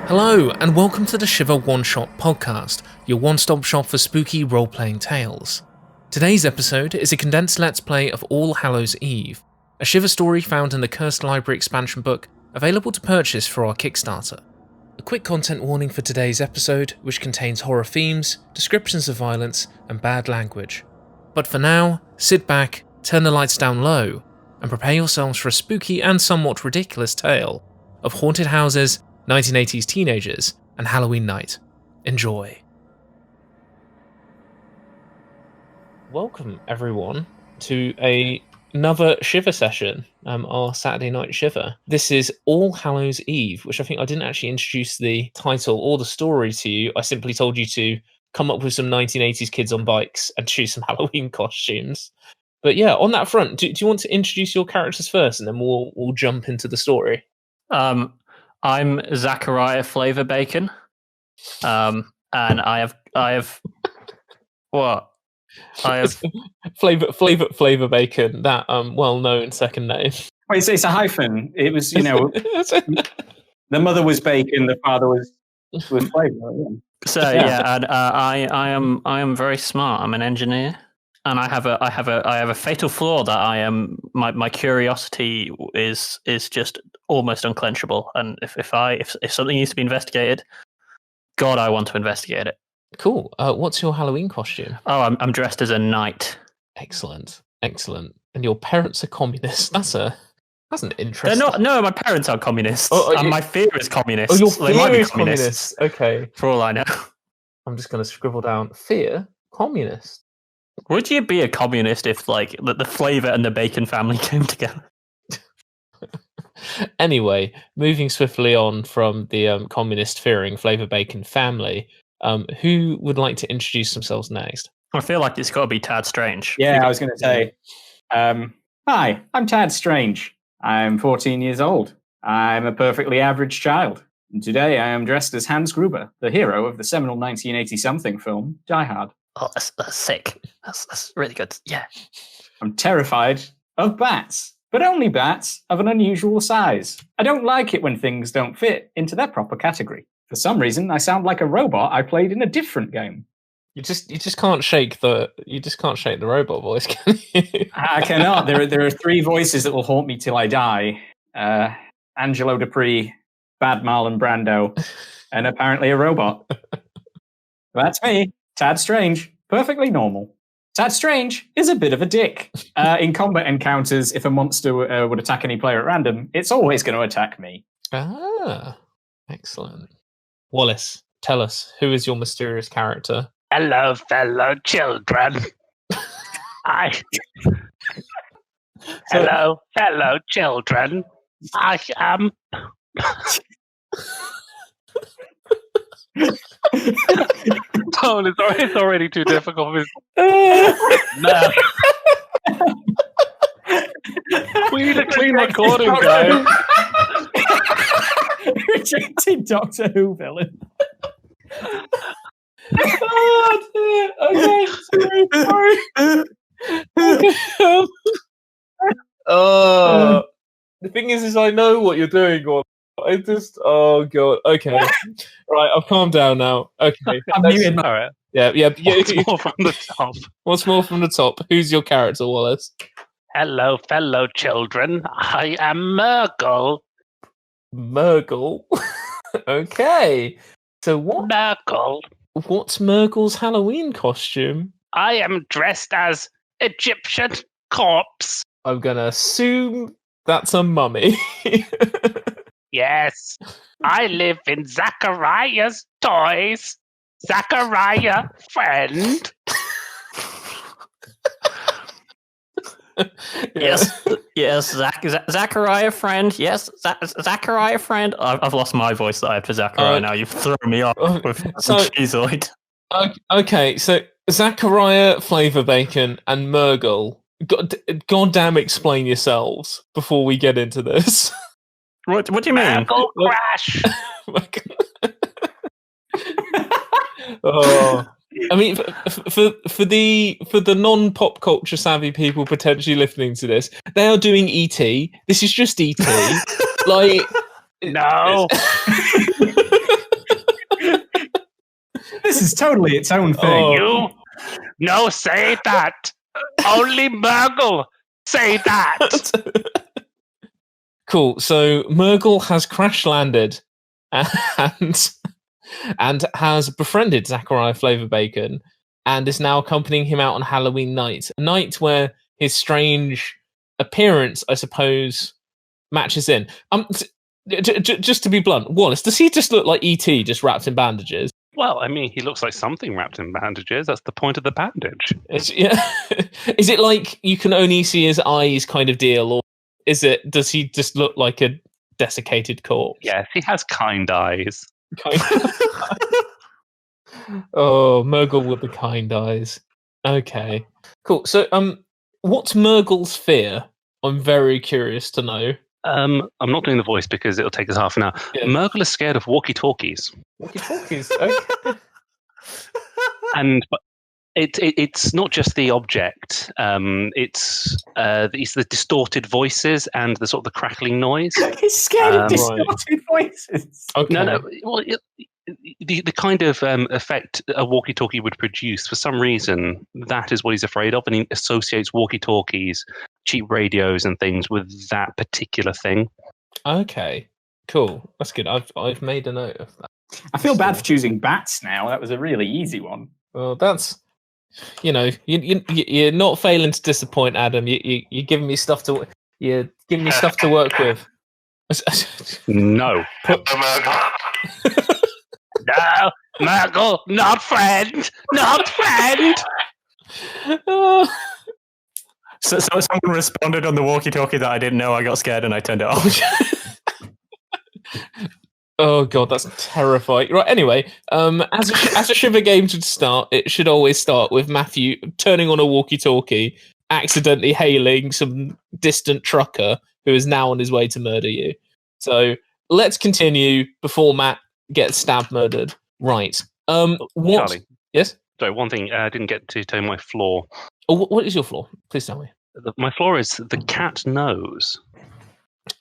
Hello, and welcome to the Shiver One Shot podcast, your one-stop shop for spooky role-playing tales. Today's episode is a condensed let's play of All Hallows Eve, a Shiver story found in the Cursed Library expansion book, available to purchase for our Kickstarter. A quick content warning for today's episode, which contains horror themes, descriptions of violence, and bad language. But for now, sit back, turn the lights down low, and prepare yourselves for a spooky and somewhat ridiculous tale of haunted houses, 1980s teenagers, and Halloween night. Enjoy. Welcome, everyone, to another Shiver session, our Saturday night Shiver. This is All Hallows Eve, which I think I didn't actually introduce the title or the story to you. I simply told you to come up with some 1980s kids on bikes and choose some Halloween costumes. But yeah, on that front, do you want to introduce your characters first, and then we'll jump into the story? I'm Zachariah Flavor Bacon, and I have what? I have Flavor Bacon, that well-known second name. Wait, it's a hyphen. It was, the mother was Bacon, the father was Flavor. Yeah. So yeah, and I am very smart. I'm an engineer. And I have a fatal flaw that I am my curiosity is just almost unclenchable. And if something needs to be investigated, God, I want to investigate it. Cool. What's your Halloween costume? Oh, I'm dressed as a knight. Excellent. And your parents are communists. That's an interesting. They're not. No, my parents are communists. And my fear is communists. Oh, your fear they might be is communists. Okay. For all I know. I'm just going to scribble down fear communist. Would you be a communist if, like, the Flavor and the Bacon family came together? Anyway, moving swiftly on from the communist-fearing Flavor Bacon family, who would like to introduce themselves next? I feel like it's got to be Tad Strange. Yeah, I was going to say, hi, I'm Tad Strange. I'm 14 years old. I'm a perfectly average child. And today I am dressed as Hans Gruber, the hero of the seminal 1980-something film, Die Hard. Oh, that's sick. That's really good. Yeah. I'm terrified of bats, but only bats of an unusual size. I don't like it when things don't fit into their proper category. For some reason, I sound like a robot I played in a different game. You just can't shake the robot voice, can you? I cannot. There are three voices that will haunt me till I die. Angelo Dupree, Bad Marlon Brando, and apparently a robot. That's me. Tad Strange, perfectly normal. Tad Strange is a bit of a dick. In combat encounters, if a monster would attack any player at random, it's always going to attack me. Ah, excellent. Wallis, tell us, who is your mysterious character? Hello, fellow children. Hello, fellow children. I am... Tone, it's already too difficult. No. We need a clean recording, guys. Rejected Doctor Who villain. Oh, dear. Okay, sorry. The thing is I know what you're doing, or oh god. Okay, right. I've calmed down now. Okay, I'm muted. All right. Yeah. Once more from the top. Once more from the top. Who's your character, Wallis? Hello, fellow children. I am Murgle. Murgle. Okay. So Murgle. what's Murgle's Halloween costume? I am dressed as Egyptian corpse. I'm gonna assume that's a mummy. Yes. I live in Zachariah's toys. Zachariah friend. Yes, Zachariah friend. Yes, Zachariah friend. I've lost my voice that I have for Zachariah now. You've thrown me off with Cheezoid. Okay, so Zachariah, Flavor Bacon, and Murgle. Goddamn, explain yourselves before we get into this. What do you mean? Murgle crash. Oh, I mean, for the non-pop culture savvy people potentially listening to this, they are doing ET. This is just ET. Like, no. This is totally its own thing. Oh. You? No, say that. Only Murgle say that. Cool. So Murgle has crash landed and has befriended Zachariah Flavor Bacon and is now accompanying him out on Halloween night. A night where his strange appearance, I suppose, matches in. Just to be blunt, Wallis, does he just look like E.T. just wrapped in bandages? Well, I mean, he looks like something wrapped in bandages. That's the point of the bandage. Is it like you can only see his eyes kind of deal, or does he just look like a desiccated corpse? Yes, he has kind eyes. Oh, Murgle with the kind eyes. Okay, cool. So, what's Murgle's fear? I'm very curious to know. I'm not doing the voice because it'll take us half an hour. Yeah. Murgle is scared of walkie-talkies. Walkie-talkies. Okay. And it's not just the object. It's the distorted voices and the sort of the crackling noise. He's scared of Right. distorted voices. Okay. No. Well, the kind of effect a walkie-talkie would produce, for some reason, that is what he's afraid of, and he associates walkie-talkies, cheap radios, and things with that particular thing. Okay. Cool. That's good. I've made a note of that. I feel bad for choosing bats now. That was a really easy one. Well, that's you're not failing to disappoint, Adam. You're giving me stuff to work with. No. No, Murgle, not friend. Not friend. So someone responded on the walkie-talkie that I didn't know. I got scared and I turned it off. Oh god, that's terrifying. Right, anyway, as a Shiver game should start, it should always start with Matthew turning on a walkie-talkie, accidentally hailing some distant trucker who is now on his way to murder you. So let's continue before Matt gets stabbed murdered. Right. What? Charlie. Yes? Sorry, one thing I didn't get to tell you my flaw. Oh, what is your flaw? Please tell me. My flaw is the cat nose.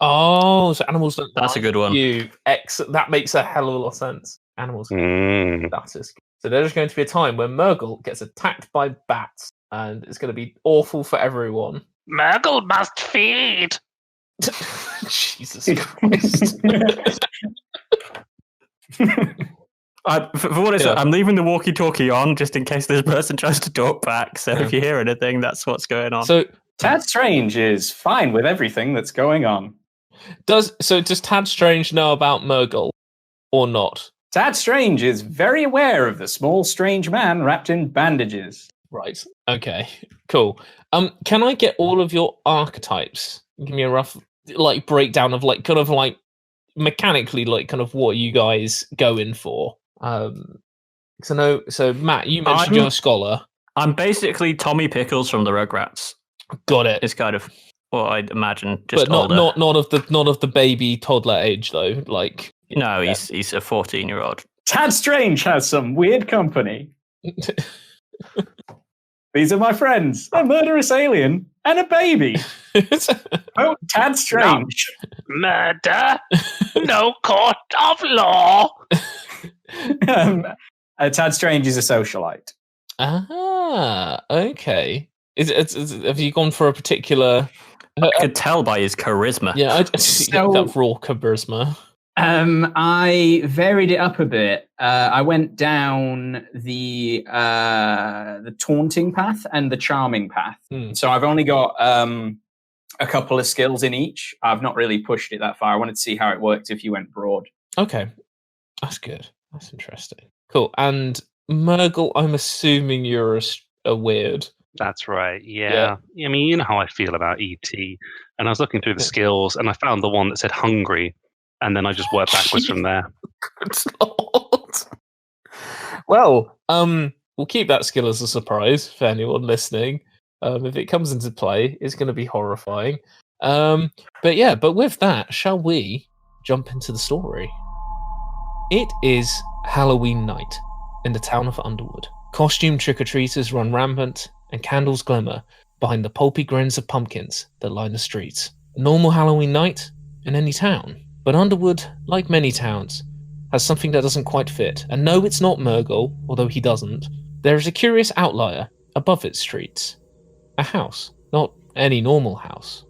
Oh, so animals don't. That's a like good one. You that makes a hell of a lot of sense. Animals. That is good. So there's going to be a time when Murgle gets attacked by bats, and it's going to be awful for everyone. Murgle must feed. Jesus Christ. For what it's Yeah. I'm leaving the walkie-talkie on just in case this person tries to talk back. So if you hear anything, that's what's going on. So Tad Strange is fine with everything that's going on. does Tad Strange know about Murgle or not? Tad Strange is very aware of the small, strange man wrapped in bandages. Right. Okay. Cool. Can I get all of your archetypes? Give me a rough breakdown of kind of mechanically kind of what you guys go in for. So no. So Matt, you mentioned you're a scholar. I'm basically Tommy Pickles from the Rugrats. Got it. It's kind of what I'd imagine, just But not older. not of the baby toddler age though. No, he's a 14-year-old. Tad Strange has some weird company. These are my friends, a murderous alien and a baby. Oh, Tad Strange. Murder. No court of law. Tad Strange is a socialite. Ah, okay. Have you gone for a particular? I could tell by his charisma. Yeah, that raw charisma. I varied it up a bit. I went down the taunting path and the charming path. So I've only got a couple of skills in each. I've not really pushed it that far. I wanted to see how it worked if you went broad. Okay, that's good. That's interesting. Cool. And Murgle, I'm assuming you're a weird. That's right. Yeah. I mean, you know how I feel about ET. And I was looking through the skills, and I found the one that said hungry, and then I just worked backwards from there. Good Lord. Well, we'll keep that skill as a surprise for anyone listening. If it comes into play, it's going to be horrifying. But with that, shall we jump into the story? It is Halloween night in the town of Underwood. Costume trick-or-treaters run rampant, and candles glimmer behind the pulpy grins of pumpkins that line the streets. A normal Halloween night in any town. But Underwood, like many towns, has something that doesn't quite fit. And no, it's not Murgle, although he doesn't. There is a curious outlier above its streets. A house. Not any normal house.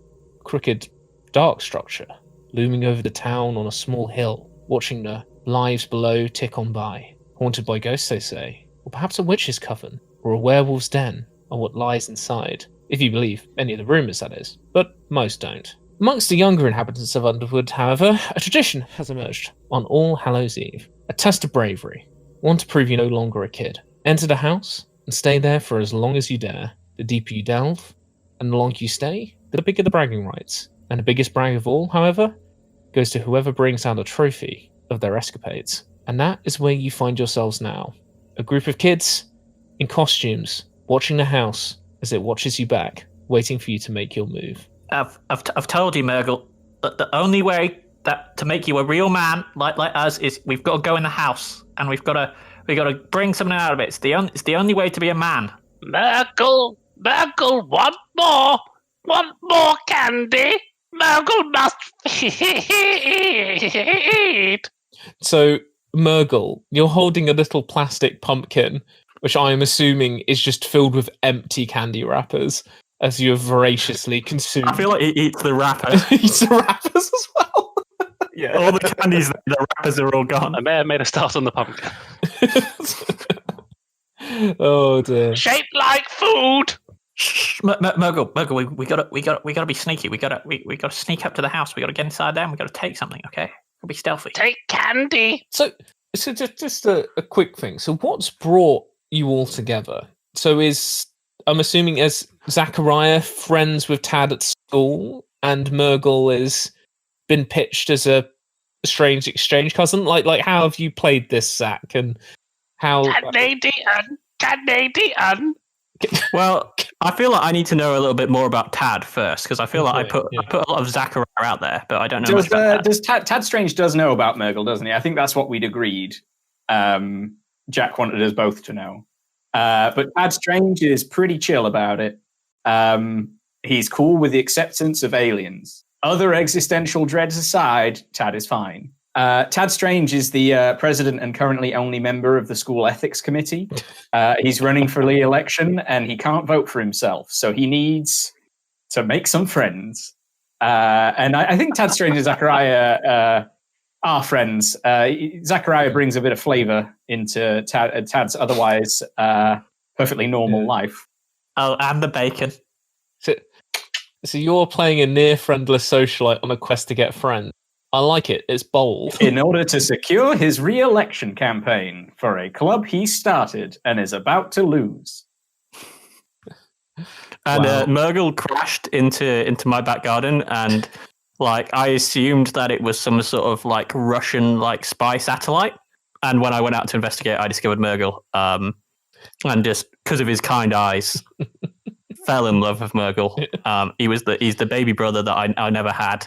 Crooked, dark structure, looming over the town on a small hill, watching the lives below tick on by. Haunted by ghosts, they say. Or perhaps a witch's coven, or a werewolf's den, or what lies inside. If you believe any of the rumours, that is. But most don't. Amongst the younger inhabitants of Underwood, however, a tradition has emerged on All Hallows Eve. A test of bravery. One to prove you're no longer a kid. Enter the house and stay there for as long as you dare. The deeper you delve, and the longer you stay, the bigger the bragging rights. And the biggest brag of all, however, goes to whoever brings out a trophy of their escapades. And that is where you find yourselves now. A group of kids in costumes, watching the house as it watches you back, waiting for you to make your move. I've told you, Murgle, that the only way that to make you a real man like us is we've got to go in the house and we've got to bring something out of it. It's the only way to be a man. Murgle, want more candy. Murgle must feed. So, Murgle, you're holding a little plastic pumpkin, which I am assuming is just filled with empty candy wrappers, as you have voraciously consumed. I feel like he eats the wrapper. He eats the wrappers as well. Yeah, all the candies, the wrappers are all gone. I may have made a start on the pumpkin. Oh dear. Shaped like food. Shh, Murgle, we gotta be sneaky. We gotta sneak up to the house. We gotta get inside there and we gotta take something, okay? We'll be stealthy. Take candy. So just a quick thing. So what's brought you all together? So I'm assuming as Zachariah friends with Tad at school, and Murgle has been pitched as a strange exchange cousin. Like how have you played this, Zach? And how Canadian. Well, I feel like I need to know a little bit more about Tad first, because I feel like I put a lot of Zachariah out there, but I don't know much about Tad. Tad Strange does know about Murgle, doesn't he? I think that's what we'd agreed. Jack wanted us both to know. But Tad Strange is pretty chill about it. He's cool with the acceptance of aliens. Other existential dreads aside, Tad is fine. Tad Strange is the president and currently only member of the school ethics committee. He's running for re-election and he can't vote for himself, so he needs to make some friends. And I think Tad Strange and Zachariah are friends. Zachariah brings a bit of flavour into Tad's otherwise perfectly normal life. Oh, and the bacon. So you're playing a near friendless socialite on a quest to get friends. I like it. It's bold. In order to secure his re-election campaign for a club he started and is about to lose. And Murgle crashed into my back garden, and I assumed that it was some sort of Russian spy satellite. And when I went out to investigate, I discovered Murgle. And just because of his kind eyes, fell in love with Murgle. He's the baby brother that I never had.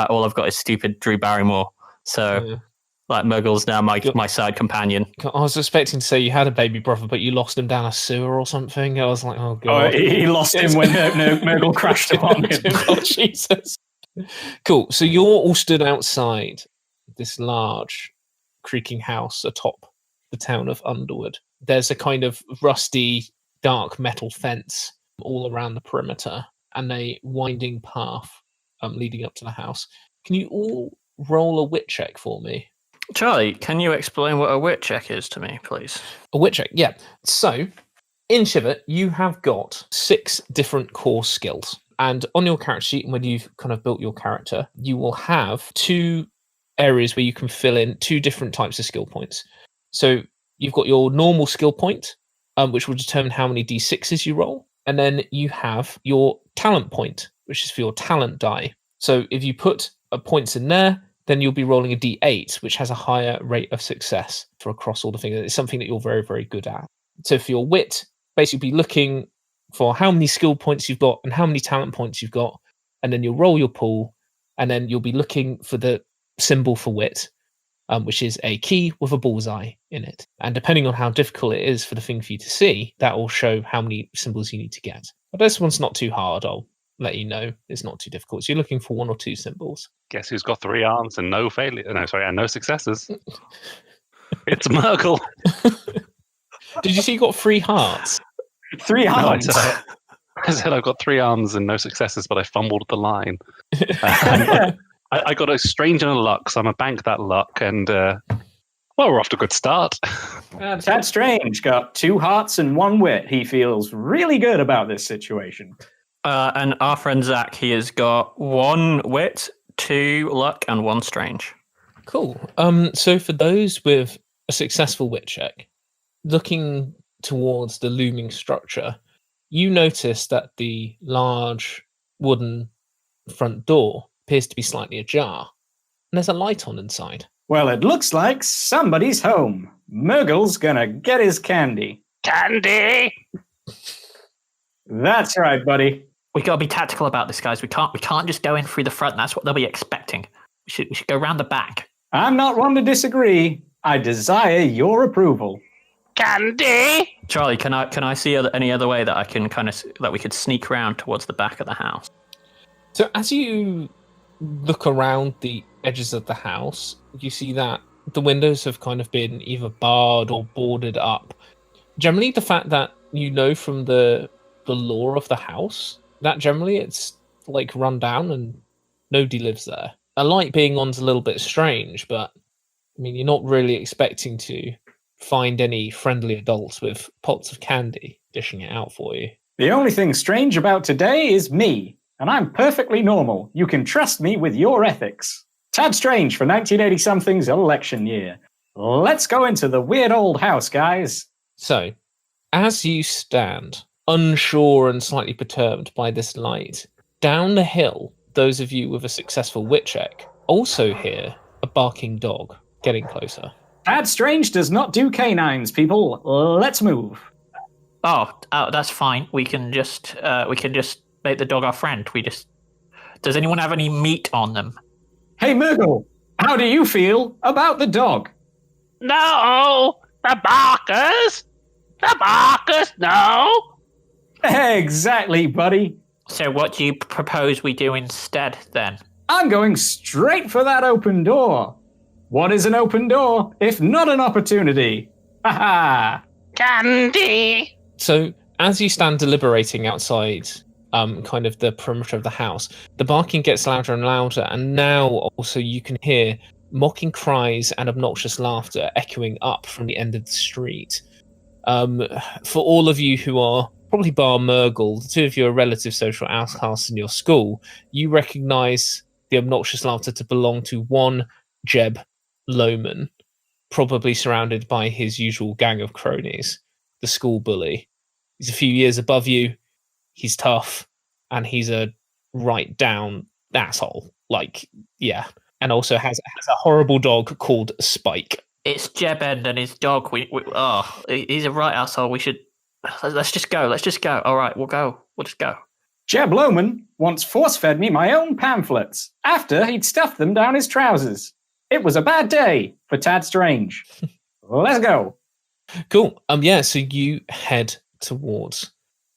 All I've got is stupid Drew Barrymore. So, Murgle's now my side companion. I was expecting to say you had a baby brother, but you lost him down a sewer or something. I was like, oh god. Oh, he lost him when Murgle crashed upon him. Oh Jesus. Cool. So you're all stood outside this large, creaking house atop the town of Underwood. There's a kind of rusty, dark metal fence all around the perimeter, and a winding path leading up to the house. Can you all roll a wit check for me? Charlie, can you explain what a wit check is to me, please? A wit check, yeah. So, in Shiver, you have got 6 different core skills. And on your character sheet, when you've kind of built your character, you will have 2 areas where you can fill in 2 different types of skill points. So, you've got your normal skill point, which will determine how many d6s you roll. And then you have your talent point, which is for your talent die. So if you put points in there, then you'll be rolling a d8, which has a higher rate of success for across all the things. It's something that you're very, very good at. So for your wit, basically be looking for how many skill points you've got and how many talent points you've got, and then you'll roll your pool, and then you'll be looking for the symbol for wit, which is a key with a bullseye in it. And depending on how difficult it is for the thing for you to see, that will show how many symbols you need to get. But this one's not too hard. I'll let you know it's not too difficult. So you're looking for 1 or 2 symbols. Guess who's got 3 arms and no failure? No, sorry, and no successes. It's Murgle. Did you see you got 3 hearts? 3 No, I hearts. said I've got 3 arms and no successes, but I fumbled the line. I got a strange amount of luck, so I'm going to bank that luck, and well, we're off to a good start. Tad Strange got 2 hearts and 1 wit. He feels really good about this situation. And our friend Zach, he has got 1 wit, 2 luck, and 1 strange. Cool. So for those with a successful wit check, looking towards the looming structure, you notice that the large wooden front door appears to be slightly ajar, and there's a light on inside. Well, it looks like somebody's home. Murgle's gonna get his candy. Candy! That's right, buddy. We gotta be tactical about this, guys. We can't just go in through the front. That's what they'll be expecting. We should go round the back. I'm not one to disagree. I desire your approval. Candy! Charlie, can I see any other way that I can that we could sneak round towards the back of the house? So as you look around the edges of the house, you see that the windows have kind of been either barred or boarded up. Generally, the fact that you know from the lore of the house that generally it's like run down and nobody lives there. A light being on's a little bit strange, but I mean, you're not really expecting to find any friendly adults with pots of candy dishing it out for you. The only thing strange about today is me, and I'm perfectly normal. You can trust me with your ethics. Tad Strange for 1980-something's election year. Let's go into the weird old house, guys. So, as you stand, unsure and slightly perturbed by this light, down the hill, those of you with a successful wit check also hear a barking dog getting closer. Tad Strange does not do canines, people. Let's move. Oh, that's fine. We can just make the dog our friend. Does anyone have any meat on them? Hey, Murgle, how do you feel about the dog? No! The barkers! The barkers, no! Exactly, buddy. So what do you propose we do instead, then? I'm going straight for that open door. What is an open door if not an opportunity? Ha-ha! Candy! So, as you stand deliberating outside kind of the perimeter of the house, the barking gets louder and louder, and now also you can hear mocking cries and obnoxious laughter echoing up from the end of the street. For all of you who are probably bar Murgle, the 2 of you are relative social outcasts in your school, you recognise the obnoxious laughter to belong to one Jeb Lohman, probably surrounded by his usual gang of cronies, the school bully. He's a few years above you, he's tough, and he's a right down asshole. Like, yeah. And also has a horrible dog called Spike. It's Jeb End and his dog. He's a right asshole. Let's just go. All right, we'll go. We'll just go. Jeb Lohman once force-fed me my own pamphlets after he'd stuffed them down his trousers. It was a bad day for Tad Strange. Let's go. Cool. Yeah, so you head towards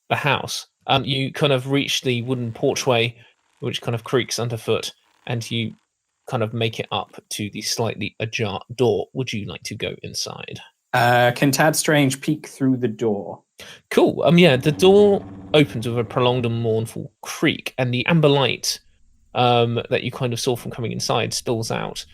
the house. You kind of reach the wooden porchway, which kind of creaks underfoot, and you kind of make it up to the slightly ajar door. Would you like to go inside? Can Tad Strange peek through the door? Cool. Yeah, the door opens with a prolonged and mournful creak, and the amber light that you kind of saw from coming inside spills out,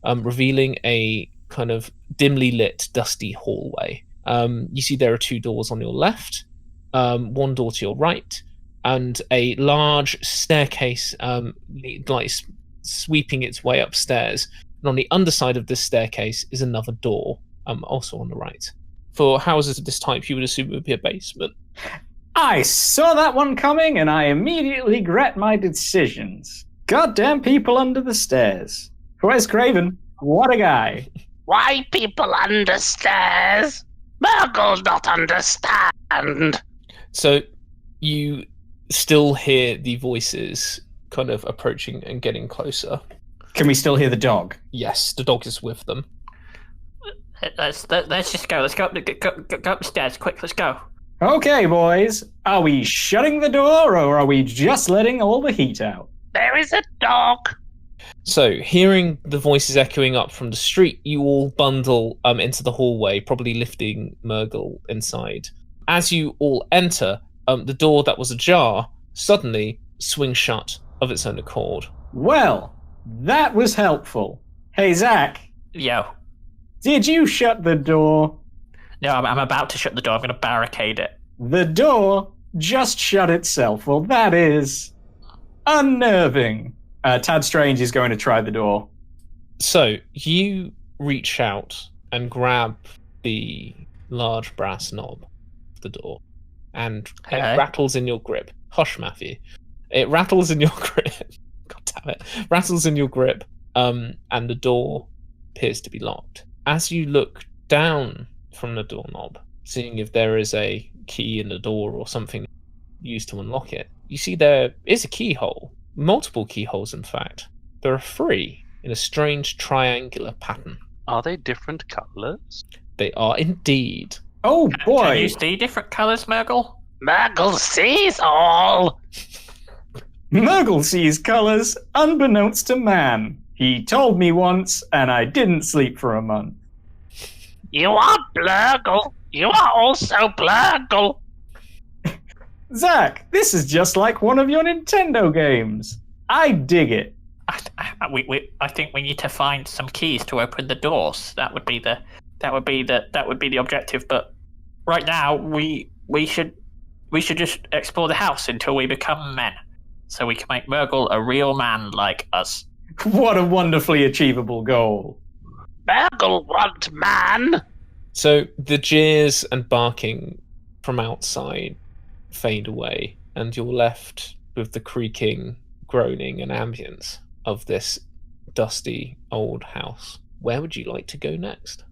revealing a kind of dimly lit, dusty hallway. You see there are 2 doors on your left, 1 door to your right, and a large staircase like sweeping its way upstairs. And on the underside of this staircase is another door, also on the right. For houses of this type, you would assume it would be a basement. I saw that one coming, and I immediately regret my decisions. Goddamn people under the stairs. Where's Craven? What a guy. Why people understairs? Murgle not understand. So you still hear the voices kind of approaching and getting closer. Can we still hear the dog? Yes, the dog is with them. Let's just go. Let's go up the stairs. Quick, let's go. Okay, boys. Are we shutting the door or are we just letting all the heat out? There is a dog. So, hearing the voices echoing up from the street, you all bundle into the hallway, probably lifting Murgle inside. As you all enter, the door that was ajar suddenly swings shut of its own accord. Well, that was helpful. Hey, Zach, Yo. did you shut the door? No, I'm about to shut the door. I'm going to barricade it. The door just shut itself. Well, that is unnerving. Tad Strange is going to try the door. So, you reach out and grab the large brass knob of the door, and Hey. it rattles in your grip. Hush, Matthew. It rattles in your grip. God damn it. Rattles in your grip, and the door appears to be locked. As you look down from the doorknob, seeing if there is a key in the door or something used to unlock it, you see there is a keyhole. Multiple keyholes, in fact. There are 3 in a strange triangular pattern. Are they different colours? They are indeed. Oh, boy. Can you see different colours, Murgle? Murgle sees all. Murgle sees colours unbeknownst to man. He told me once, and I didn't sleep for a month. You are Blurgle. You are also Blurgle. Zach, this is just like one of your Nintendo games. I dig it. I think we need to find some keys to open the doors. That would be the objective. But right now, we should just explore the house until we become men, so we can make Murgle a real man like us. What a wonderfully achievable goal. Murgle want man. So the jeers and barking from outside fade away, and you're left with the creaking, groaning, and ambience of this dusty old house. Where would you like to go next?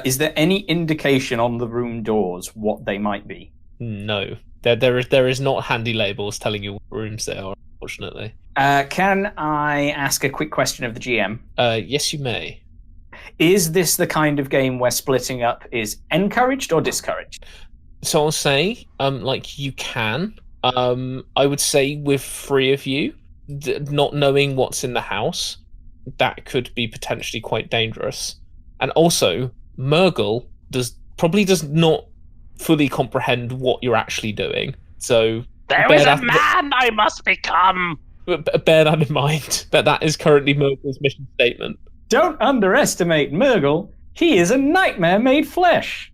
Is there any indication on the room doors what they might be? No. There is not handy labels telling you what rooms they are, unfortunately. Can I ask a quick question of the GM? Yes, you may. Is this the kind of game where splitting up is encouraged or discouraged? So I'll say, you can. I would say with 3 of you, not knowing what's in the house, that could be potentially quite dangerous. And also, Murgle does not fully comprehend what you're actually doing. So There is a man I must become. bear that in mind. That is currently Murgle's mission statement. Don't underestimate Murgle. He is a nightmare made flesh.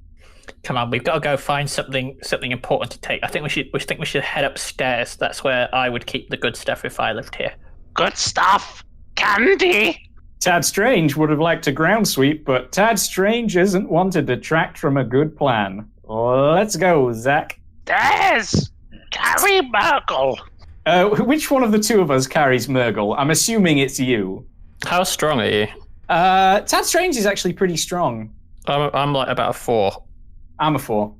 Come on, we've got to go find something important to take. I think we should head upstairs. That's where I would keep the good stuff if I lived here. Good stuff. Candy. Tad Strange would have liked a ground sweep, but Tad Strange isn't one to detract from a good plan. Let's go, Zach. There's carry Murgle. Which one of the 2 of us carries Murgle? I'm assuming it's you. How strong are you? Tad Strange is actually pretty strong. I'm like about a 4. I'm a 4.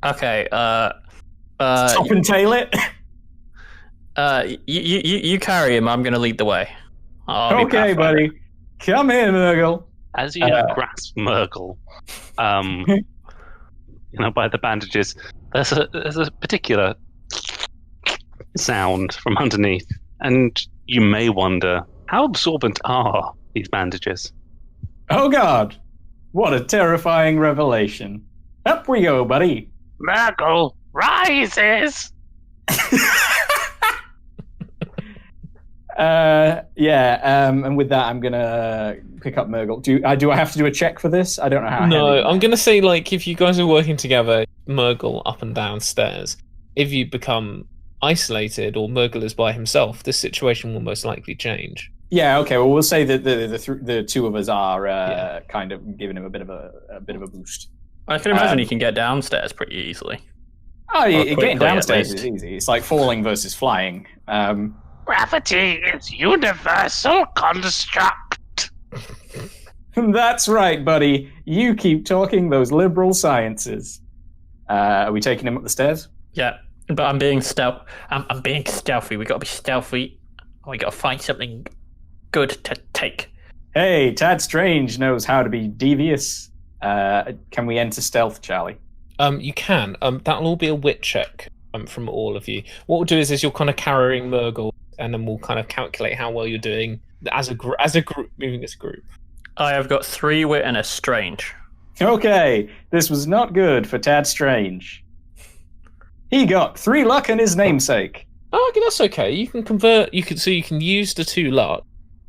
Okay. Top and tail it. You carry him. I'm going to lead the way. I'll be Okay, Pathfinder. buddy. Come here, Murgle. As you grasp Murgle, by the bandages, there's a particular sound from underneath, and you may wonder, how absorbent are these bandages? Oh, God. What a terrifying revelation. Up we go, buddy. Murgle rises. And with that, I'm gonna pick up Murgle. Do I have to do a check for this? I don't know how. No, I'm gonna say if you guys are working together, Murgle up and down stairs. If you become isolated or Murgle is by himself, this situation will most likely change. Yeah. Okay. Well, we'll say that the 2 of us are kind of giving him a bit of a boost. I can imagine you can get downstairs pretty easily. Oh, getting quickly, downstairs at is easy. It's like falling versus flying. Gravity is universal construct. That's right, buddy. You keep talking those liberal sciences. Are we taking him up the stairs? Yeah, but I'm being I'm being stealthy. We got to be stealthy. We got to find something good to take. Hey, Tad Strange knows how to be devious. Can we enter stealth, Charlie? You can. That'll all be a wit check from all of you. What we'll do is you're kind of carrying Murgle, and then we'll kind of calculate how well you're doing as a group, moving as a group. I have got 3 wit and a strange. Okay, this was not good for Tad Strange. He got 3 luck and his namesake. Oh, okay, that's okay. You can convert. You can use the 2 luck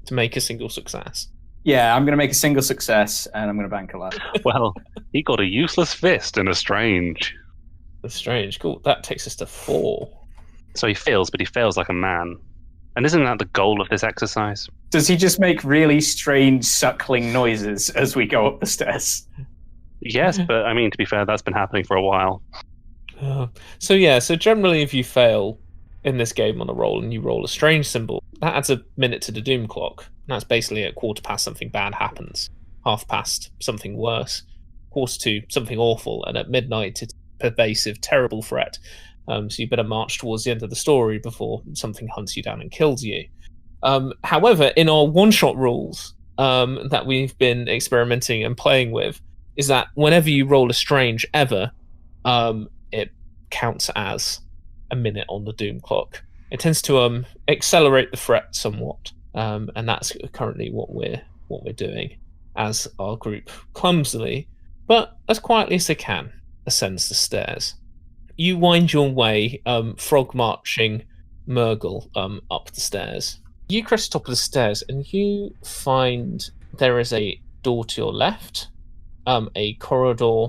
to make a single success. Yeah, I'm going to make a single success, and I'm going to bank a luck. Well, he got a useless fist and a strange. That's strange. Cool. That takes us to 4. So he fails, but he fails like a man. And isn't that the goal of this exercise? Does he just make really strange suckling noises as we go up the stairs? Yes, but I mean, to be fair, that's been happening for a while. So generally if you fail in this game on a roll and you roll a strange symbol, that adds a minute to the doom clock. That's basically at 1/4 something bad happens, 1/2 something worse, 1/4 something awful, and at midnight it's a pervasive, terrible threat. So you better march towards the end of the story before something hunts you down and kills you. However, in our one-shot rules that we've been experimenting and playing with, is that whenever you roll a strange ever, it counts as a minute on the doom clock. It tends to accelerate the threat somewhat, and that's currently what we're doing as our group clumsily, but as quietly as they can, ascends the stairs. You wind your way, frog marching Murgle up the stairs. You crest the top of the stairs, and you find there is a door to your left, a corridor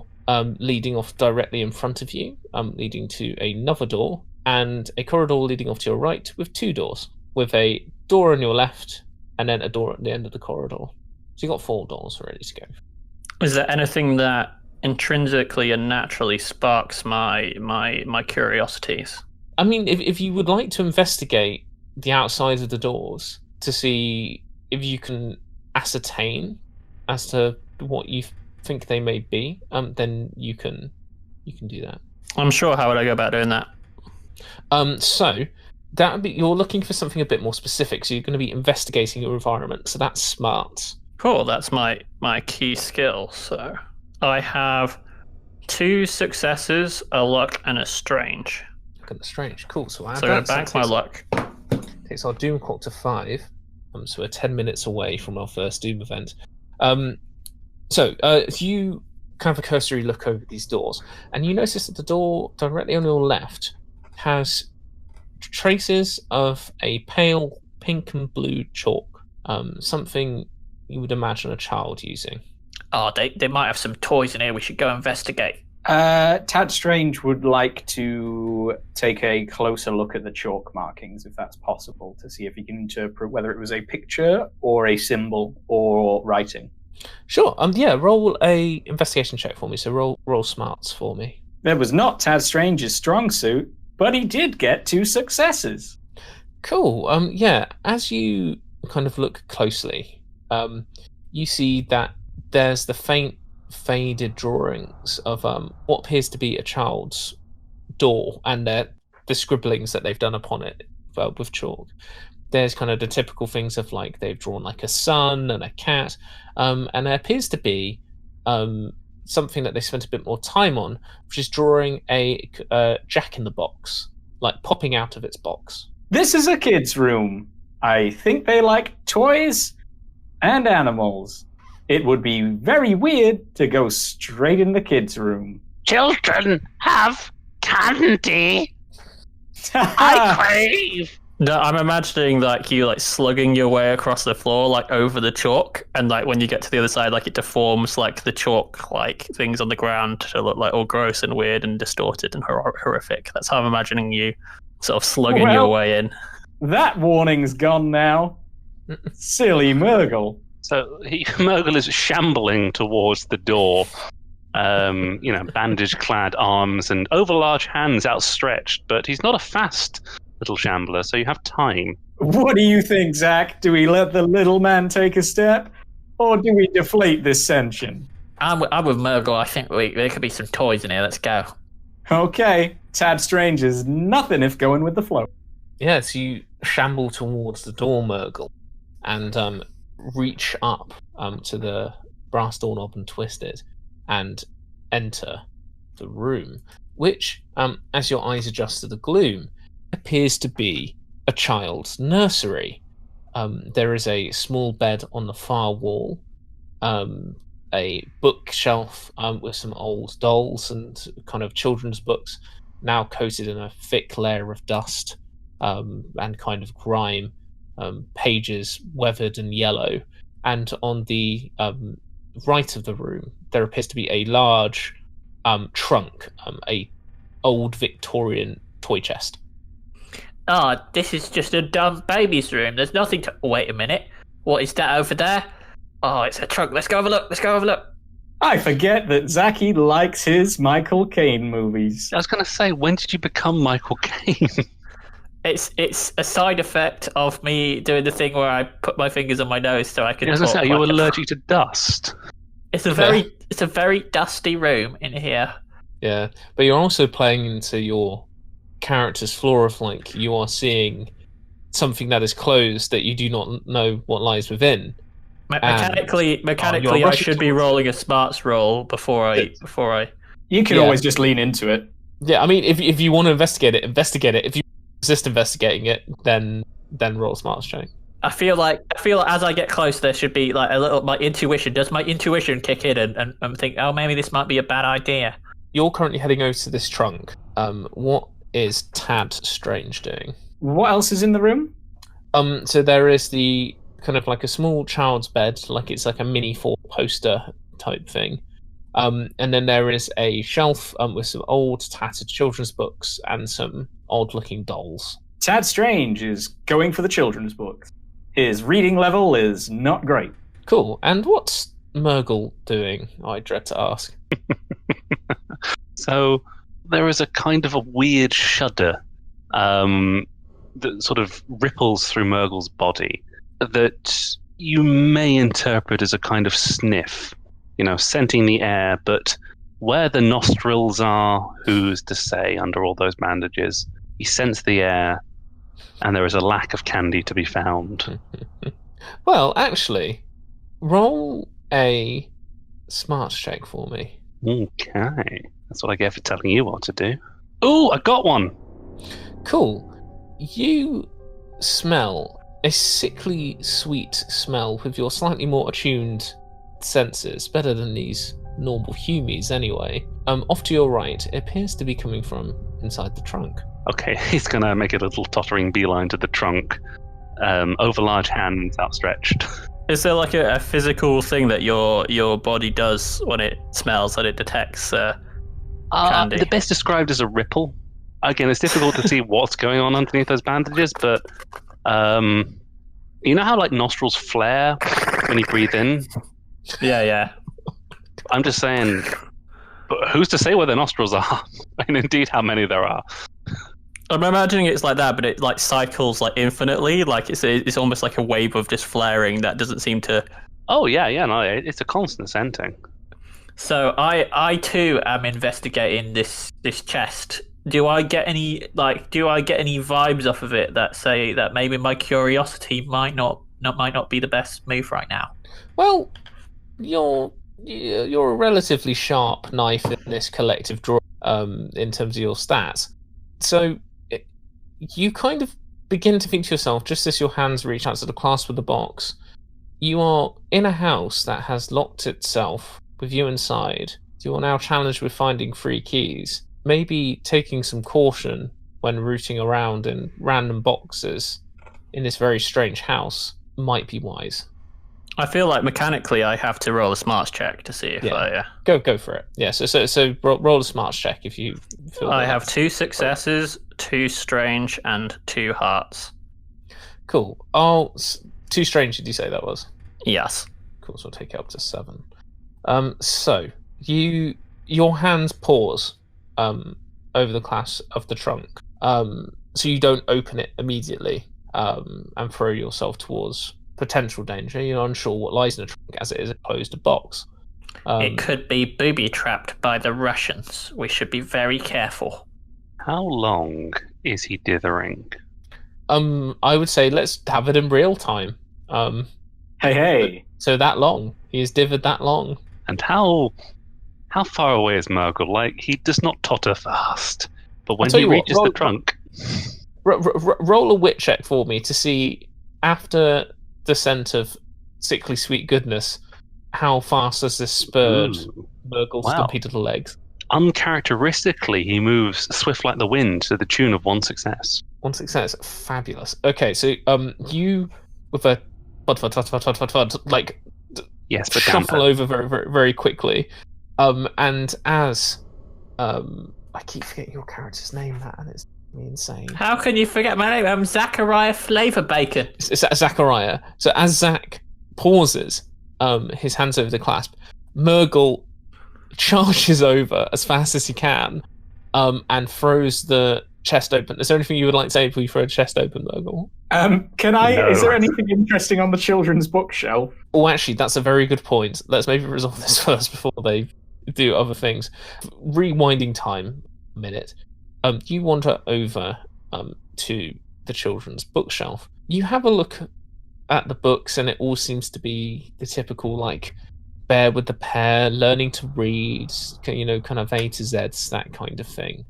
leading off directly in front of you, leading to another door, and a corridor leading off to your right with 2 doors, with a door on your left and then a door at the end of the corridor. So you've got 4 doors ready to go. Is there anything that intrinsically and naturally sparks my curiosities? I mean, if you would like to investigate the outsides of the doors to see if you can ascertain as to what you think they may be, then you can do that. I'm sure. How would I go about doing that? So that would be, you're looking for something a bit more specific. So you're going to be investigating your environment. So that's smart. Cool. That's my key skill. So I have 2 successes, a luck, and a strange. Look at the strange. Cool. So I'm going to bank my luck. Takes our doom clock to 5. So we're 10 minutes away from our first doom event. So if you kind of a cursory look over these doors, and you notice that the door directly on your left has traces of a pale pink and blue chalk, something you would imagine a child using. Oh, they might have some toys in here. We should go investigate. Tad Strange would like to take a closer look at the chalk markings, if that's possible, to see if he can interpret whether it was a picture or a symbol or writing. Sure. Yeah. Roll a investigation check for me. So roll smarts for me. It was not Tad Strange's strong suit, but he did get 2 successes. Cool. Yeah. As you kind of look closely, you see that there's the faint, faded drawings of what appears to be a child's door, and the scribblings that they've done upon it with chalk. There's kind of the typical things of like they've drawn like a sun and a cat, and there appears to be something that they spent a bit more time on, which is drawing a Jack-in-the-Box, like popping out of its box. This is a kid's room. I think they like toys and animals. It would be very weird to go straight in the kids' room. Children have candy. I crave. No, I'm imagining like you like slugging your way across the floor like over the chalk, and like when you get to the other side, like it deforms like the chalk like things on the ground to look like all gross and weird and distorted and horrific. That's how I'm imagining you sort of slugging your way in. That warning's gone now. Silly Murgle. So Murgle is shambling towards the door, bandage-clad arms and overlarge hands outstretched, but he's not a fast little shambler, so you have time. What do you think, Zach? Do we let the little man take a step, or do we deflate this session? I'm with Murgle. I think there could be some toys in here. Let's go. Okay, Tad Strange is nothing if going with the flow. Yeah, so you shamble towards the door, Murgle, and reach up to the brass doorknob and twist it, and enter. the room, which, as your eyes adjust to the gloom, appears to be a child's nursery. There is a small bed on the far wall, a bookshelf with some old dolls and kind of children's books, now coated in a thick layer of dust and kind of grime, pages weathered and yellow. And on the right of the room, there appears to be a large trunk, a old Victorian toy chest. This is just a dumb baby's room. There's nothing to... Wait a minute. What is that over there? Oh, it's a trunk. Let's go have a look. I forget that Zaki likes his Michael Caine movies. I was going to say, when did you become Michael Caine? It's a side effect of me doing the thing where I put my fingers on my nose so I can. I was going to say, are you allergic to dust? It's a very dusty room in here. Yeah, but you're also playing into your character's flaw of like you are seeing something that is closed that you do not know what lies within. Mechanically, I should be rolling a smarts roll before I. You can always just lean into it. Yeah, I mean, if you want to investigate it. If you resist investigating it, then roll a smarts check. I feel like as I get close, there should be like a little my intuition. Does my intuition kick in and think, oh, maybe this might be a bad idea? You're currently heading over to this trunk. What is Tad Strange doing? What else is in the room? So there is the kind of like a small child's bed, like it's like a mini 4-poster type thing. And then there is a shelf with some old tattered children's books and some odd-looking dolls. Tad Strange is going for the children's books. His reading level is not great. Cool. And what's Murgle doing, I dread to ask? So there is a kind of a weird shudder that sort of ripples through Murgle's body that you may interpret as a kind of sniff, scenting the air, but where the nostrils are, who's to say under all those bandages? He scents the air, and there is a lack of candy to be found. Well, actually, roll a smarts check for me. Okay. That's what I get for telling you what to do. Ooh, I got one! Cool. You smell a sickly sweet smell with your slightly more attuned senses, better than these normal humies anyway. Off to your right, it appears to be coming from inside the trunk. Okay, he's going to make a little tottering beeline to the trunk, over large hands outstretched. Is there like a physical thing that your body does when it smells, that it detects candy? The best described as a ripple. Again, it's difficult to see what's going on underneath those bandages, but you know how like nostrils flare when you breathe in? Yeah. I'm just saying, but who's to say where the nostrils are? And indeed how many there are. I'm imagining it's like that, but it like cycles like infinitely. Like it's almost like a wave of just flaring that doesn't seem to. Oh yeah, no, it's a constant scenting. So I too am investigating this chest. Do I get any vibes off of it that say that maybe my curiosity might not be the best move right now? Well, you're a relatively sharp knife in this collective drawer in terms of your stats. So you kind of begin to think to yourself, just as your hands reach out to the clasp of the box, you are in a house that has locked itself with you inside. You are now challenged with finding 3 keys. Maybe taking some caution when rooting around in random boxes in this very strange house might be wise. I feel like mechanically I have to roll a smarts check to see if I... Go for it. Yeah, so roll a smarts check if you feel I have 2 successes, 2 strange, and 2 hearts. Cool. 2 strange, did you say that was? Yes. Cool, so I'll take it up to 7. So, your hands pause over the clasp of the trunk. So you don't open it immediately and throw yourself towards potential danger. You're unsure what lies in the trunk as it is a closed box. It could be booby-trapped by the Russians. We should be very careful. How long is he dithering? I would say let's have it in real time. Hey. So that long. He has dithered that long. And how How far away is Murgle? Like, he does not totter fast. But when tell he you what, reaches the trunk... Roll a wit check for me to see, after the scent of sickly sweet goodness, how fast has this spurred Murgle's stumpy little legs? Uncharacteristically, he moves swift like the wind to the tune of 1 success. 1 success, fabulous. Okay, so you, with a fud, like, yes, but shuffle over very, very, very quickly, and as I keep forgetting your character's name, Matt, and it's insane. How can you forget my name? I'm Zachariah Flavor Baker. It's Zachariah. So as Zach pauses, his hands over the clasp, Murgle charges over as fast as he can, and throws the chest open. Is there anything you would like to say before you throw the chest open, Murgle? Can I? No. Is there anything interesting on the children's bookshelf? Oh, actually, that's a very good point. Let's maybe resolve this first before they do other things. Rewinding time a minute. You wander over to the children's bookshelf. You have a look at the books, and it all seems to be the typical, like, bear with the pair, learning to read, kind of A to Zs, that kind of thing.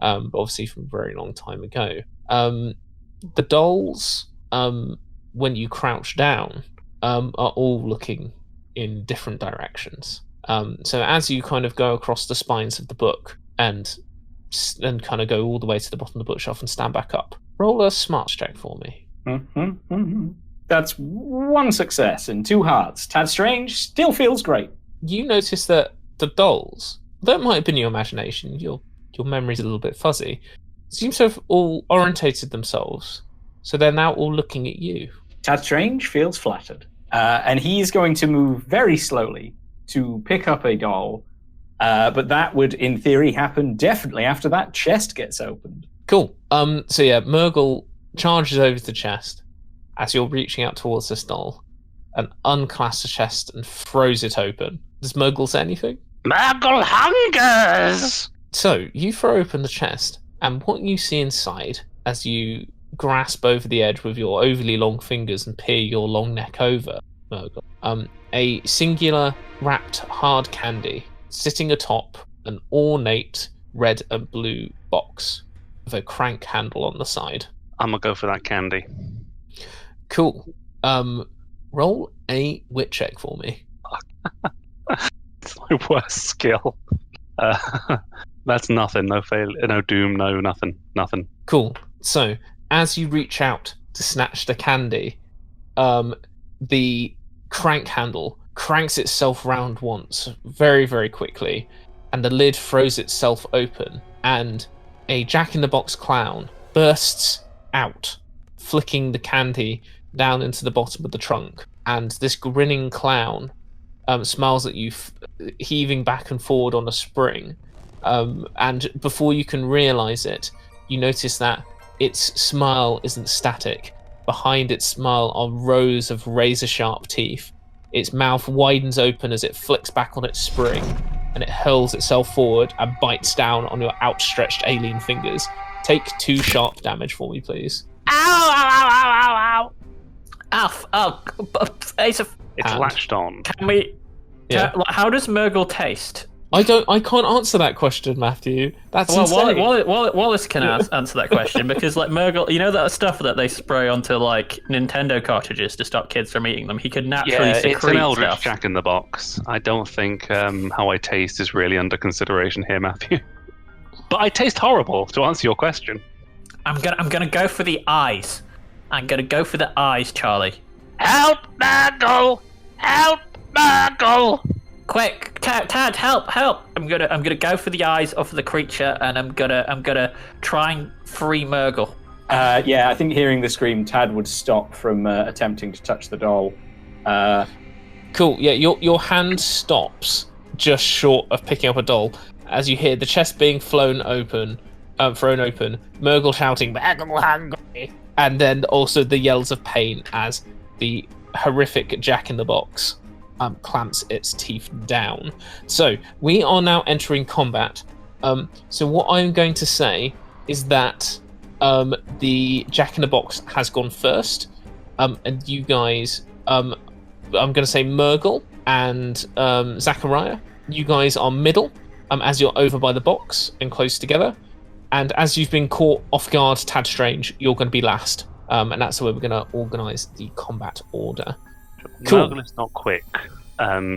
But obviously from a very long time ago. The dolls, when you crouch down, are all looking in different directions. So as you kind of go across the spines of the book and kind of go all the way to the bottom of the bookshelf and stand back up, roll a smarts check for me. That's 1 success and 2 hearts. Tad Strange still feels great. You notice that the dolls, that might have been your imagination, your memory's a little bit fuzzy, seem to have all orientated themselves, so they're now all looking at you. Tad Strange feels flattered. And he's going to move very slowly to pick up a doll, but that would, in theory, happen definitely after that chest gets opened. Cool. So yeah, Murgle charges over the chest as you're reaching out towards this doll and unclasps the chest and throws it open. Does Murgle say anything? Murgle hungers! So you throw open the chest, and what you see inside as you grasp over the edge with your overly long fingers and peer your long neck over, Murgle, a singular wrapped hard candy sitting atop an ornate red and blue box with a crank handle on the side. I'm gonna go for that candy. Cool. Roll a wit check for me. It's my worst skill. That's nothing. No fail. No doom. No nothing. Nothing. Cool. So as you reach out to snatch the candy, the crank handle cranks itself round once, very, very quickly, and the lid throws itself open, and a Jack-in-the-Box clown bursts out, flicking the candy down into the bottom of the trunk. And this grinning clown smiles at you, heaving back and forward on a spring. And before you can realise it, you notice that its smile isn't static. Behind its smile are rows of razor-sharp teeth. Its mouth widens open as it flicks back on its spring, and it hurls itself forward and bites down on your outstretched alien fingers. Take 2 sharp damage for me, please. Ow, ow, ow, ow, ow, ow. It's latched on. Can we... Yeah. How does Murgle taste? I can't answer that question, Matthew. That's insane. Wallis can answer that question, because like Murgle, you know that stuff that they spray onto like Nintendo cartridges to stop kids from eating them. He could naturally secrete it's an Eldritch stuff. Jack in the Box. I don't think how I taste is really under consideration here, Matthew. But I taste horrible. To answer your question, I'm gonna go for the eyes. I'm gonna go for the eyes, Charlie. Help, Murgle! Help, Murgle! Quick, Tad, help! I'm gonna go for the eyes of the creature, and I'm gonna try and free Murgle. Yeah, I think hearing the scream, Tad would stop from attempting to touch the doll. Cool. Yeah, your hand stops just short of picking up a doll as you hear the chest being thrown open. Murgle shouting, "Murgle hungry!" and then also the yells of pain as the horrific Jack-in-the-Box clamps its teeth down. So we are now entering combat. So what I'm going to say is that the Jack-in-the-Box has gone first, and you guys, I'm going to say Murgle and Zachariah, you guys are middle, as you're over by the box and close together. And as you've been caught off guard, Tad Strange, you're going to be last. And that's the way we're going to organise the combat order. Cool. Murgle is not quick,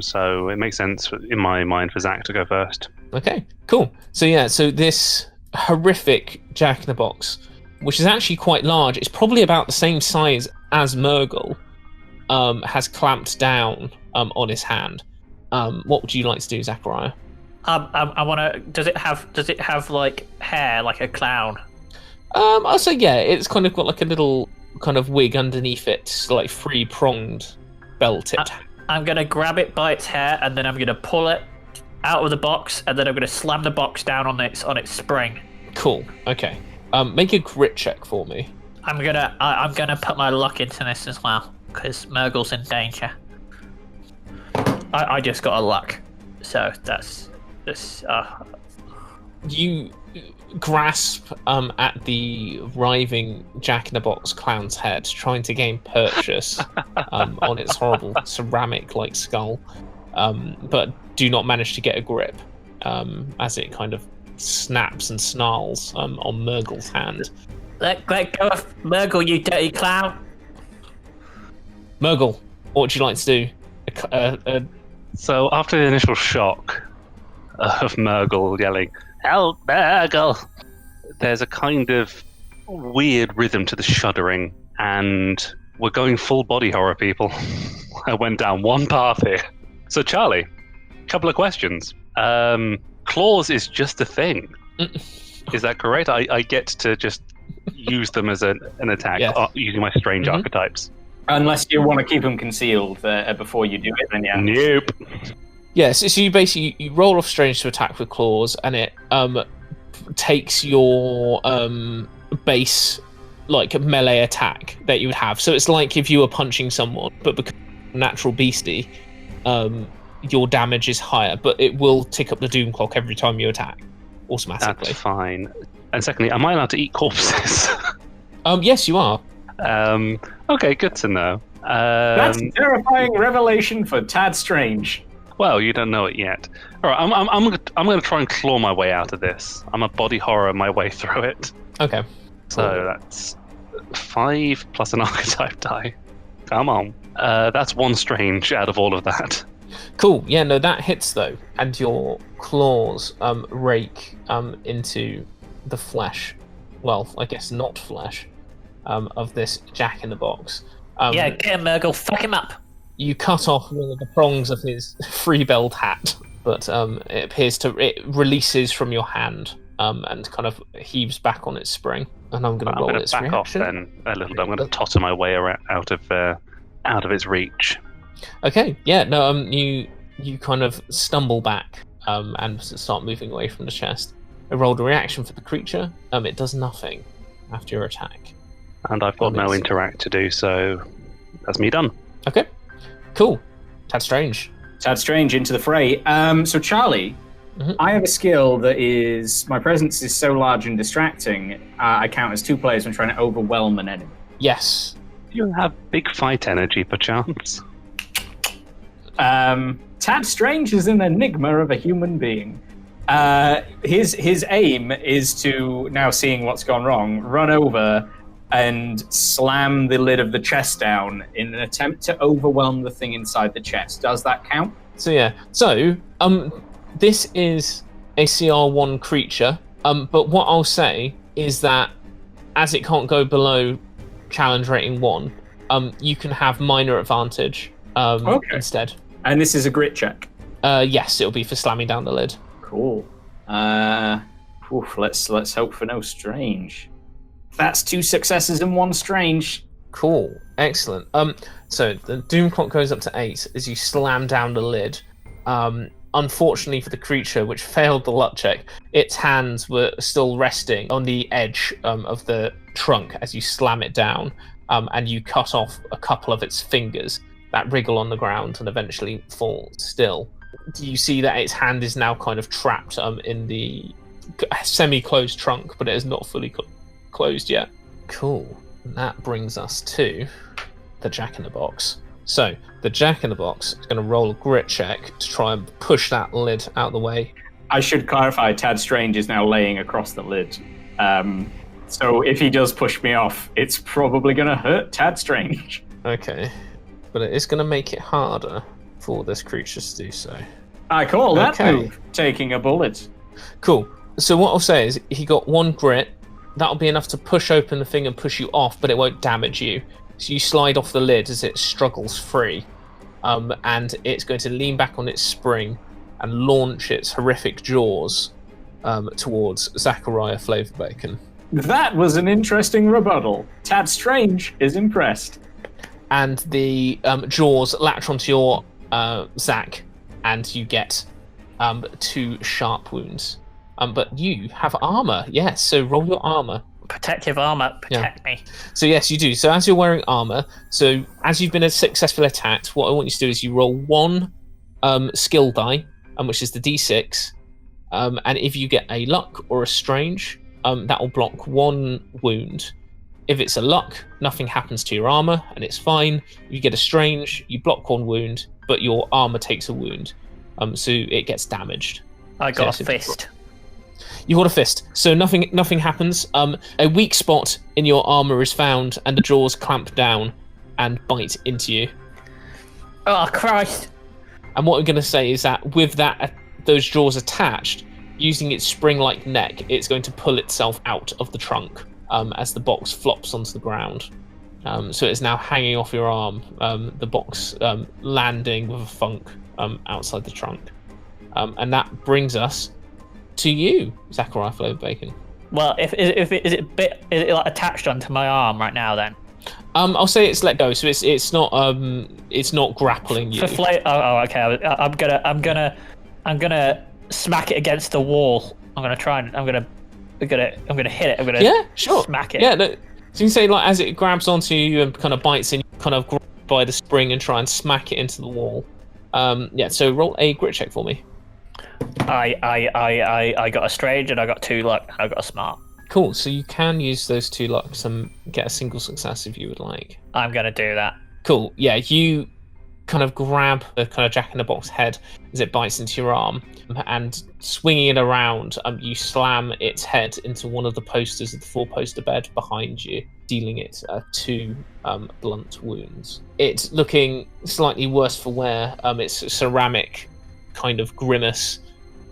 so it makes sense in my mind for Zach to go first. Okay, cool. So this horrific Jack-in-the-Box, which is actually quite large, it's probably about the same size as Murgle, has clamped down on his hand. What would you like to do, Zachariah? I want to. Does it have like hair, like a clown? I'll say yeah. It's kind of got like a little kind of wig underneath it, like 3-pronged belted. I'm gonna grab it by its hair, and then I'm gonna pull it out of the box, and then I'm gonna slam the box down on its spring. Cool. Okay. Make a grit check for me. I'm gonna put my luck into this as well, because Murgle's in danger. I just got a luck, so that's this. You grasp at the writhing Jack-in-the-Box clown's head, trying to gain purchase on its horrible ceramic-like skull, but do not manage to get a grip as it kind of snaps and snarls on Murgle's hand. Let go of Murgle, you dirty clown! Murgle, what would you like to do? So after the initial shock of Murgle yelling, "Help, Murgle!" there's a kind of weird rhythm to the shuddering, and we're going full body horror, people. I went down one path here. So Charlie, couple of questions. Claws is just a thing. Is that correct? I get to just use them as an attack using my strange archetypes. Unless you want to keep them concealed before you do it, then yeah. Nope. Yes, so you basically you roll off strange to attack with claws, and it takes your base like melee attack that you would have. So it's like if you were punching someone, but because you're natural beastie, your damage is higher, but it will tick up the doom clock every time you attack automatically. That's fine. And secondly, am I allowed to eat corpses? Yes, you are. Okay, good to know. That's a terrifying revelation for Tad Strange. Well, you don't know it yet. All right, I'm going to try and claw my way out of this. I'm a body horror my way through it. Okay. So that's 5 plus an archetype die. Come on. That's 1 strange out of all of that. Cool. Yeah, no, that hits though, and your claws rake into the flesh. Well, I guess not flesh. Of this Jack-in-the-Box. Yeah, get him, Murgle. Fuck him up. You cut off one of the prongs of his free-belled hat, but it appears it releases from your hand and kind of heaves back on its spring. And I'm going to roll its reaction. Off then a little bit. I'm going to totter my way out of its reach. Okay. Yeah. No. You kind of stumble back and start moving away from the chest. I rolled a reaction for the creature. It does nothing after your attack. And I've got no interact to do, so that's me done. Okay, cool. Tad Strange. Tad Strange into the fray. So Charlie, I have a skill that is, my presence is so large and distracting, I count as 2 players when trying to overwhelm an enemy. Yes. You have big fight energy, perchance. Tad Strange is an enigma of a human being. His aim is to, now seeing what's gone wrong, run over and slam the lid of the chest down in an attempt to overwhelm the thing inside the chest. Does that count? So yeah. So this is a CR1 creature. But what I'll say is that as it can't go below challenge rating 1, you can have minor advantage instead. And this is a grit check? Yes, it'll be for slamming down the lid. Cool. Let's hope for no strange. That's 2 successes and 1 strange. Cool. Excellent. So the doom clock goes up to 8 as you slam down the lid. Unfortunately for the creature, which failed the luck check, its hands were still resting on the edge of the trunk as you slam it down, and you cut off a couple of its fingers that wriggle on the ground and eventually fall still. Do you see that its hand is now kind of trapped in the semi-closed trunk, but it is not fully closed yet? Cool. And that brings us to the Jack-in-the-Box. So the Jack-in-the-Box is going to roll a grit check to try and push that lid out of the way. I should clarify, Tad Strange is now laying across the lid. So if he does push me off, it's probably going to hurt Tad Strange. Okay. But it is going to make it harder for this creature to do so. I call that Okay. move taking a bullet. Cool. So what I'll say is he got 1 grit. That'll be enough to push open the thing and push you off, but it won't damage you. So you slide off the lid as it struggles free. And it's going to lean back on its spring and launch its horrific jaws towards Zachariah Flavor Bacon. That was an interesting rebuttal. Tad Strange is impressed. And the jaws latch onto your Zach, and you get 2 sharp wounds. But you have armor, yes, so roll your armor. Protective armor, protect me. So yes, you do. So as you're wearing armor, so as you've been successfully attacked, what I want you to do is you roll 1 skill die, which is the d6, and if you get a luck or a strange, that will block 1 wound. If it's a luck, nothing happens to your armor, and it's fine. If you get a strange, you block 1 wound, but your armor takes a wound, so it gets damaged. I got a fist. You got a fist, so nothing happens. A weak spot in your armor is found, and the jaws clamp down and bite into you. Oh Christ! And what I'm going to say is that with those jaws attached, using its spring-like neck, it's going to pull itself out of the trunk as the box flops onto the ground. So it's now hanging off your arm. The box landing with a thunk outside the trunk, and that brings us to you, Zachariah Flavor Bacon. Well, is it like attached onto my arm right now then? I'll say it's let go, so it's not grappling you. Okay. I'm gonna smack it against the wall. I'm gonna hit it. I'm gonna sure. smack it. Yeah, no, so you can say like as it grabs onto you and kind of bites and you kind of grab by the spring and try and smack it into the wall. So roll a grit check for me. I got a strange and I got 2 luck and I got a smart. Cool, so you can use those 2 lucks and get a single success if you would like. I'm gonna do that. Cool, yeah, you kind of grab the kind of Jack-in-the-Box head as it bites into your arm, and swinging it around, you slam its head into one of the posters of the 4-poster bed behind you, dealing it 2 blunt wounds. It's looking slightly worse for wear. Its ceramic kind of grimace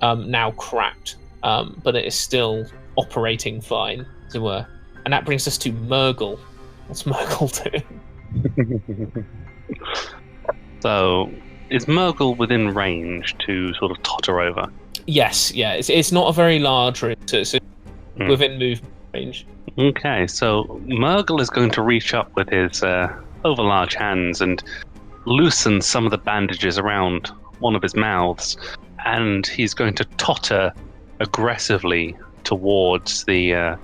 now cracked, but it is still operating fine, as it were. And that brings us to Murgle. What's Murgle doing? So, is Murgle within range to sort of totter over? Yes, yeah. It's not a very large room, so it's within movement range. Okay, so Murgle is going to reach up with his overlarge hands and loosen some of the bandages around one of his mouths, and he's going to totter aggressively towards the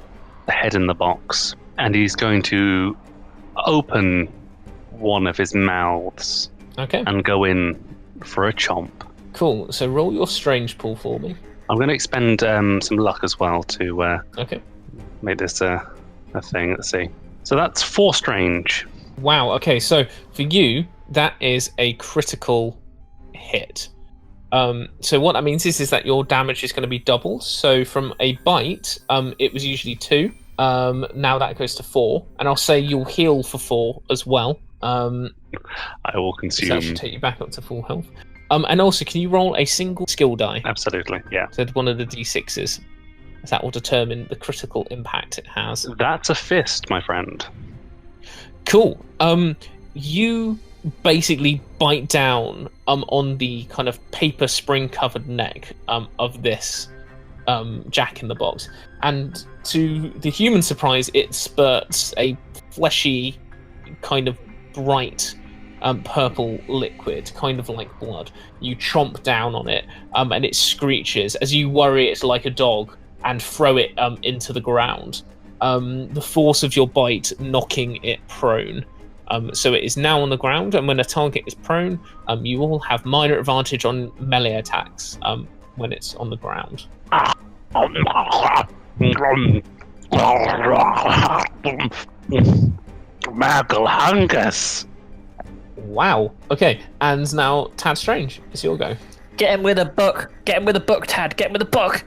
head in the box, and he's going to open one of his mouths and go in for a chomp. Cool, so roll your strange pool for me. I'm going to expend some luck as well to make this a thing. Let's see. So that's 4 strange. Wow, okay, so for you, that is a critical hit. So what that means is that your damage is going to be doubled. So from a bite, it was usually 2. Now that goes to 4. And I'll say you'll heal for 4 as well. I will consume. So that should take you back up to full health. And also, can you roll a single skill die? Absolutely, yeah. So one of the d6s. That will determine the critical impact it has. That's a fist, my friend. Cool. You basically bite down on the kind of paper spring covered neck of this Jack-in-the-Box, and to the human surprise, it spurts a fleshy, kind of bright purple liquid, kind of like blood. You chomp down on it, and it screeches as you worry it like a dog and throw it into the ground. The force of your bite knocking it prone. So it is now on the ground, and when a target is prone, you will have minor advantage on melee attacks when it's on the ground. Murgle hungers. Wow. Okay, and now Tad Strange, it's your go. Get him with a book. Get him with a book, Tad. Get him with a book.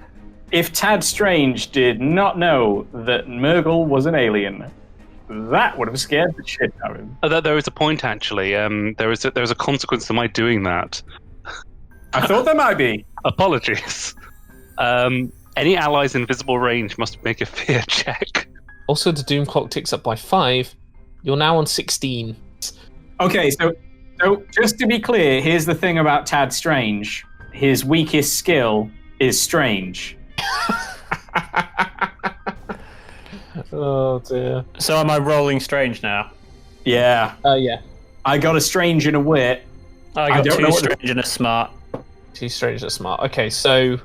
If Tad Strange did not know that Murgle was an alien, that would have scared the shit out of him. There is a point, actually. There is a consequence to my doing that. I thought there might be. Apologies. Any allies in visible range must make a fear check. Also, the Doom Clock ticks up by 5. You're now on 16. Okay, so just to be clear, here's the thing about Tad Strange. His weakest skill is strange. Oh dear. So am I rolling strange now? Yeah. Yeah. I got a strange and a wit. I I got don't know two what the- strange and a smart. 2 Strange and smart. Okay, so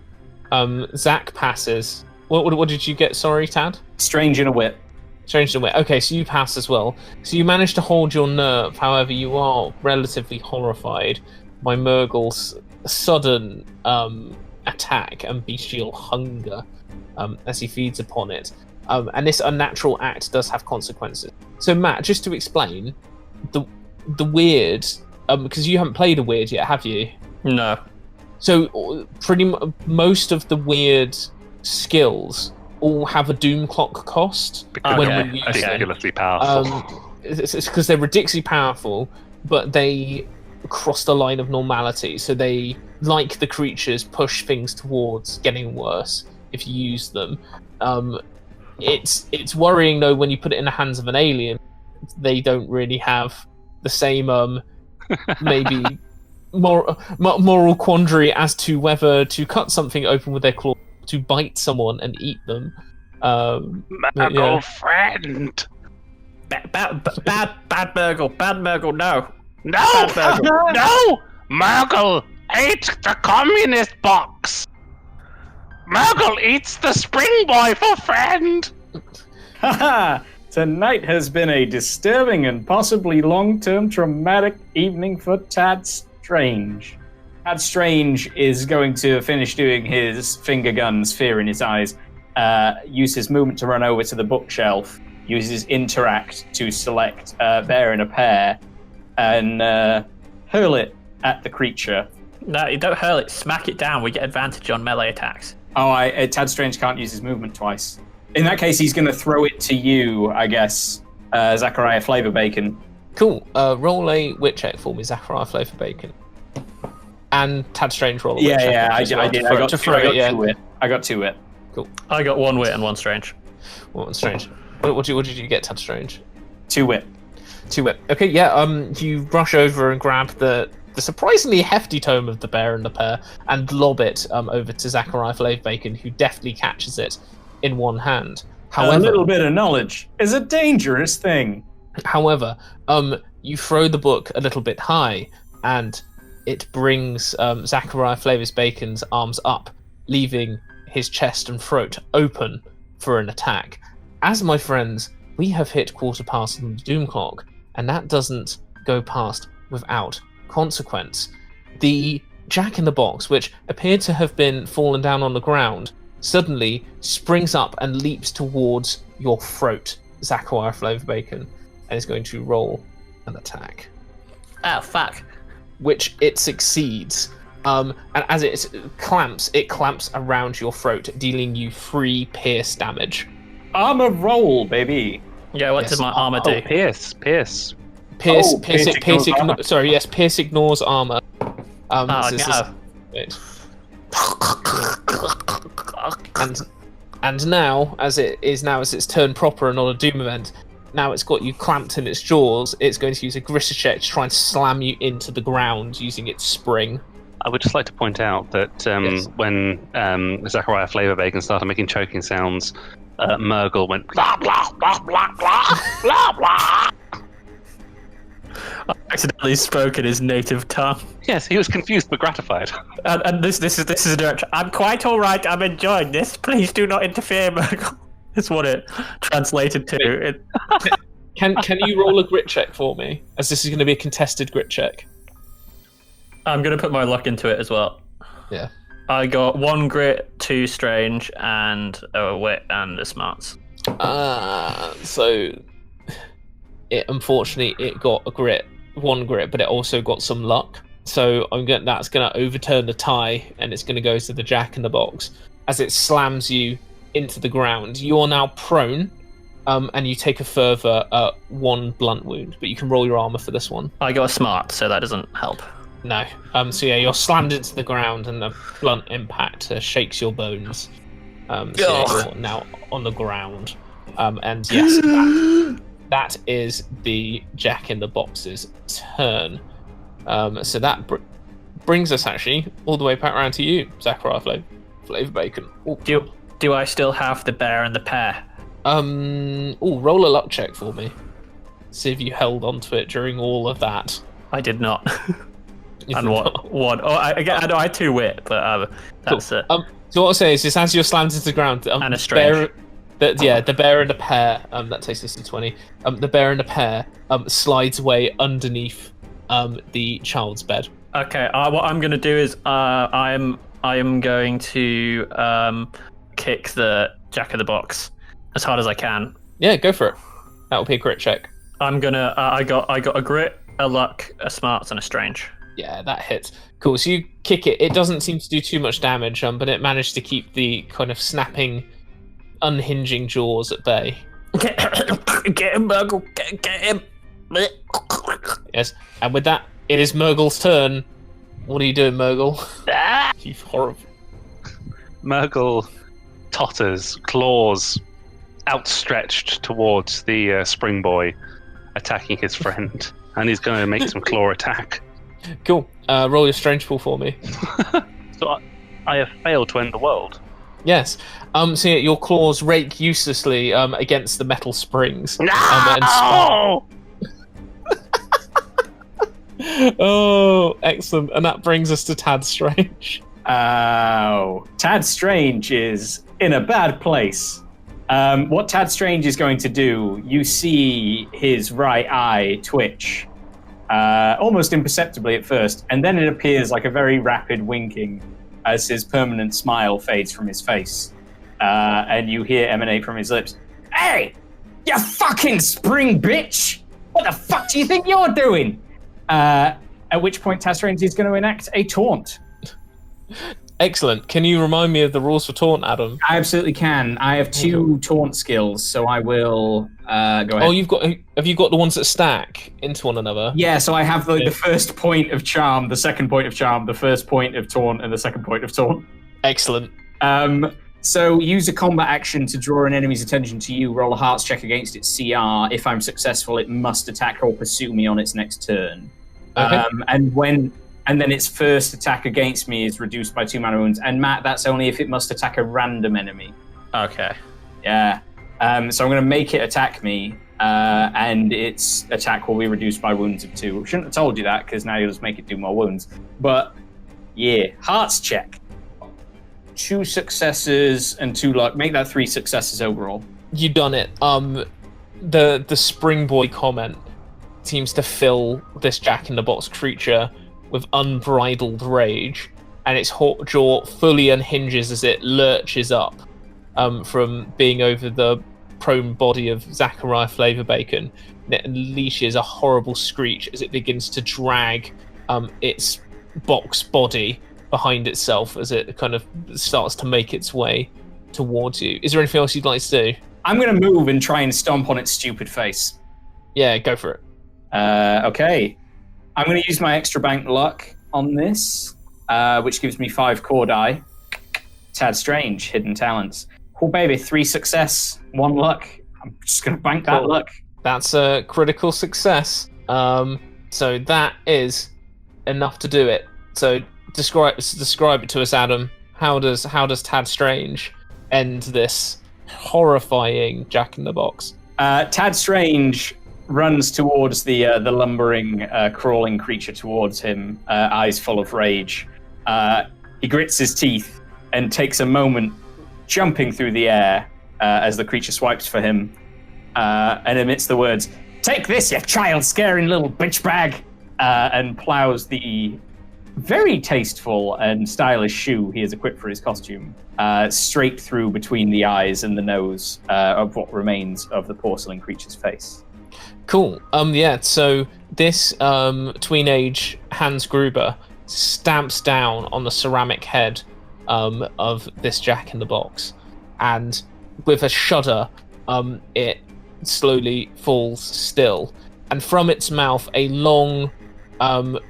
Zach passes. What did you get? Sorry, Tad. Strange and a wit. Strange and wit. Okay, so you pass as well. So you manage to hold your nerve. However, you are relatively horrified by Murgle's sudden attack and bestial hunger as he feeds upon it. And this unnatural act does have consequences. So Matt, just to explain, the weird, because you haven't played a weird yet, have you? No. So most of the weird skills all have a Doom Clock cost when Okay, you use them. Ridiculously powerful. It's because they're ridiculously powerful, but they cross the line of normality. So they, like the creatures, push things towards getting worse if you use them. It's worrying though when you put it in the hands of an alien. They don't really have the same maybe moral quandary as to whether to cut something open with their claw, to bite someone and eat them. Murgle friend. Bad Murgle. Bad Murgle, no. No! Bad Murgle. No! Murgle ate the communist box. Murgle eats the spring boy for friend. Haha! Tonight has been a disturbing and possibly long-term traumatic evening for Tad Strange. Tad Strange is going to finish doing his finger guns, fear in his eyes, use his movement to run over to the bookshelf, uses interact to select bear in a pair, and hurl it at the creature. No, you don't hurl it. Smack it down. We get advantage on melee attacks. Oh, Tad Strange can't use his movement twice. In that case, he's going to throw it to you, I guess, Zachariah Flavor Bacon. Cool. Roll a wit check for me, Zachariah Flavor Bacon. And Tad Strange roll a wit check. Yeah, I as well did. to throw it, yeah. 2 wit. I got 2 wit. Cool. I got 1 wit and 1 strange. Well, Strange. What did you get, Tad Strange? 2 wit. 2 wit. Okay, yeah. You rush over and grab the surprisingly hefty tome of the bear and the pair and lob it over to Zachariah Flavor Bacon, who deftly catches it in one hand. However, A little bit of knowledge is a dangerous thing. However, you throw the book a little bit high, and it brings Zachariah Flavor Bacon's arms up, leaving his chest and throat open for an attack. As my friends, we have hit quarter past on the Doom Clock, and that doesn't go past without consequence. The Jack-in-the-Box, which appeared to have been fallen down on the ground, suddenly springs up and leaps towards your throat, Zachariah Flavor Bacon, and is going to roll an attack. Oh, fuck. Which it succeeds. And as it clamps around your throat, dealing you 3 pierce damage. Armor roll, baby. Yeah, what Yes. does my armor do? Pierce. Pierce ignores armor. Pierce ignores armor. Oh, this no. And now, as it's turned proper and not a Doom event, now it's got you clamped in its jaws, it's going to use a Grisha check to try and slam you into the ground using its spring. I would just like to point out that Yes. when Zachariah Flavor Bacon started making choking sounds, Murgle went blah blah blah blah blah blah blah. I accidentally spoke in his native tongue. Yes, he was confused but gratified. And this is a direction. I'm quite all right. I'm enjoying this. Please do not interfere, Murgle. That's what it translated to. Can you roll a grit check for me, as this is going to be a contested grit check? I'm going to put my luck into it as well. Yeah. I got 1 grit, 2 strange, and a wit and a smarts. So, unfortunately, it got a grit, 1 grit, but it also got some luck. So that's going to overturn the tie, and it's going to go to the Jack in the Box. As it slams you into the ground, you are now prone, and you take a further 1 blunt wound, but you can roll your armor for this one. I got a smart, so that doesn't help. No. So yeah, you're slammed into the ground, and the blunt impact shakes your bones. So yeah, you're now on the ground. And yes, that is the Jack in the Box's turn. So that brings us actually all the way back around to you, Zachariah Flavor Bacon. Ooh. Do I still have the bear and the pear? Roll a luck check for me. See if you held onto it during all of that. I did not. And what? One. Oh, I had 2 wit, but that's it. So what I'll say is, as you're slammed into the ground, and a strange. The bear and the pear. That takes us to 20. The bear and the pear slides away underneath the child's bed. Okay. What I'm going to do is I am going to kick the Jack in the Box as hard as I can. Yeah, go for it. That'll be a grit check. I'm gonna. I got a grit, a luck, a smarts, and a strange. Yeah, that hits. Cool. So you kick it. It doesn't seem to do too much damage, but it managed to keep the kind of snapping, unhinging jaws at bay. Get him, Murgle. Get him. Yes. And with that, it is Murgle's turn. What are you doing, Murgle? You horrible. Murgle totters, claws outstretched towards the spring boy, attacking his friend, and he's going to make some claw attack. Cool. Roll your strange pull for me. So I have failed to end the world. Yes. So yeah, your claws rake uselessly against the metal springs. No! Oh, excellent. And that brings us to Tad Strange. Oh, Tad Strange is in a bad place. What Tad Strange is going to do, you see his right eye twitch, almost imperceptibly at first, and then it appears like a very rapid winking as his permanent smile fades from his face. And you hear emanate from his lips, "Hey, you fucking spring bitch! What the fuck do you think you're doing?" At which point Tad Strange is going to enact a taunt. Excellent. Can you remind me of the rules for taunt, Adam? I absolutely can. I have 2 taunt skills, so I will go ahead. Oh, have you got the ones that stack into one another? Yeah, so I have the first point of charm, the second point of charm, the first point of taunt, and the second point of taunt. Excellent. So use a combat action to draw an enemy's attention to you. Roll a hearts check against its CR. If I'm successful, it must attack or pursue me on its next turn. Okay. And then its first attack against me is reduced by 2 mana wounds. And Matt, that's only if it must attack a random enemy. Okay. Yeah. So I'm going to make it attack me, and its attack will be reduced by wounds of 2. Shouldn't have told you that, because now you'll just make it do more wounds. But, yeah. Hearts check. 2 successes and 2 luck. Make that 3 successes overall. You done it. The spring boy comment seems to fill this Jack in the Box creature with unbridled rage, and its jaw fully unhinges as it lurches up from being over the prone body of Zachariah Flavor Bacon. And it unleashes a horrible screech as it begins to drag its box body behind itself as it kind of starts to make its way towards you. Is there anything else you'd like to do? I'm going to move and try and stomp on its stupid face. Yeah, go for it. Okay. I'm going to use my extra bank luck on this, which gives me 5 core die. Tad Strange, hidden talents. Oh, baby, 3 success, 1 luck. I'm just going to bank that luck. That's a critical success. So that is enough to do it. So describe it to us, Adam. How does Tad Strange end this horrifying Jack in the Box? Tad Strange runs towards the lumbering, crawling creature towards him, eyes full of rage. He grits his teeth and takes a moment jumping through the air as the creature swipes for him and emits the words, "Take this, you child-scaring little bitch bag!" And plows the very tasteful and stylish shoe he has equipped for his costume straight through between the eyes and the nose of what remains of the porcelain creature's face. Cool. Yeah, so this tween-age Hans Gruber stamps down on the ceramic head of this Jack-in-the-Box, and with a shudder, it slowly falls still, and from its mouth a long,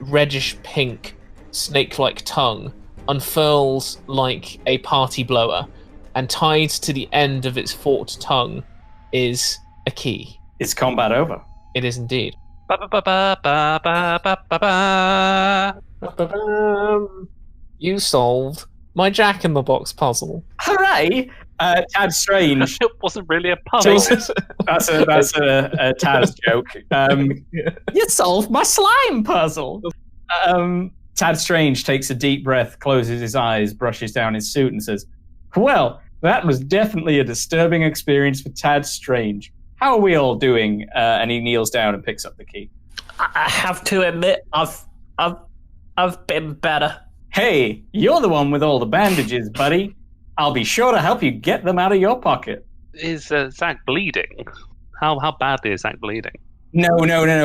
reddish-pink, snake-like tongue unfurls like a party blower, and tied to the end of its forked tongue is a key. Is combat over? It is indeed. You solved my Jack-in-the-Box puzzle. Hooray! Tad Strange. It wasn't really a puzzle. That's a Taz joke. You solved my slime puzzle. Tad Strange takes a deep breath, closes his eyes, brushes down his suit, and says, "Well, that was definitely a disturbing experience for Tad Strange. How are we all doing?" And he kneels down and picks up the key. I have to admit, I've been better. Hey, you're the one with all the bandages, buddy. I'll be sure to help you get them out of your pocket. Is Zach bleeding? How badly is Zach bleeding? No.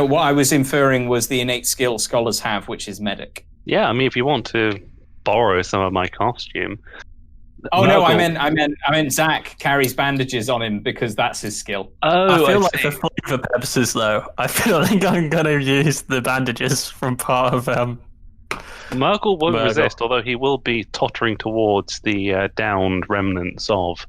What I was inferring was the innate skill scholars have, which is medic. Yeah, I mean, if you want to borrow some of my costume. Oh Murgle... no, I meant Zach carries bandages on him because that's his skill. Oh, I feel like for flavor purposes, though, I feel like I'm gonna use the bandages from part of Murgle won't Murgle. resist, although he will be tottering towards the downed remnants of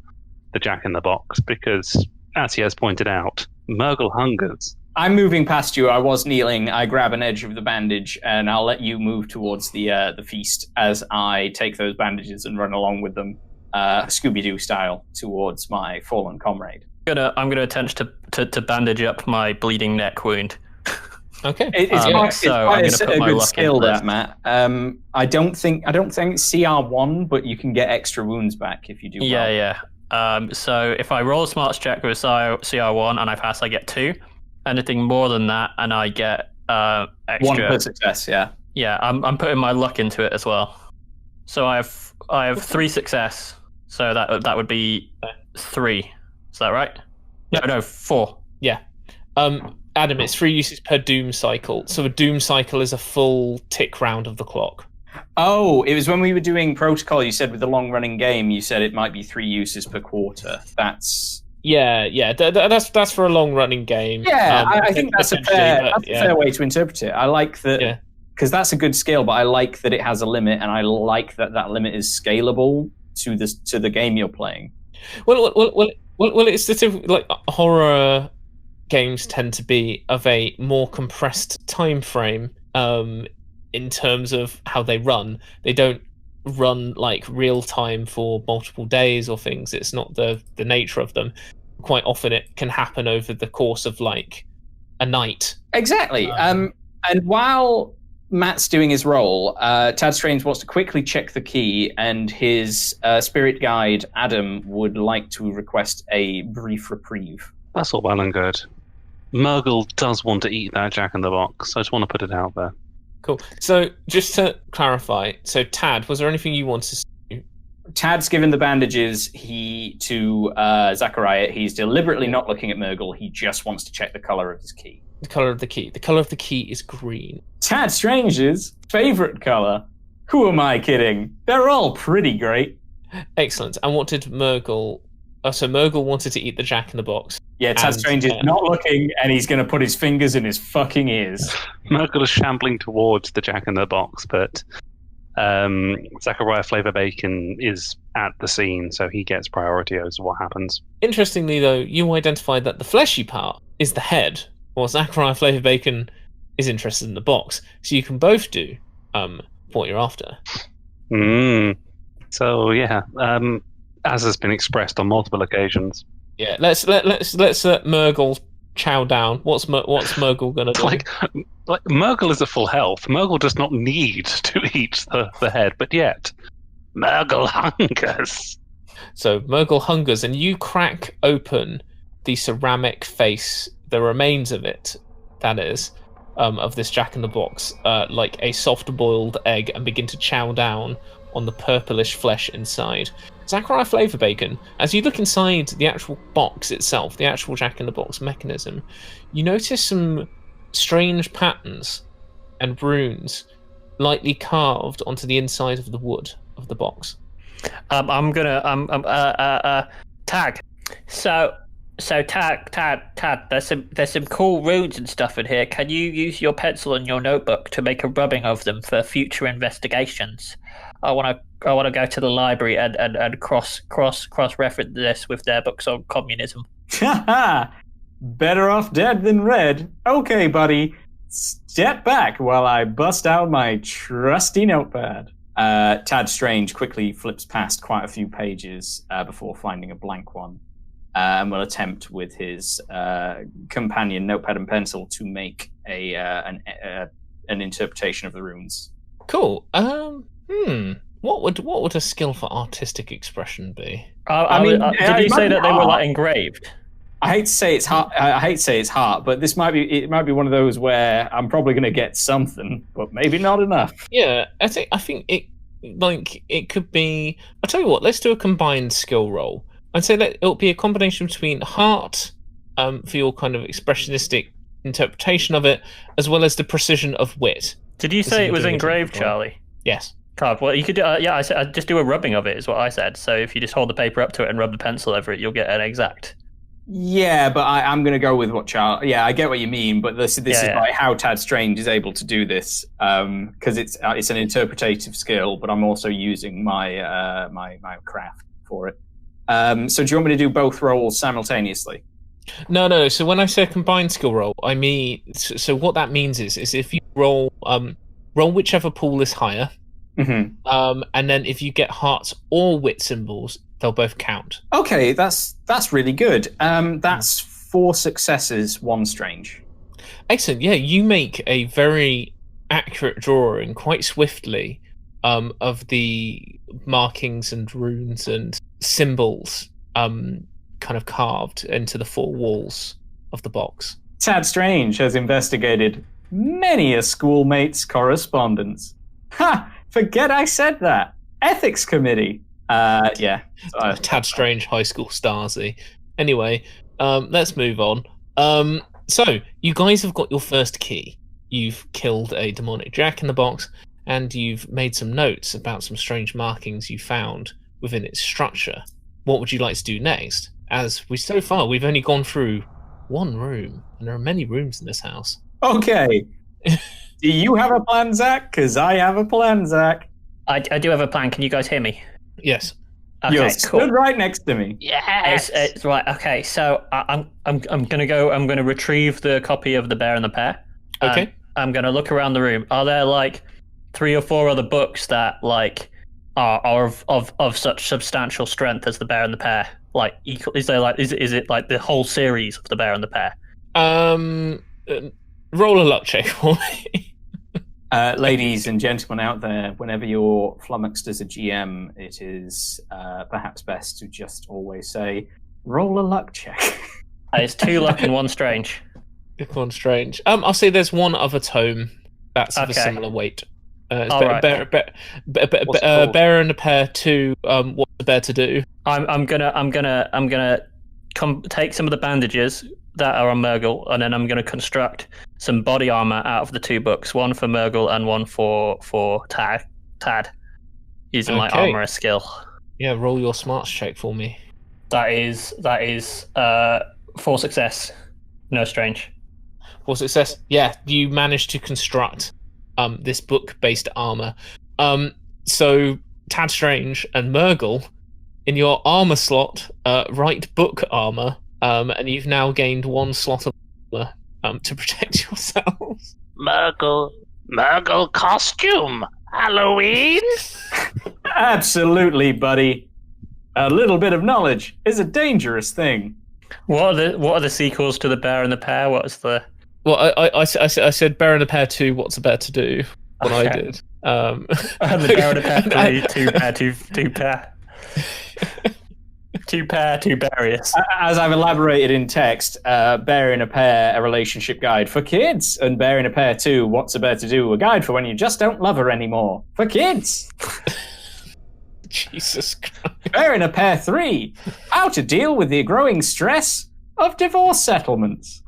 the Jack-in-the-Box, because, as he has pointed out, Murgle hungers. I'm moving past you. I was kneeling. I grab an edge of the bandage, and I'll let you move towards the feast as I take those bandages and run along with them, Scooby-Doo style, towards my fallen comrade. I'm gonna attempt to bandage up my bleeding neck wound. Okay. It's quite a good skill, that, Matt. I don't think it's CR1, but you can get extra wounds back if you do. Yeah. So if I roll a smarts check with CR1 and I pass, I get 2. Anything more than that, and I get extra 1 per success. Yeah. Yeah, I'm putting my luck into it as well. So I have 3 success. So that would be 3. Is that right? No, 4. Yeah. Adam, it's 3 uses per doom cycle. So a doom cycle is a full tick round of the clock. Oh, it was when we were doing protocol. You said with the long-running game, you said it might be 3 uses per quarter. That's that's for a long-running game. Yeah, I think that's a fair way to interpret it. I like that because that's a good skill, but I like that it has a limit, and I like that limit is scalable to the game you're playing. Well, it's sort of like horror games tend to be of a more compressed time frame in terms of how they run. They don't run like real time for multiple days or things. It's not the nature of them. Quite often it can happen over the course of like a night. Exactly. And while Matt's doing his roll, Tad Strange wants to quickly check the key, and his spirit guide Adam would like to request a brief reprieve. That's all well and good. Murgle does want to eat that Jack-in-the-Box. I just want to put it out there. Cool. So just to clarify, so Tad, was there anything you wanted to do? Tad's given the bandages to Zachariah. He's deliberately not looking at Murgle. He just wants to check the colour of his key. The colour of the key. The colour of the key is green. Tad Strange's favourite colour. Who am I kidding? They're all pretty great. Excellent. And what did Murgle... Oh, so Murgle wanted to eat the Jack-in-the-Box. Yeah, Tad Strange is not looking, and he's going to put his fingers in his fucking ears. Murgle is shambling towards the Jack-in-the-Box, but Zachariah Flavor Bacon is at the scene, so he gets priority as to what happens. Interestingly, though, you identified that the fleshy part is the head, while Zachariah Flavor Bacon is interested in the box. So you can both do what you're after. So yeah, as has been expressed on multiple occasions. Yeah, let's let Murgle chow down. What's Murgle gonna do? Like Murgle is at full health. Murgle does not need to eat the head, but yet Murgle hungers. So Murgle hungers, and you crack open the ceramic face, the remains of it, that is, of this Jack-in-the-Box, like a soft-boiled egg, and begin to chow down on the purplish flesh inside. Zachariah Flavor Bacon, as you look inside the actual box itself, the actual Jack-in-the-Box mechanism, you notice some strange patterns and runes lightly carved onto the inside of the wood of the box. I'm gonna tag. So Tad, there's some cool runes and stuff in here. Can you use your pencil and your notebook to make a rubbing of them for future investigations? I want to go to the library and cross reference this with their books on communism. Better off dead than red. Okay, buddy. Step back while I bust out my trusty notepad. Tad Strange quickly flips past quite a few pages before finding a blank one. And will attempt with his companion notepad and pencil to make an interpretation of the runes. Cool. What would a skill for artistic expression be? Did you say that they were like engraved? I hate to say it's hard. But this might be one of those where I'm probably going to get something, but maybe not enough. Yeah, I think it could be. I'll tell you what. Let's do a combined skill roll. I'd say that it'll be a combination between heart, for your kind of expressionistic interpretation of it, as well as the precision of wit. Did you say it was engraved, Charlie? Yes. Carved. Well, you could do. I said I'd just do a rubbing of it. Is what I said. So if you just hold the paper up to it and rub the pencil over it, you'll get an exact. Yeah, but I'm going to go with what Charlie. Yeah, I get what you mean, but this is like how Tad Strange is able to do this, because it's an interpretative skill, but I'm also using my my craft for it. So do you want me to do both rolls simultaneously? No. So when I say combined skill roll, I mean, so what that means is if you roll whichever pool is higher, and then if you get hearts or wit symbols, they'll both count. Okay, that's really good. That's 4 successes, 1 strange. Excellent. Yeah, you make a very accurate drawing quite swiftly of the markings and runes and symbols kind of carved into the 4 walls of the box. Tad Strange has investigated many a schoolmate's correspondence. Ha! Forget I said that. Ethics committee. Yeah. Tad Strange High School Stasi. Anyway, let's move on. So, you guys have got your first key. You've killed a demonic jack in the box, and you've made some notes about some strange markings you found within its structure. What would you like to do next? As so far, we've only gone through 1 room, and there are many rooms in this house. Okay. Do you have a plan, Zach? Because I have a plan, Zach. I do have a plan. Can you guys hear me? Yes. Okay, You're cool. stood right next to me. Yes. It's right. Okay, so I'm gonna go. I'm gonna retrieve the copy of The Bear and the Pear. Okay. I'm gonna look around the room. Are there like 3 or 4 other books that like are of such substantial strength as The Bear and the Pear? Like, is it like the whole series of The Bear and the Pear? Roll a luck check for me. Ladies and gentlemen out there, whenever you're flummoxed as a GM, it is perhaps best to just always say, roll a luck check. It's 2 luck and 1 strange. 1 strange. I'll say there's 1 other tome that's of a similar weight. It's Bear and the Pear 2. What's the bear to do? I'm gonna take some of the bandages that are on Murgle, and then I'm gonna construct some body armor out of the 2 books, 1 for Murgle and 1 for Tad, using my armor skill. Yeah, roll your smarts check for me. That is 4 success, no strange. 4 success. Yeah, you managed to construct this book-based armor. So Tad Strange and Murgle, in your armor slot, write book armor, and you've now gained 1 slot of armor to protect yourselves. Murgle costume, Halloween. Absolutely, buddy. A little bit of knowledge is a dangerous thing. What are the sequels to The Bear and the Pear? What's the? Well, I said Bear and the Pear 2. What's the bear to do? What I did. The Bear and the Pear 3. 2 pair, 2 pair. 2 pair, 2 berries. As I've elaborated in text, Bear in a Pear, a relationship guide for kids, and Bear in a Pear 2, what's a bear to do? A guide for when you just don't love her anymore. For kids. Jesus Christ. Bear in a Pear 3, how to deal with the growing stress of divorce settlements.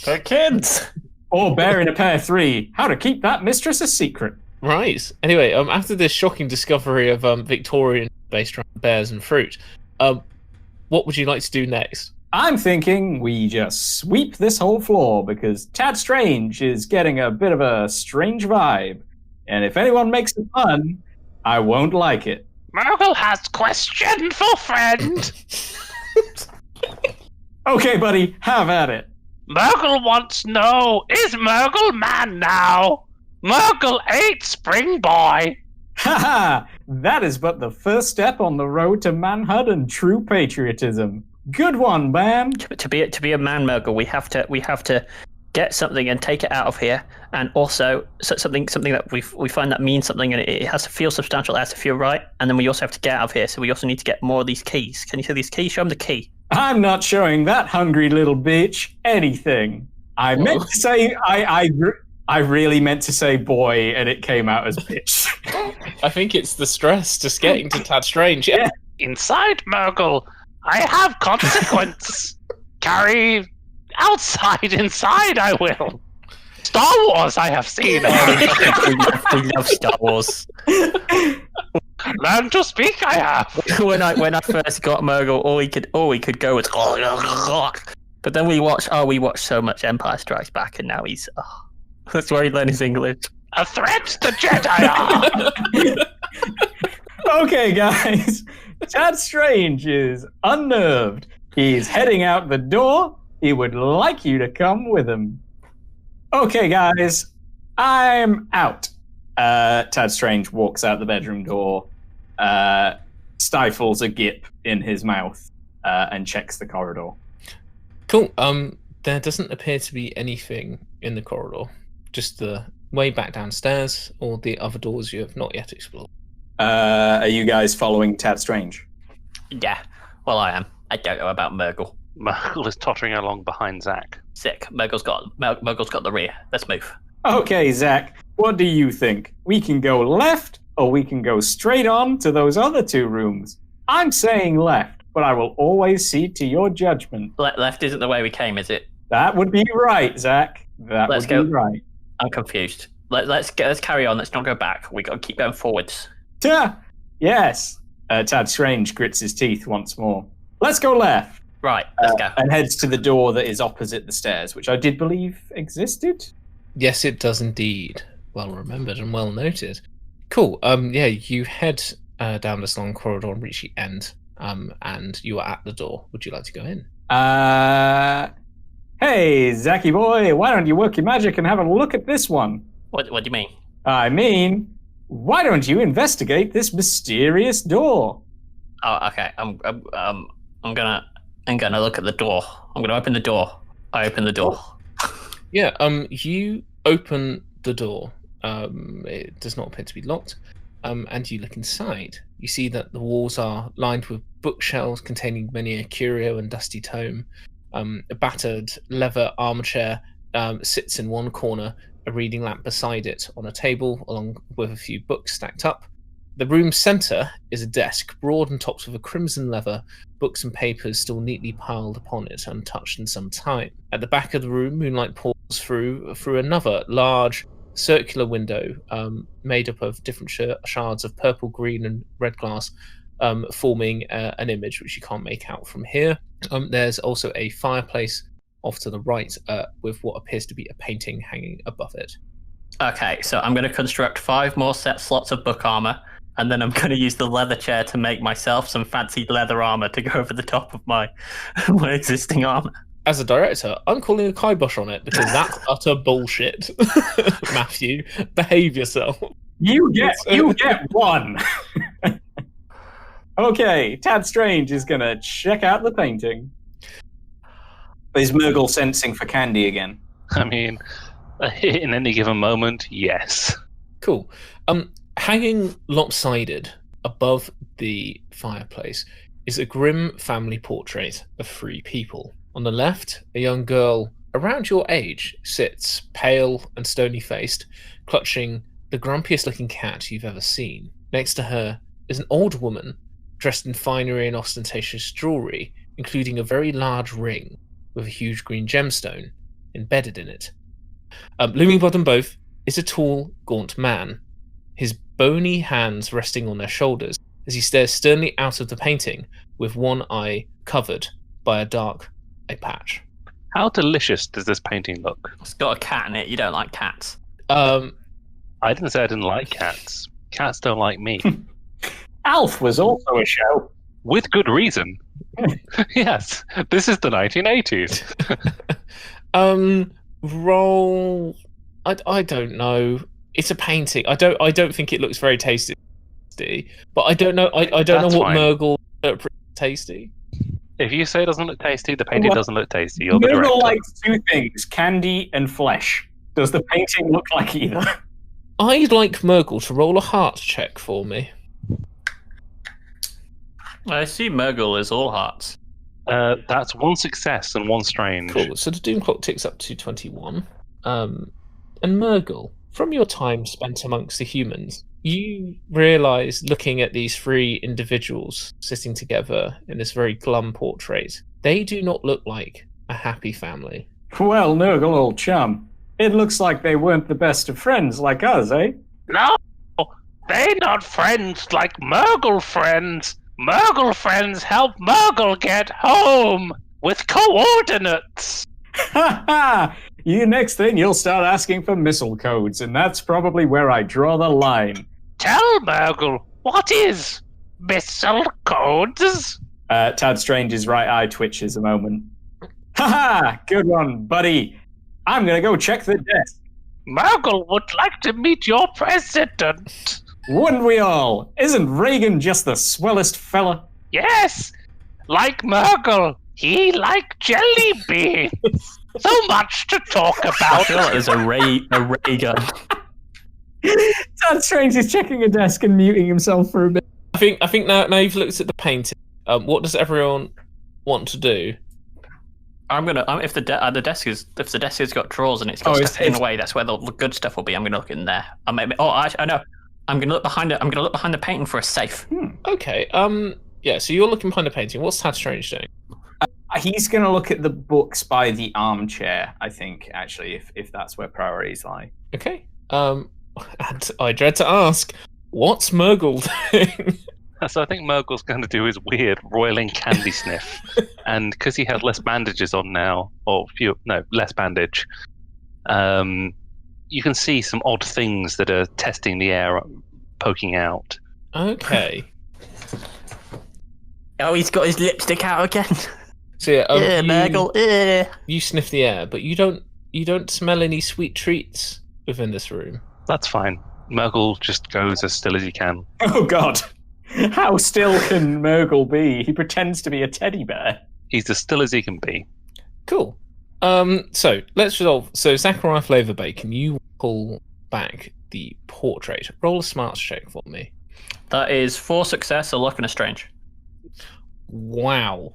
For kids. Or Bear in a Pair 3, how to keep that mistress a secret. Right. Anyway, after this shocking discovery of Victorian based around bears and fruit, what would you like to do next? I'm thinking we just sweep this whole floor because Tad Strange is getting a bit of a strange vibe. And if anyone makes a pun, I won't like it. Murgle has question for friend. Okay, buddy, have at it. Murgle wants to know, is Murgle man now? Murgle ain't spring boy. Haha! That is but the first step on the road to manhood and true patriotism. Good one, man. To be a man Murgle, we have to get something and take it out of here, and also something that we find that means something, and it has to feel substantial, it has to feel right, and then we also have to get out of here. So we also need to get more of these keys. Can you see these keys? Show him the key. I'm not showing that hungry little bitch anything. I meant to say I really meant to say boy, and it came out as bitch. I think it's the stress just getting to Tad Strange. Yeah. Inside Murgle, I have consequence. Carry outside, inside I will. Star Wars I have seen. we love Star Wars. Learn to speak I have. when I first got Murgle, all we could go was but then we watched so much Empire Strikes Back, and now that's where he learned his English. A threat to Jedi. Okay, guys. Tad Strange is unnerved. He's heading out the door. He would like you to come with him. Okay, guys. I'm out. Tad Strange walks out the bedroom door, stifles a gip in his mouth, and checks the corridor. Cool. There doesn't appear to be anything in the corridor. Just the way back downstairs, or the other doors you have not yet explored. Are you guys following Tad Strange? Yeah. Well, I am. I don't know about Murgle. Murgle is tottering along behind Zach. Sick. Murgle's got the rear. Let's move. Okay, Zach. What do you think? We can go left, or we can go straight on to those other two rooms. I'm saying left, but I will always cede to your judgment. Left isn't the way we came, is it? That would be right, Zach. Let's go. Be right. I'm confused. Let's carry on. Let's not go back. We got to keep going forwards. Yes. Tad Strange grits his teeth once more. Let's go left. Right, let's go. And heads to the door that is opposite the stairs, which I did believe existed. Yes, it does indeed. Well remembered and well noted. Cool. You head down this long corridor and reach the end. And you are at the door. Would you like to go in? Hey, Zachy boy, why don't you work your magic and have a look at this one? What do you mean? I mean, why don't you investigate this mysterious door? Oh, okay. I'm gonna look at the door. I'm gonna open the door. I open the door. Yeah. You open the door. It does not appear to be locked. And you look inside. You see that the walls are lined with bookshelves containing many a curio and dusty tome. A battered leather armchair sits in one corner, a reading lamp beside it on a table, along with a few books stacked up. The room's centre is a desk, broad and topped with a crimson leather, books and papers still neatly piled upon it, untouched in some time. At the back of the room, moonlight pours through another large circular window made up of different shards of purple, green, and red glass, forming an image which you can't make out from here. There's also a fireplace off to the right with what appears to be a painting hanging above it. Okay, so I'm going to construct 5 more slots of book armor, and then I'm going to use the leather chair to make myself some fancy leather armor to go over the top of my existing armor. As a director, I'm calling a kibosh on it because that's utter bullshit. Matthew, behave yourself. You get one. Okay, Tad Strange is going to check out the painting. Is Murgle sensing for candy again? I mean, in any given moment, yes. Cool. Hanging lopsided above the fireplace is a grim family portrait of 3 people. On the left, a young girl around your age sits, pale and stony-faced, clutching the grumpiest-looking cat you've ever seen. Next to her is an old woman dressed in finery and ostentatious jewellery, including a very large ring with a huge green gemstone. embedded in it. Looming above them both is a tall, gaunt man, his bony hands resting on their shoulders as he stares sternly out of the painting with one eye covered by a dark eye patch. How delicious does this painting look? It's got a cat in it. You don't like cats. I didn't say I didn't like cats. Cats don't like me. Alf was also a show. With good reason. Yes, this is the 1980s. Roll. I don't know. It's a painting. I don't think it looks very tasty. But I don't know. I don't That's know what fine. Murgle tasty. If you say it doesn't look tasty, the painting Well, doesn't look tasty. You're the Murgle director. likes two things, candy and flesh. Does the painting look like either? I'd like Murgle to roll a heart check for me. I see Murgle is all hearts. That's one success and one strange. Cool. So the Doom clock ticks up to 21. And Murgle, from your time spent amongst the humans, you realise, looking at these three individuals sitting together in this very glum portrait, they do not look like a happy family. Well, Nurgle, old chum, it looks like they weren't the best of friends like us, eh? No, they not friends like Murgle friends. Murgle friends help Murgle get home with coordinates. Ha ha! You next thing you'll start asking for missile codes, and that's probably where I draw the line. Tell Murgle, what is missile codes? Tad Strange's right eye twitches a moment. Ha ha! Good one, buddy. I'm gonna go check the desk. Murgle would like to meet your president. Wouldn't we all? Isn't Reagan just the swellest fella? Yes, like Murgle, he like jelly beans. So much to talk I about. feel like there's a ray gun. Tad Strange is checking a desk and muting himself for a bit. I think now you've looked at the painting. What does everyone want to do? I'm gonna. If the desk has got drawers and it's got Oh, stuff hidden away, that's where the good stuff will be. I'm gonna look in there. I know. I'm gonna look behind it. I'm gonna look behind the painting for a safe. Okay. Yeah. So you're looking behind the painting. What's Tad Strange doing? He's going to look at the books by the armchair, I think, actually, if that's where priorities lie. Okay. And I dread to ask, what's Murgle doing? So I think Murgle's going to do his weird roiling candy sniff. And because he has less bandages on now, less bandage, you can see some odd things that are testing the air, poking out. Okay. Oh, he's got his lipstick out again. So yeah, Murgle. you sniff the air, but you don't smell any sweet treats within this room. That's fine. Murgle just goes as still as he can. Oh, God. How still can Murgle be? He pretends to be a teddy bear. He's as still as he can be. Cool. So let's resolve. So Zachariah Flavor Bacon, you pull back the portrait. Roll a smarts check for me. That is 4 success, a luck, and a strange. Wow.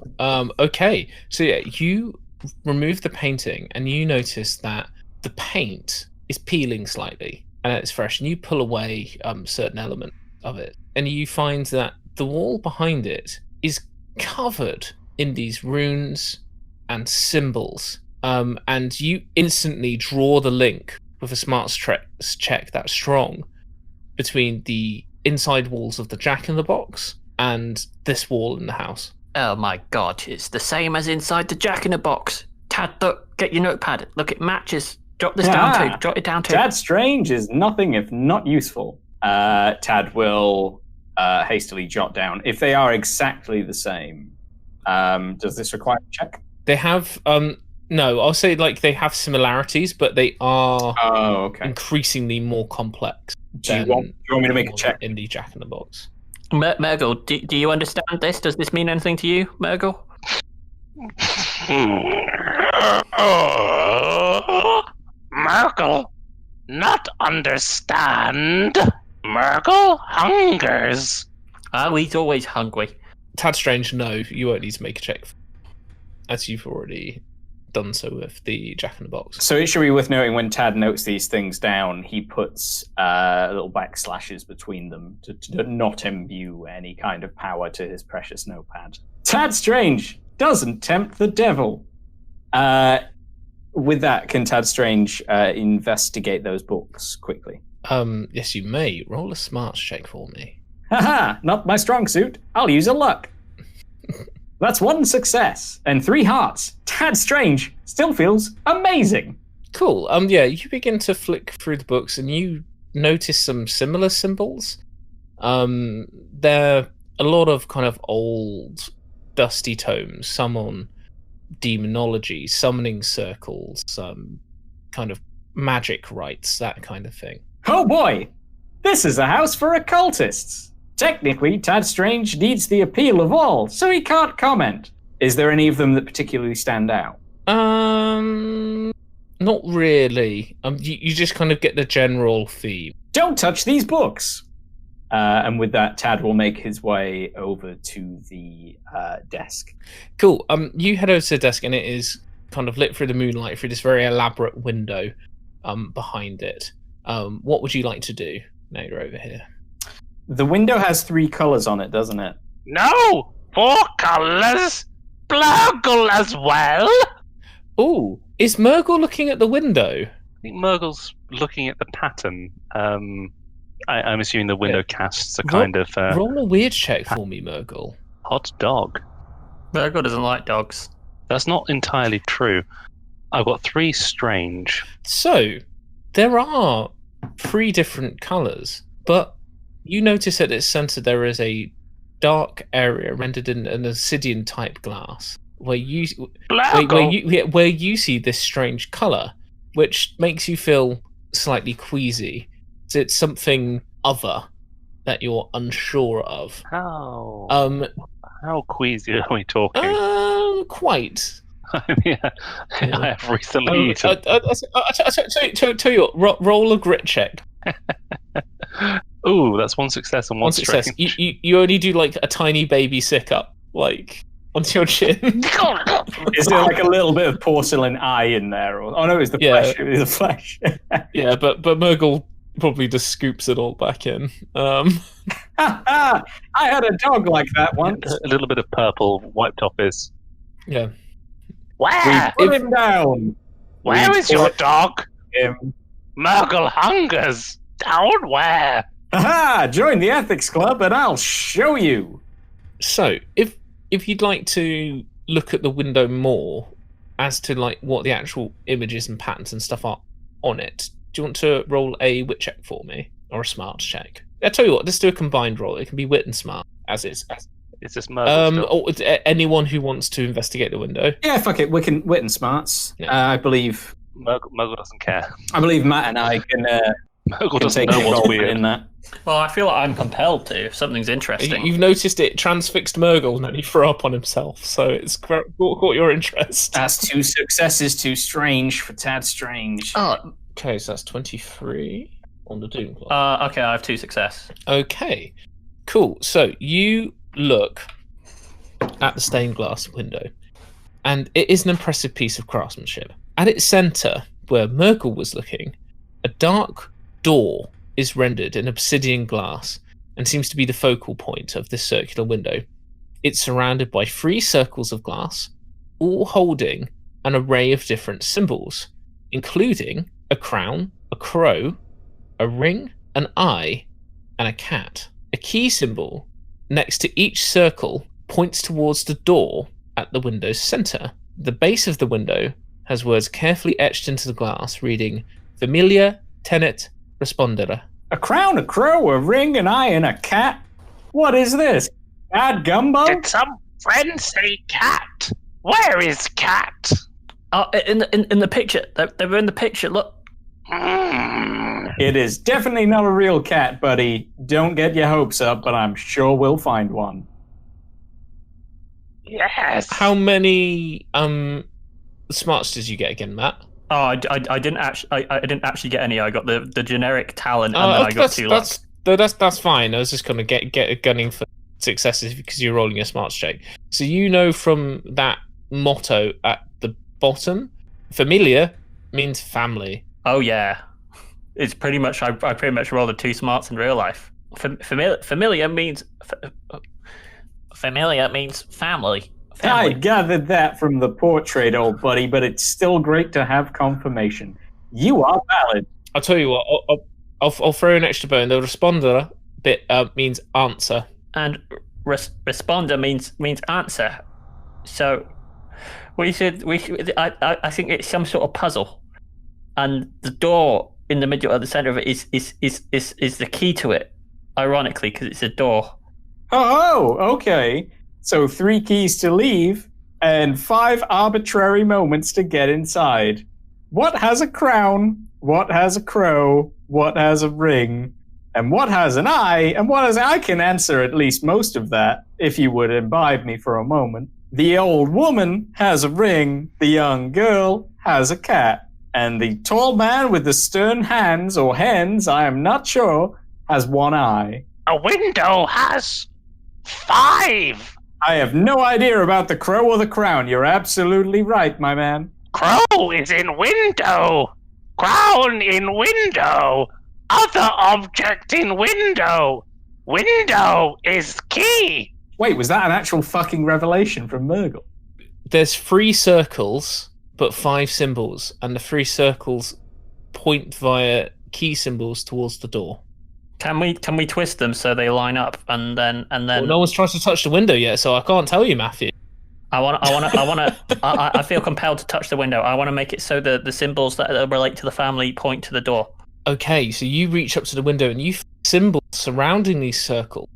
Okay. So yeah, you remove the painting and you notice that the paint is peeling slightly and it's fresh, and you pull away certain elements of it, and you find that the wall behind it is covered in these runes and symbols. And you instantly draw the link with a smarts check that's strong between the inside walls of the Jack-in-the-Box and this wall in the house. Oh my God! It's the same as inside the Jack-in-the-Box. Tad, look, get your notepad. Look, it matches. Jot this down too. Jot it down too. Tad Strange is nothing if not useful. Tad will hastily jot down. If they are exactly the same, does this require a check? They have no, I'll say like they have similarities, but they are increasingly more complex. Do you want me to make a check? In the Jack-in-the-Box? Murgle, do you understand this? Does this mean anything to you, Murgle? Murgle, not understand. Murgle hungers. Oh, he's always hungry. Tad Strange, no, you won't need to make a check, as you've already done so with the Jack-in-the-Box. So it should be worth noting when Tad notes these things down, he puts little backslashes between them to not imbue any kind of power to his precious notepad. Tad Strange doesn't tempt the devil. with that, can Tad Strange investigate those books quickly? Yes, you may. Roll a smarts check for me. Haha, not my strong suit. I'll use a luck. That's 1 success and 3 hearts. Tad Strange still feels amazing. Cool. Yeah, you begin to flick through the books and you notice some similar symbols. They're a lot of kind of old, dusty tomes, some on demonology, summoning circles, some kind of magic rites, that kind of thing. Oh boy! This is a house for occultists. Technically, Tad Strange needs the appeal of all, so he can't comment. Is there any of them that particularly stand out? Not really. You just kind of get the general theme. Don't touch these books! And with that, Tad will make his way over to the desk. Cool. You head over to the desk and it is kind of lit through the moonlight through this very elaborate window behind it. What would you like to do now you're over here? The window has 3 colors on it, doesn't it? No! 4 colors? Murgle as well? Ooh, is Murgle looking at the window? I think Murgle's looking at the pattern. I'm assuming the window casts a kind of... roll a weird check for me, Murgle. Hot dog. Murgle doesn't like dogs. That's not entirely true. I've got 3 strange. So, there are 3 different colours, but you notice at its centre there is a dark area rendered in an obsidian-type glass where you see this strange colour, which makes you feel slightly queasy. So it's something other that you're unsure of. How queasy are we talking? Quite. Yeah. I have recently eaten. Tell you what, roll a grit check. Ooh, that's 1 success and 1 success. strange. You only do like a tiny baby sick up, like onto your chin. Is there like a little bit of porcelain eye in there? Oh no, it's the flesh. It was the flesh. Yeah, but Murgle probably just scoops it all back in. I had a dog like that once. A little bit of purple wiped off his. Yeah. Where? Put him down. Where is your dog? Him. Murgle hungers. Down where? Aha! Join the ethics club and I'll show you. So, if you'd like to look at the window more as to like what the actual images and patterns and stuff are on it, do you want to roll a wit check for me or a smarts check? I tell you what, let's do a combined roll. It can be wit and smart as is. Is this Murgle or anyone who wants to investigate the window. Yeah, fuck it. We can wit and smarts. Yeah. I believe Murgle doesn't care. I believe Matt and I can. Murgle doesn't know what's weird in that. Well, I feel like I'm compelled to. If something's interesting. You've noticed it transfixed Murgle and then he threw up on himself, so it's caught your interest. That's 2 successes, 2 strange for Tad Strange. Oh, okay, so that's 23 on the Doom clock. Okay, I have 2 success. Okay, cool. So you look at the stained glass window, and it is an impressive piece of craftsmanship. At its centre, where Murgle was looking, a dark door is rendered in obsidian glass and seems to be the focal point of this circular window. It's surrounded by 3 circles of glass, all holding an array of different symbols, including a crown, a crow, a ring, an eye, and a cat. A key symbol next to each circle points towards the door at the window's centre. The base of the window has words carefully etched into the glass reading Familia Tenet Respondere. A crown, a crow, a ring, an eye, and a cat? What is this? Bad gumbo? Did some friend say cat? Where is cat? In the picture. They were in the picture, look. It is definitely not a real cat, buddy. Don't get your hopes up, but I'm sure we'll find one. Yes. How many smarts did you get again, Matt? Oh, I didn't actually get any. I got the generic talent, and then I got 2 luck. That's fine. I was just going to get gunning for successes because you're rolling a smarts check. So you know from that motto at the bottom, familiar means family. Oh yeah, it's pretty much. I pretty much rolled a 2 smarts in real life. Familiar means family. I gathered that from the portrait, old buddy, but it's still great to have confirmation. You are valid. I'll tell you what, I'll throw an extra bone. The responder bit means answer. And responder means answer. So we should. I think it's some sort of puzzle, and the door in the middle, at the center of it, is the key to it. Ironically, because it's a door. Oh, okay. So 3 keys to leave and 5 arbitrary moments to get inside. What has a crown? What has a crow? What has a ring? And what has an eye? And what has... I can answer at least most of that, if you would imbibe me for a moment. The old woman has a ring. The young girl has a cat. And the tall man with the stern hands, or hands, I am not sure, has 1 eye. A window has 5. I have no idea about the crow or the crown. You're absolutely right, my man. Crow is in window. Crown in window. Other object in window. Window is key. Wait, was that an actual fucking revelation from Murgle? There's 3 circles, but 5 symbols, and the 3 circles point via key symbols towards the door. Can we twist them so they line up and then? Well, no one's tried to touch the window yet, so I can't tell you, Matthew. I feel compelled to touch the window. I want to make it so the symbols that relate to the family point to the door. Okay, so you reach up to the window and you symbols surrounding these circles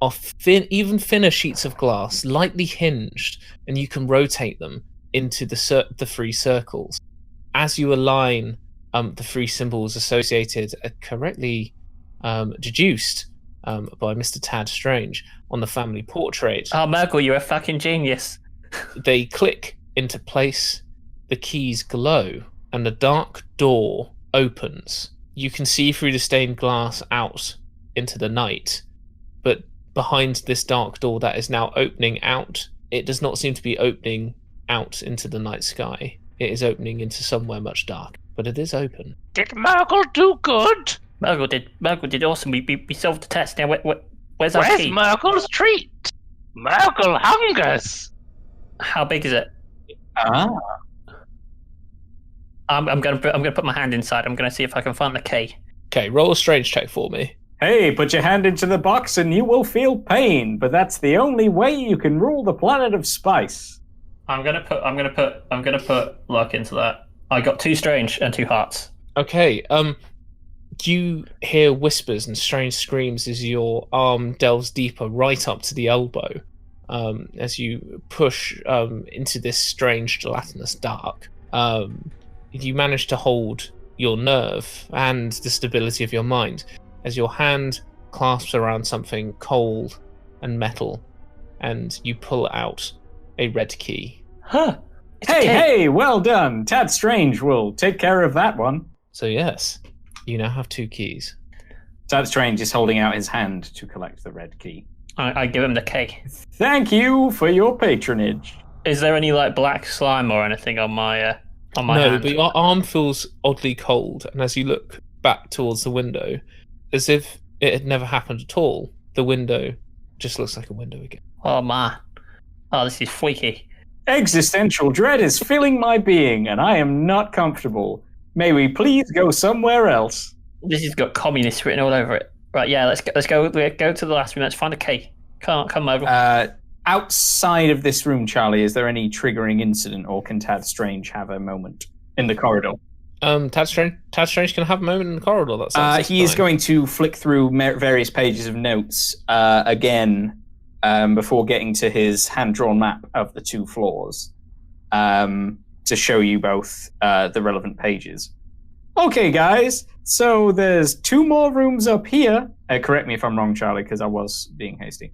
are thin, even thinner sheets of glass, lightly hinged, and you can rotate them into the 3 circles. As you align the 3 symbols associated, correctly deduced by Mr. Tad Strange on the family portrait. Oh, Murgle, you're a fucking genius. They click into place, the keys glow, and the dark door opens. You can see through the stained glass out into the night, but behind this dark door that is now opening out, it does not seem to be opening out into the night sky. It is opening into somewhere much dark, but it is open. Did Murgle do good? Murgle did awesome. We solved the test. Now, where's our key? Where's Murgle's treat? Murgle hungers. How big is it? Ah. I'm gonna put my hand inside. I'm gonna see if I can find the key. Okay, roll a strange check for me. Hey, put your hand into the box and you will feel pain, but that's the only way you can rule the planet of spice. I'm gonna put luck into that. I got 2 strange and 2 hearts. Okay, you hear whispers and strange screams as your arm delves deeper right up to the elbow, as you push into this strange gelatinous dark. You manage to hold your nerve and the stability of your mind as your hand clasps around something cold and metal, and you pull out a red key. Huh. Hey, well done. Tad Strange will take care of that one. So yes, you now have 2 keys. Tad Strange is holding out his hand to collect the red key. I give him the key. Thank you for your patronage. Is there any black slime or anything on my hand? No, but your arm feels oddly cold, and as you look back towards the window, as if it had never happened at all, the window just looks like a window again. Oh man. Oh, this is freaky. Existential dread is filling my being, and I am not comfortable. May we please go somewhere else? This has got communist written all over it. Right, yeah, let's go to the last room. Let's find a key. Come over. Outside of this room, Charlie, is there any triggering incident, or can Tad Strange have a moment in the corridor? Tad Strange can have a moment in the corridor. He is going to flick through various pages of notes again before getting to his hand-drawn map of the 2 floors to show you both the relevant pages. Okay, guys, so there's 2 more rooms up here. Correct me if I'm wrong, Charlie, because I was being hasty.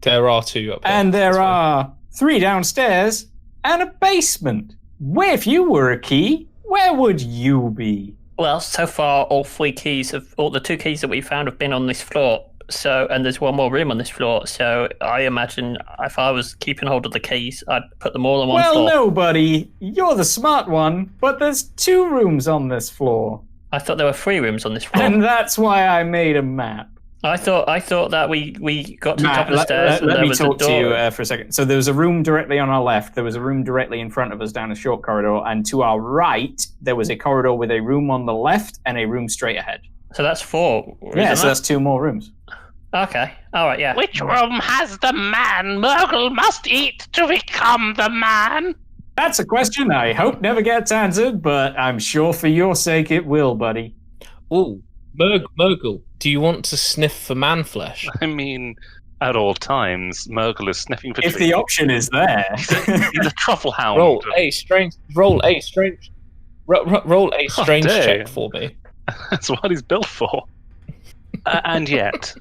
There are 2 up here. And there are 3 downstairs and a basement. Where, if you were a key, where would you be? Well, so far, all the 2 keys that we found have been on this floor. So, and there's 1 more room on this floor. So, I imagine if I was keeping hold of the keys, I'd put them all on one floor. Well, no, buddy. You're the smart one, but there's 2 rooms on this floor. I thought there were 3 rooms on this floor. And that's why I made a map. I thought that we got to the top of the stairs. Let me was a talk to door. you for a second. So there was a room directly on our left. There was a room directly in front of us down a short corridor, and to our right there was a corridor with a room on the left and a room straight ahead. So that's 4. Yeah, so that's 2 more rooms. Okay. All right. Yeah. Which room has the man Murgle must eat to become the man? That's a question I hope never gets answered, but I'm sure for your sake it will, buddy. Oh, Murgle, do you want to sniff for man flesh? I mean, at all times, Murgle is sniffing for If treats. the option is there. He's a truffle hound. Roll a strange check for me. That's what he's built for. And yet,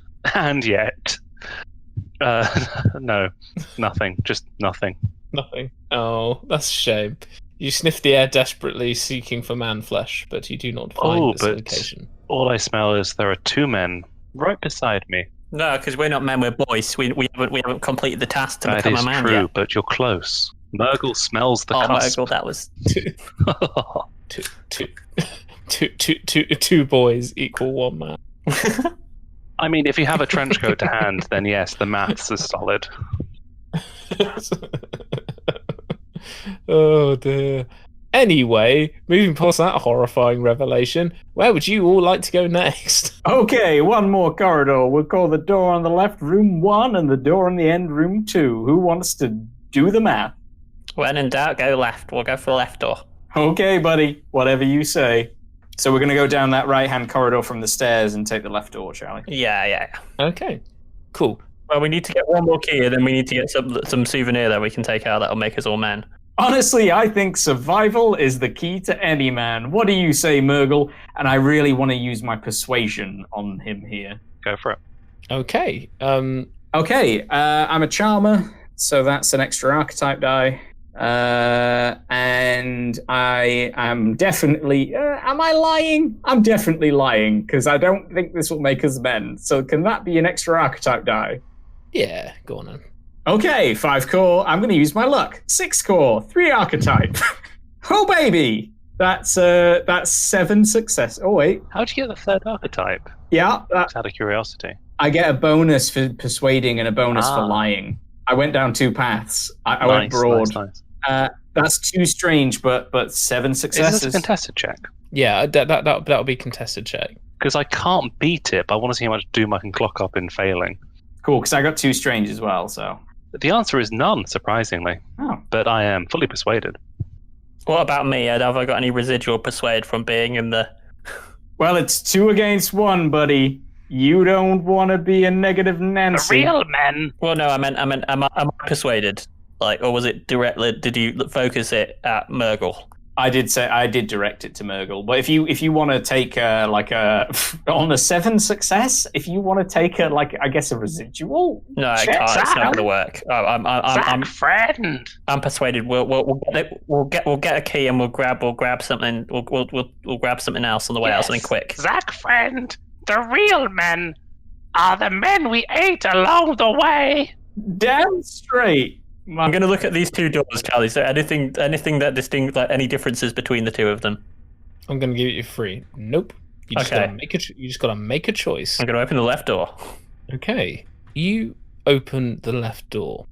no, nothing, just nothing. Nothing. Oh, that's a shame. You sniff the air desperately, seeking for man flesh, but you do not find this location. All I smell is there are 2 men right beside me. No, because we're not men. We're boys. We haven't completed the task to become a man That is true, yet. but you're close. Murgle smells the cusp. Murgle, that was. Two boys equal 1 man. I mean, if you have a trench coat to hand, then yes, the maths is solid. Oh dear. Anyway, moving past that horrifying revelation, where would you all like to go next? Okay, 1 more corridor. We'll call the door on the left room 1 and the door on the end room 2. Who wants to do the math? When in doubt, go left. We'll go for the left door. Okay, buddy. Whatever you say. So we're going to go down that right-hand corridor from the stairs and take the left door, shall we? Yeah. Okay, cool. Well, we need to get 1 more key, and then we need to get some souvenir that we can take out that'll make us all men. Honestly, I think survival is the key to any man. What do you say, Murgle? And I really want to use my persuasion on him here. Go for it. Okay. Okay, I'm a charmer, so that's an extra archetype die. And I am definitely... am I lying? I'm definitely lying, because I don't think this will make us men. So can that be an extra archetype die? Yeah, go on then. Okay, 5 core. I'm going to use my luck. 6 core, 3 archetype. Oh, baby! That's 7 success. Oh, wait. How'd you get the 3rd archetype? Yeah. Just out of curiosity. I get a bonus for persuading and a bonus for lying. I went down 2 paths. I went broad. Nice. That's too strange, but 7 successes. Is this a contested check? Yeah, that'll be contested check. Because I can't beat it, but I want to see how much doom I can clock up in failing. Cool, because I got 2 strange as well, so... The answer is none, surprisingly. Oh. But I am fully persuaded. What about me, Ed? Have I got any residual persuade from being in the... Well, it's 2 against 1, buddy. You don't want to be a negative Nancy. The real men. Well, no, I meant, am I persuaded? Like, or was it directly? Did you focus it at Murgle? I did direct it to Murgle, but if you want to take on a 7 success, if you want to take a residual, no, I can't. It's not going to work. I'm friend. I'm persuaded. We'll get a key and we'll grab something. We'll grab something else on the way out. Something quick. Zach, friend. The real men are the men we ate along the way. Damn straight. I'm going to look at these 2 doors, Callie. Is there anything that distinct, like any differences between the 2 of them? I'm going to give it you free. Nope. You just gotta make a choice. I'm going to open the left door. Okay. You open the left door,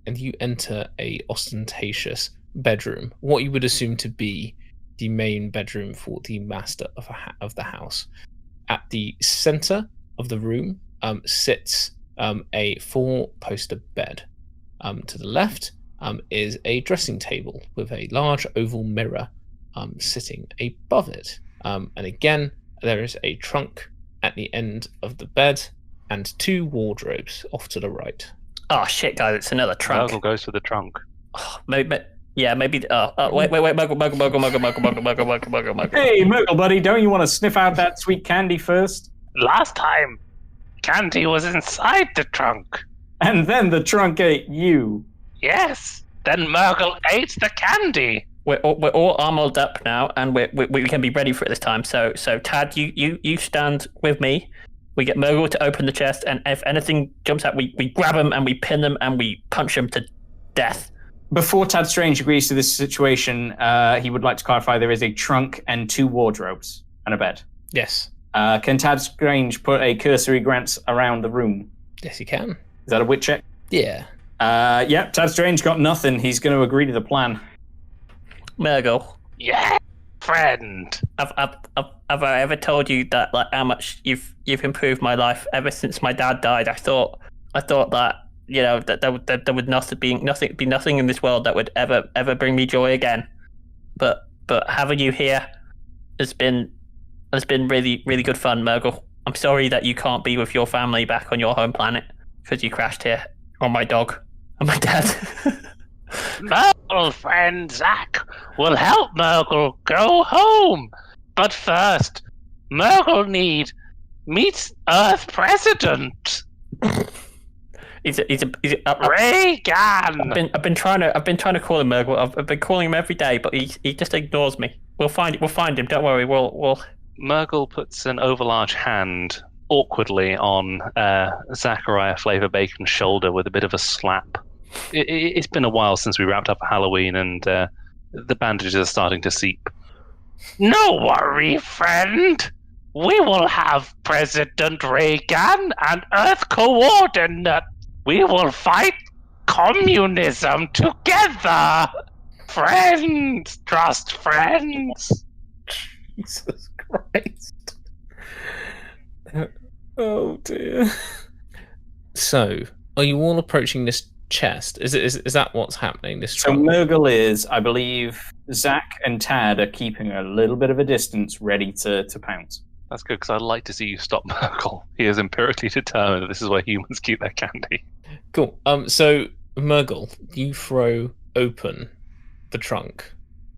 and you enter a ostentatious bedroom. What you would assume to be the main bedroom for the master of the house. At the center of the room sits a 4-poster bed. To the left is a dressing table with a large oval mirror sitting above it. And again, there is a trunk at the end of the bed and 2 wardrobes off to the right. Oh shit, guys! It's another trunk. Murgle goes for the trunk. Oh, maybe. Yeah, maybe. Wait! Muggle. Hey, Murgle, buddy, don't you want to sniff out that sweet candy first? Last time, candy was inside the trunk. And then the trunk ate you. Yes. Then Murgle ate the candy. We're all armored up now, and we can be ready for it this time. So Tad, you stand with me. We get Murgle to open the chest, and if anything jumps out, we grab him and we pin them and we punch him to death. Before Tad Strange agrees to this situation, he would like to clarify there is a trunk and 2 wardrobes and a bed. Yes. Can Tad Strange put a cursory glance around the room? Yes, you can. Is that a wit check? Yeah. Yep, Tad Strange got nothing. He's going to agree to the plan. Murgle, Yeah, friend. have I ever told you that like how much you've improved my life ever since my dad died? I thought that that there would be nothing in this world that would ever bring me joy again. But having you here has been really really good fun, Murgle. I'm sorry that you can't be with your family back on your home planet because you crashed here on my dog and my dad. Murgle friend Zach will help Murgle go home. But first, Murgle meets Earth President. Reagan. I've been trying to call him Murgle. I've been calling him every day, but he just ignores me. We'll find him. Don't worry. We'll. Murgle puts an overlarge hand awkwardly on Zachariah Flavor Bacon's shoulder with a bit of a slap. It's been a while since we wrapped up Halloween, and the bandages are starting to seep. No worry, friend. We will have President Reagan and Earth Coordinate. We will fight communism together. Friends, trust friends. Jesus Christ. Oh dear. So, are you all approaching this chest? Is that what's happening? This So Murgle is, I believe, Zach and Tad are keeping a little bit of a distance, ready to pounce. That's good, because I'd like to see you stop Murgle. He is empirically determined that this is where humans keep their candy. Cool. So Murgle, you throw open the trunk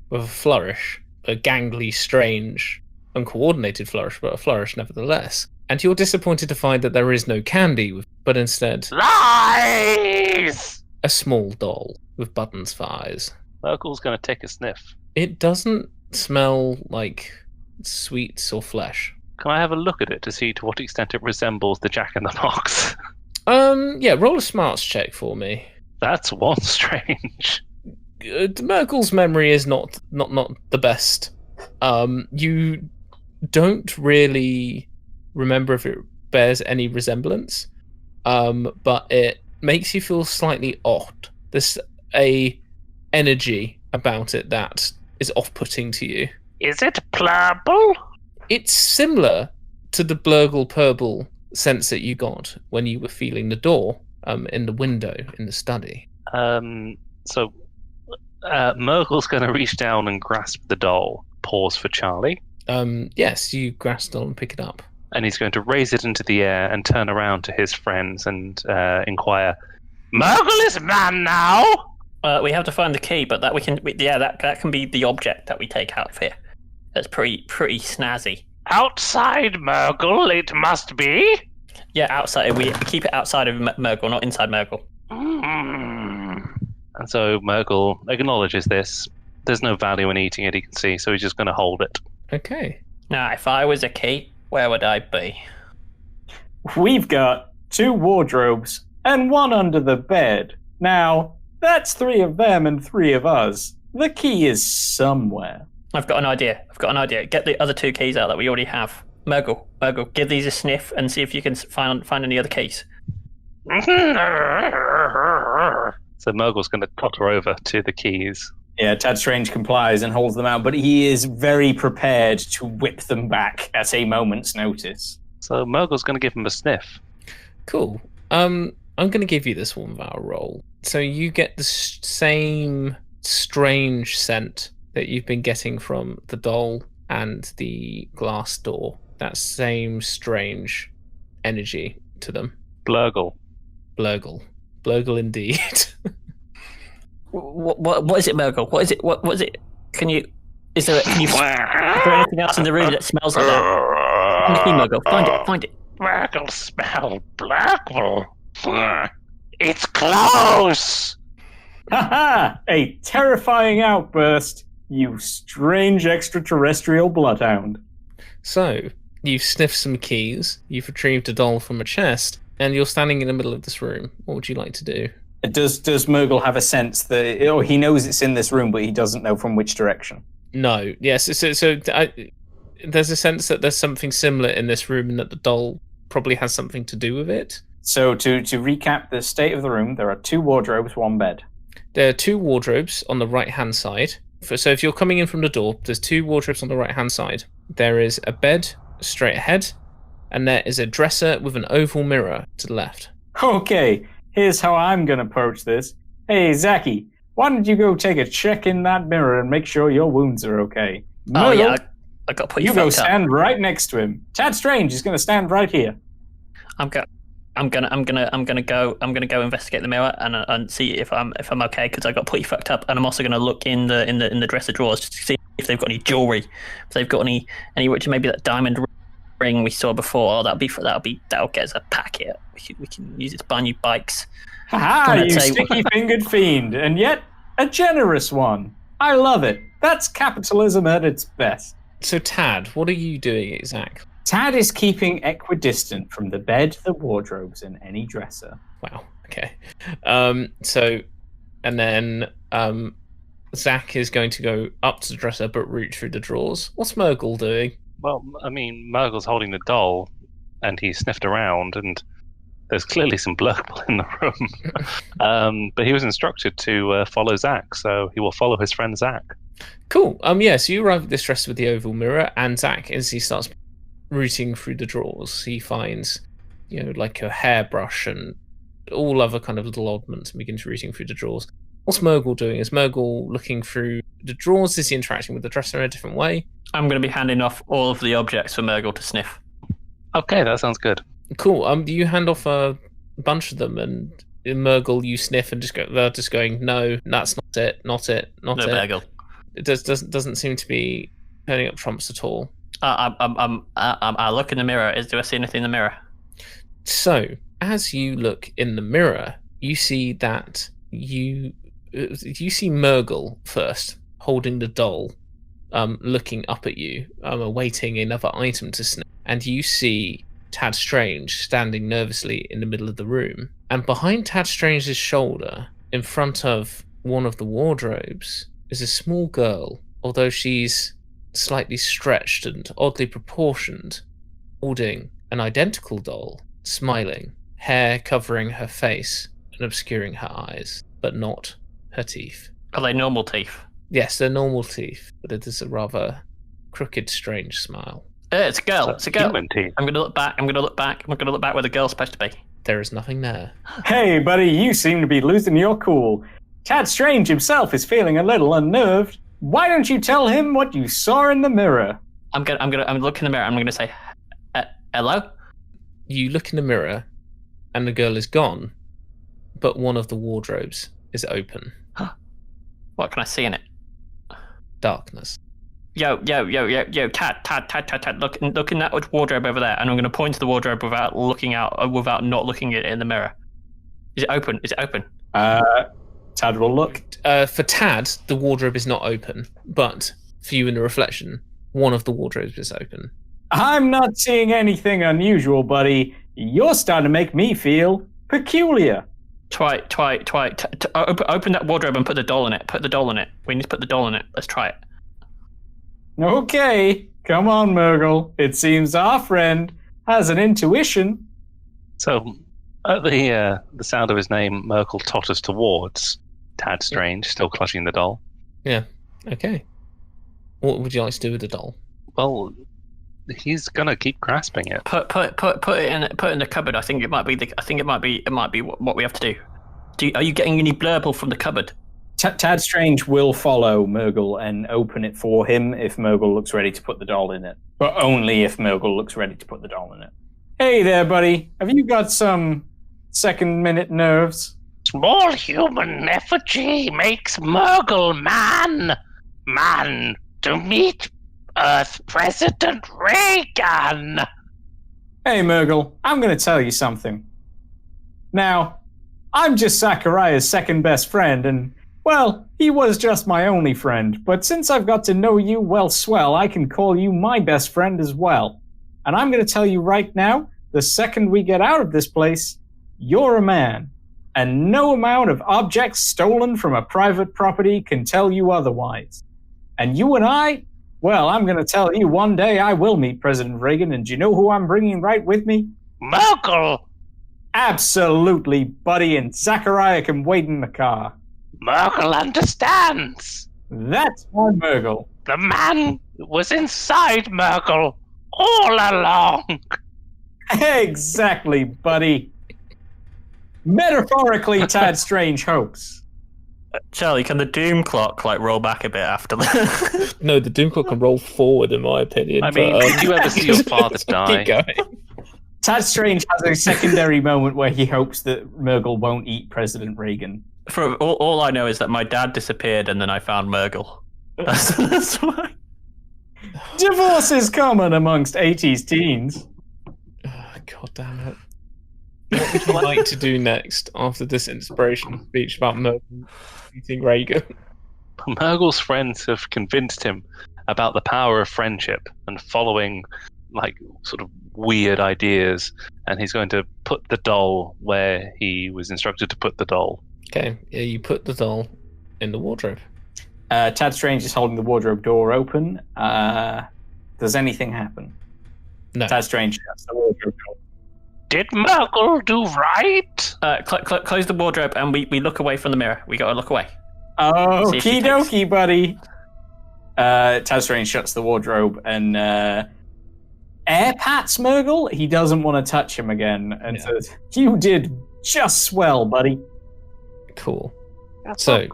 with a flourish, a gangly, strange, uncoordinated flourish, but a flourish nevertheless. And you're disappointed to find that there is no candy, but instead Lies! a small doll with buttons for eyes. Murgle's going to take a sniff. It doesn't smell like sweets or flesh. Can I have a look at it to see to what extent it resembles the Jack-in-the-Box? Yeah, roll a smarts check for me. That's one strange. Murgle's memory is not the best. You don't really remember if it bears any resemblance, but it makes you feel slightly odd. There's a energy about it that is off-putting to you. Is it purple? It's similar to the blurgle purple sense that you got when you were feeling the door in the window in the study. So Murgle's going to reach down and grasp the doll. Pause for Charlie. Yes, you grasp the doll and pick it up. And he's going to raise it into the air and turn around to his friends and inquire, Murgle is man now. We have to find the key, but that that can be the object that we take out of here. That's pretty snazzy. Outside Murgle, it must be. Yeah, outside. We keep it outside of Murgle, not inside Murgle. And so Murgle acknowledges this. There's no value in eating it, he can see, so he's just going to hold it. Okay. Now, if I was a key, where would I be? We've got 2 wardrobes and 1 under the bed. Now, that's 3 of them and 3 of us. The key is somewhere. I've got an idea. Get the other 2 keys out that we already have. Murgle, give these a sniff and see if you can find any other keys. So Murgle's going to totter over to the keys. Yeah, Tad Strange complies and holds them out, but he is very prepared to whip them back at a moment's notice. So Murgle's going to give him a sniff. Cool. I'm going to give you this one without a roll. So you get the same strange scent that you've been getting from the doll and the glass door. That same strange energy to them. Blurgle indeed. What is it, Murgle? What is it? What is it? Is there anything else in the room that smells like that? Find the key, Murgle. Find it. Murgle smell Blurgle. It's close. Ha! A terrifying outburst, you strange extraterrestrial bloodhound. So, you've sniffed some keys, you've retrieved a doll from a chest, and you're standing in the middle of this room. What would you like to do? Does Murgle have a sense that he knows it's in this room, but he doesn't know from which direction? No. Yes. So there's a sense that there's something similar in this room and that the doll probably has something to do with it. So to recap the state of the room, there are 2 wardrobes, 1 bed. There are 2 wardrobes on the right-hand side. So if you're coming in from the door, there's 2 wardrobes on the right-hand side. There is a bed straight ahead, and there is a dresser with an oval mirror to the left. Okay, here's how I'm going to approach this. Hey, Zachy, why don't you go take a check in that mirror and make sure your wounds are okay? Oh Murgle, yeah, I got put you go fucked up. stand right next to him. Tad Strange is going to stand right here. I'm gonna go investigate the mirror and see if I'm okay, because I got pretty fucked up, and I'm also gonna look in the dresser drawers just to see if they've got any jewelry, if they've got any which maybe that diamond ring we saw before. That'll get us a packet. We can use it to buy new bikes. Ha! You sticky-fingered fiend, and yet a generous one. I love it. That's capitalism at its best. So Tad, what are you doing exactly? Tad is keeping equidistant from the bed, the wardrobes, and any dresser. Wow. Okay. And then Zach is going to go up to the dresser but reach through the drawers. What's Murgle doing? Well, I mean, Murgle's holding the doll, and he sniffed around, and there's clearly some blurple in the room. But he was instructed to follow Zach, so he will follow his friend Zach. Cool. So you arrive at this dresser with the oval mirror, and Zach, as he starts rooting through the drawers, he finds, like a hairbrush and all other kind of little oddments, and begins rooting through the drawers. What's Murgle doing? Is Murgle looking through the drawers? Is he interacting with the dresser in a different way? I'm going to be handing off all of the objects for Murgle to sniff. Okay, that sounds good. Cool. You hand off a bunch of them, and in Murgle you sniff and they're just going, no, that's not it, not it, not it. Murgle. It doesn't seem to be turning up trumps at all. I look in the mirror. Do I see anything in the mirror? So, as you look in the mirror, you see that you see Murgle first, holding the doll, looking up at you, awaiting another item to snap. And you see Tad Strange standing nervously in the middle of the room. And behind Tad Strange's shoulder, in front of one of the wardrobes, is a small girl, although she's slightly stretched and oddly proportioned, holding an identical doll, smiling, hair covering her face and obscuring her eyes, but not her teeth. Are they normal teeth? Yes, they're normal teeth, but it is a rather crooked, strange smile. It's a girl. It's a girl. Human teeth. I'm gonna look back where the girl's supposed to be. There is nothing there. Hey, buddy, you seem to be losing your cool. Tad Strange himself is feeling a little unnerved. Why don't you tell him what you saw in the mirror? I'm looking in the mirror. I'm gonna say, hello. You look in the mirror, and the girl is gone, but one of the wardrobes is open. What can I see in it? Darkness. Yo, Tad, look in that wardrobe over there, and I'm going to point to the wardrobe without not looking at it in the mirror. Is it open? Tad will look. For Tad, the wardrobe is not open, but for you in the reflection, one of the wardrobes is open. I'm not seeing anything unusual, buddy. You're starting to make me feel peculiar. Try. Open that wardrobe and put the doll in it. Put the doll in it. We need to put the doll in it. Let's try it. Okay, come on, Murgle. It seems our friend has an intuition. So, at the sound of his name, Murgle totters towards Tad Strange, still clutching the doll. Yeah. Okay. What would you like to do with the doll? Well, he's gonna keep grasping it. Put it in the cupboard. I think it might be what we have to do. Are you getting any blurble from the cupboard? Tad Strange will follow Murgle and open it for him if Murgle looks ready to put the doll in it. But only if Murgle looks ready to put the doll in it. Hey there, buddy. Have you got some second-minute nerves? Small human effigy makes Murgle man to meet Earth President Reagan. Hey, Murgle, I'm going to tell you something. Now, I'm just Zachariah's second best friend, and, well, he was just my only friend. But since I've got to know you well swell, I can call you my best friend as well. And I'm going to tell you right now, the second we get out of this place, you're a man. And no amount of objects stolen from a private property can tell you otherwise. And you and I, Well, I'm going to tell you, one day I will meet President Reagan, and do you know who I'm bringing right with me? Murgle! Absolutely, buddy, and Zachariah can wait in the car. Murgle understands! That's my Murgle. The man was inside Murgle all along! Exactly, buddy. Metaphorically, Tad Strange hopes. Charlie, can the doom clock roll back a bit after that? No, the Doom Clock can roll forward, in my opinion. I mean, did you ever see your father die? Keep going. Tad Strange has a secondary moment where he hopes that Murgle won't eat President Reagan. For all I know is that my dad disappeared and then I found Murgle. That's why. Divorce is common amongst 80s teens. Oh, God damn it. What would you like to do next after this inspiration speech about Murgle eating Reagan? Murgle's friends have convinced him about the power of friendship and following, sort of weird ideas, and he's going to put the doll where he was instructed to put the doll. Okay, yeah, you put the doll in the wardrobe. Tad Strange is holding the wardrobe door open. Does anything happen? No. Tad Strange shuts the wardrobe door. Did Murgle do right? Close the wardrobe and we look away from the mirror. We gotta look away. Okie dokie, buddy. Tad Strange shuts the wardrobe and air pats Murgle. He doesn't want to touch him again and says, "You did just swell, buddy." Cool. So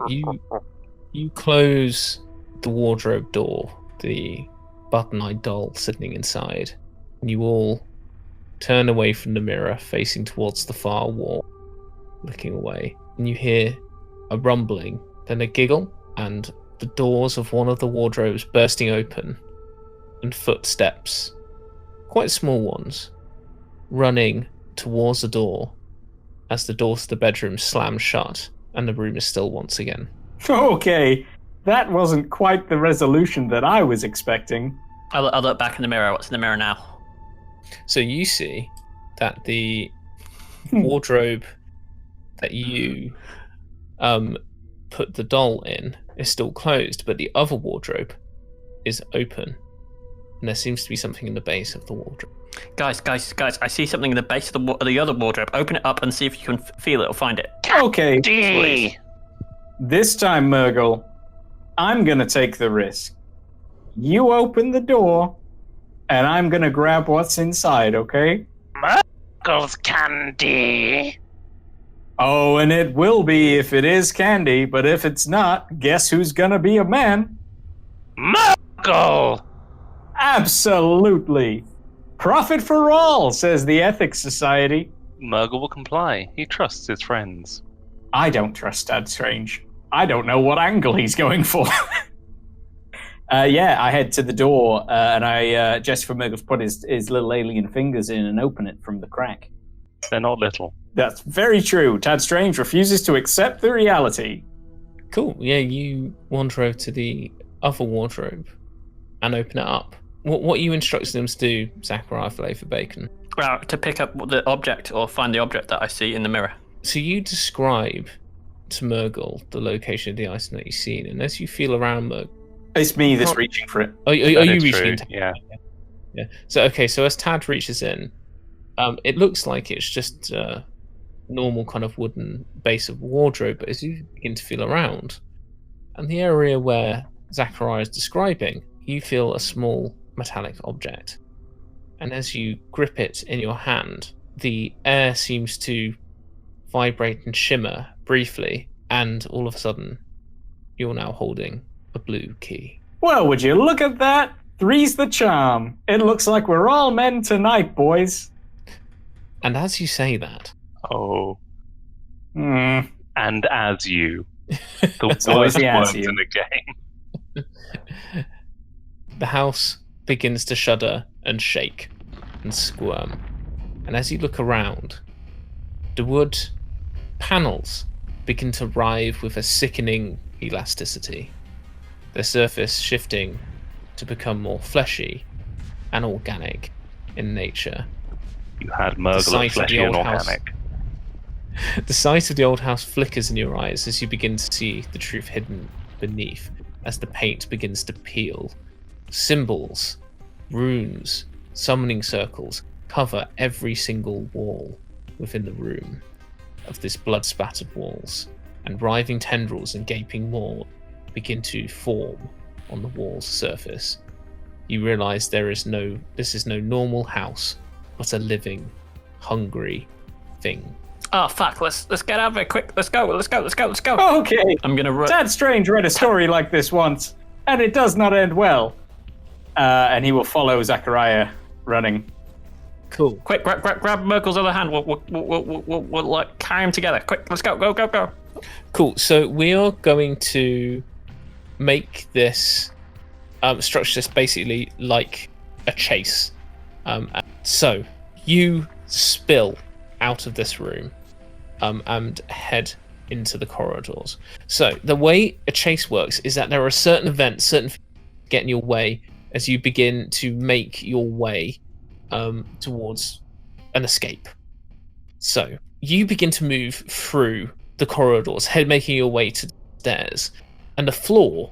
you close the wardrobe door, the button-eyed doll sitting inside, and you all turn away from the mirror, facing towards the far wall, looking away. And you hear a rumbling, then a giggle, and the doors of one of the wardrobes bursting open, and footsteps, quite small ones, running towards the door as the door to the bedroom slams shut, and the room is still once again. Okay, that wasn't quite the resolution that I was expecting. I'll look back in the mirror. What's in the mirror now? So you see that the wardrobe that you put the doll in is still closed, but the other wardrobe is open. And there seems to be something in the base of the wardrobe. Guys, I see something in the base of the other wardrobe. Open it up and see if you can feel it or find it. Okay, D. this time, Murgle, I'm gonna take the risk. You open the door, and I'm gonna grab what's inside, okay? Murgle's candy. Oh, and it will be if it is candy, but if it's not, guess who's gonna be a man? Murgle. Absolutely. Profit for all, says the Ethics Society. Murgle will comply. He trusts his friends. I don't trust Tad Strange. I don't know what angle he's going for. I head to the door and I gesture for Murgle to put his little alien fingers in and open it from the crack. They're not little. That's very true. Tad Strange refuses to accept the reality. Cool. Yeah, you wander over to the other wardrobe and open it up. What are you instructing them to do, Zachariah Filet for Bacon? To pick up the object or find the object that I see in the mirror. So you describe to Murgle the location of the item that you've seen, and as you feel around Murgle... It's me that's reaching for it. Are you reaching in? Yeah. Yeah. So as Tad reaches in, it looks like it's just a normal kind of wooden base of wardrobe, but as you begin to feel around, and the area where Zachariah is describing, you feel a small metallic object. And as you grip it in your hand, the air seems to vibrate and shimmer briefly, and all of a sudden, you're now holding a blue key. Well, would you look at that? Three's the charm. It looks like we're all men tonight, boys. And as you say that... Oh. Hmm. And as you. The worst always the as words you. in the game. The house begins to shudder and shake and squirm. And as you look around, the wood panels begin to writhe with a sickening elasticity, their surface shifting to become more fleshy and organic in nature. You had Murgle at fleshy and organic. The sight of the old house flickers in your eyes as you begin to see the truth hidden beneath, as the paint begins to peel Symbols, runes, summoning circles cover every single wall within the room of this blood-spattered walls, and writhing tendrils and gaping maws begin to form on the wall's surface. You realise this is no normal house, but a living, hungry thing. Oh fuck! Let's get out of here quick! Let's go! Okay. I'm gonna run. Tad Strange read a story like this once, and it does not end well. And he will follow Zachariah running. Cool. Quick! Grab Murgle's other hand. We'll like carry him together. Quick! Let's go! Go! Cool. So we are going to make this structure this basically like a chase. So you spill out of this room and head into the corridors. So the way a chase works is that there are certain events, certain things that get in your way as you begin to make your way towards an escape. So you begin to move through the corridors, making your way to the stairs, and the floor,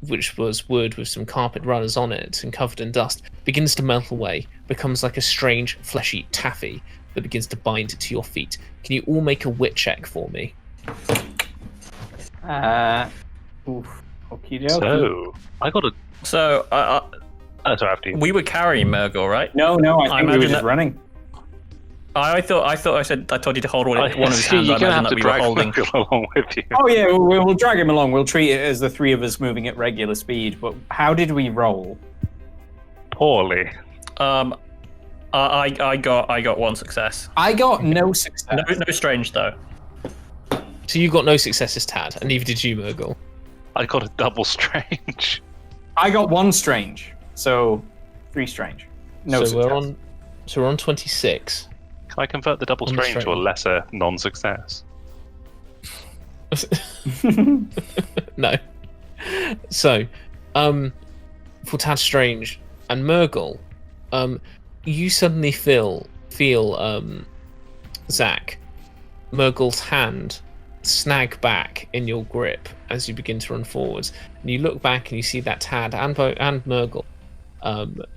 which was wood with some carpet runners on it and covered in dust, begins to melt away, becomes like a strange fleshy taffy that begins to bind to your feet. Can you all make a wit check for me? Okie dokie. So I got a. So sorry, after you. we were carrying Murgle, right? No, I think we were imagine just that- running. I told you to hold one of his hands. You're I gonna imagine have that to we were drag holding. Murgle along with you. Oh yeah, we'll drag him along. We'll treat it as the three of us moving at regular speed. But how did we roll? Poorly. I got one success. I got no success. No strange though. So you got no successes, Tad, and neither did you, Murgle. I got a double strange. I got one strange, so 3 strange. No so success. we're on 26. Can I convert the double On the strange to a strange. lesser non-success? No. So, for Tad Strange and Murgle, you suddenly feel Zach, Murgle's hand snag back in your grip as you begin to run forwards, and you look back and you see that Tad and Murgle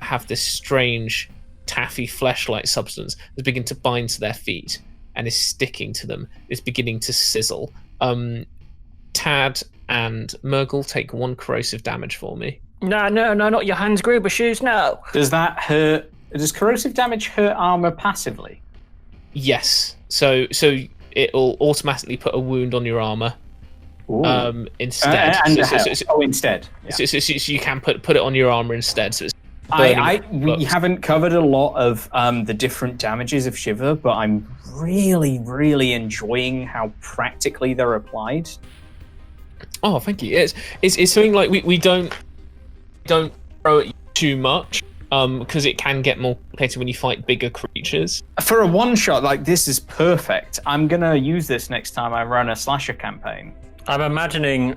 have this strange taffy flesh-like substance that's beginning to bind to their feet and is sticking to them. It's beginning to sizzle. Tad and Murgle, take 1 corrosive damage for me. No, not your Hans Gruber shoes, no. Does that hurt? Does corrosive damage hurt armor passively? Yes. So it'll automatically put a wound on your armor. Instead. Instead. Yeah. So you can put it on your armor instead. So it's we haven't covered a lot of the different damages of Shiver, but I'm really, really enjoying how practically they're applied. Oh, thank you. It's something like we don't throw it too much because it can get more complicated when you fight bigger creatures. For a one-shot, like, this is perfect. I'm gonna use this next time I run a slasher campaign. I'm imagining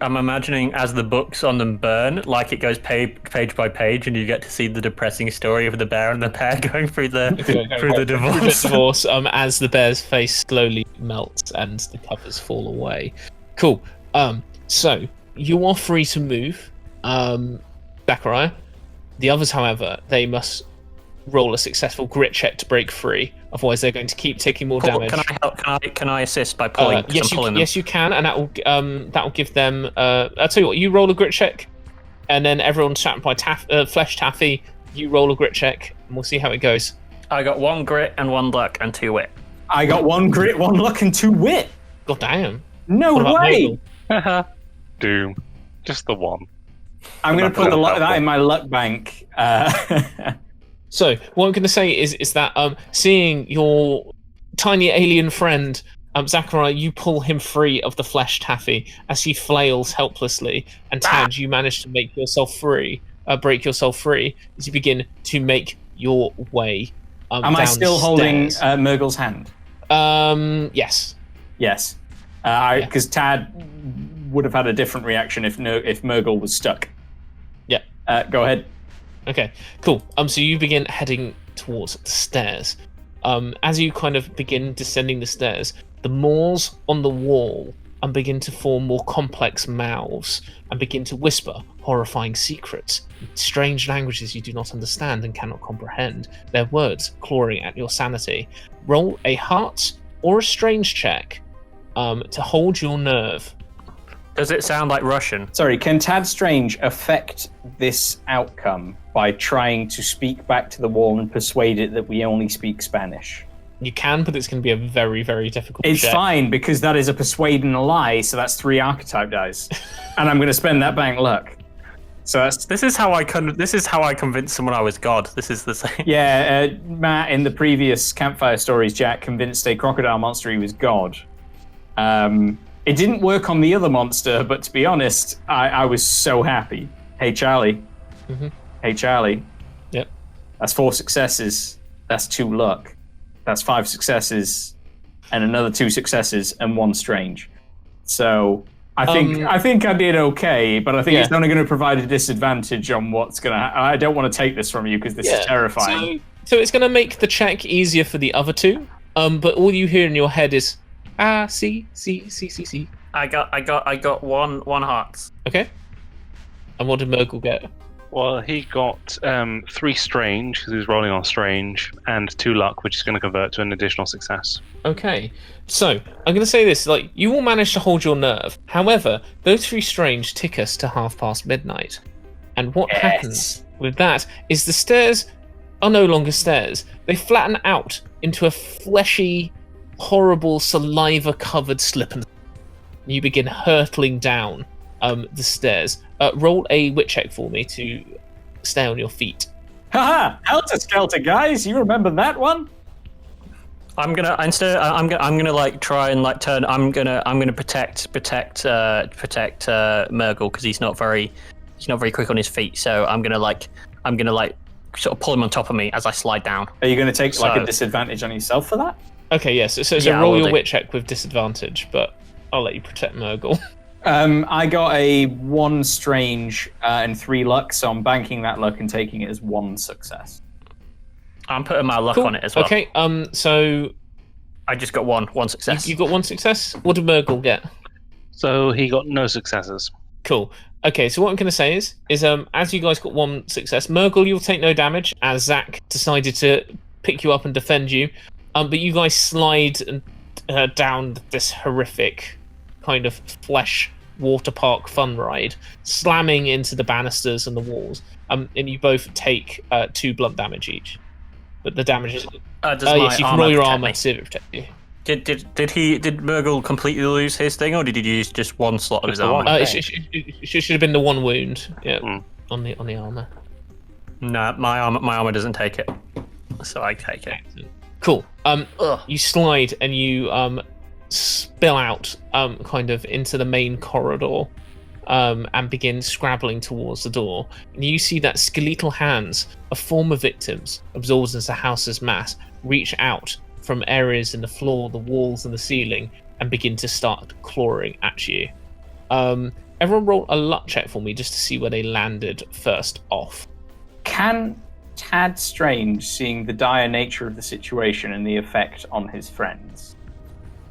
as the books on them burn, like it goes page by page, and you get to see the depressing story of the bear and the pear going through the divorce. As the bear's face slowly melts and the covers fall away. Cool. So you are free to move, Zachariah. The others, however, they must roll a successful grit check to break free. Otherwise, they're going to keep taking more damage. Can I help? Can I assist by pulling? Yes, you can, and that will give them. I'll tell you what. You roll a grit check, and then everyone trapped by flesh taffy. You roll a grit check, and we'll see how it goes. I got 1 grit and 1 luck and 2 wit. I got 1 grit, 1 luck, and 2 wit. God damn! No What about way! Murgle? Doom. Just the 1. I'm going to put that in my luck bank. So what I'm going to say is that seeing your tiny alien friend, Zachariah, you pull him free of the flesh taffy as he flails helplessly, and Tad, you manage to make yourself free, break yourself free as you begin to make your way. Am I still holding Murgle's hand? Yes. Yes. Because Tad would have had a different reaction if Murgle was stuck. Yeah. Go ahead. Okay, cool. So you begin heading towards the stairs. As you kind of begin descending the stairs, the maws on the wall begin to form more complex mouths and begin to whisper, horrifying secrets, strange languages you do not understand and cannot comprehend, their words clawing at your sanity. Roll a heart or a strange check to hold your nerve. Does it sound like Russian? Sorry, can Tad Strange affect this outcome by trying to speak back to the wall and persuade it that we only speak Spanish? You can, but it's going to be a very, very difficult It's check. fine, because that is a persuade and a lie, so that's 3 archetype dice. And I'm going to spend that bank luck. So that's... This is how I convinced someone I was God. This is the same. Yeah, Matt, in the previous Campfire Stories, Jack convinced a crocodile monster he was God. It didn't work on the other monster, but to be honest, I was so happy. Hey, Charlie. Mm-hmm. Hey, Charlie. Yep. That's 4 successes. That's 2 luck. That's 5 successes, and another 2 successes, and 1 strange. So I think I did okay, but I think it's only going to provide a disadvantage on what's going to happen. I don't want to take this from you because this is terrifying. So it's going to make the check easier for the other 2, but all you hear in your head is, see. I got one heart. Okay. And what did Murgle get? Well, he got 3 strange, because he was rolling on strange, and 2 luck, which is going to convert to an additional success. Okay. So, I'm going to say this, like, you will manage to hold your nerve. However, those 3 strange tick us to midnight. And what happens with that is the stairs are no longer stairs. They flatten out into a fleshy, horrible, saliva-covered slip, and you begin hurtling down the stairs. Roll a wit check for me to stay on your feet. Haha! Helter Skelter, guys! You remember that one? I'm gonna like try and like turn. I'm gonna protect Murgle because he's not very quick on his feet. So I'm gonna like sort of pull him on top of me as I slide down. Are you going to take like a disadvantage on yourself for that? Okay, yes. So roll your wit check with disadvantage, but I'll let you protect Murgle. I got a 1 strange and 3 luck, so I'm banking that luck and taking it as 1 success. I'm putting my luck on it as well. Okay, so I just got one success. You got 1 success? What did Murgle get? So he got no successes. Cool. Okay, so what I'm going to say is as you guys got 1 success, Murgle, you'll take no damage, as Zach decided to pick you up and defend you. But you guys slide down this horrific kind of flesh water park fun ride, slamming into the banisters and the walls. And you both take 2 blunt damage each. But the damage is... yes, you can roll your armor to see if it protects you. Did Murgle completely lose his thing, or did he use just 1 slot of his armor? It should have been the 1 wound, on the armor. No, my armor doesn't take it, so I take it. Cool. You slide and you spill out kind of into the main corridor and begin scrabbling towards the door. And you see that skeletal hands of former victims, absorbed into the house's mass, reach out from areas in the floor, the walls, and the ceiling, and begin to start clawing at you. Everyone roll a luck check for me just to see where they landed first off. Can Tad Strange, seeing the dire nature of the situation and the effect on his friends,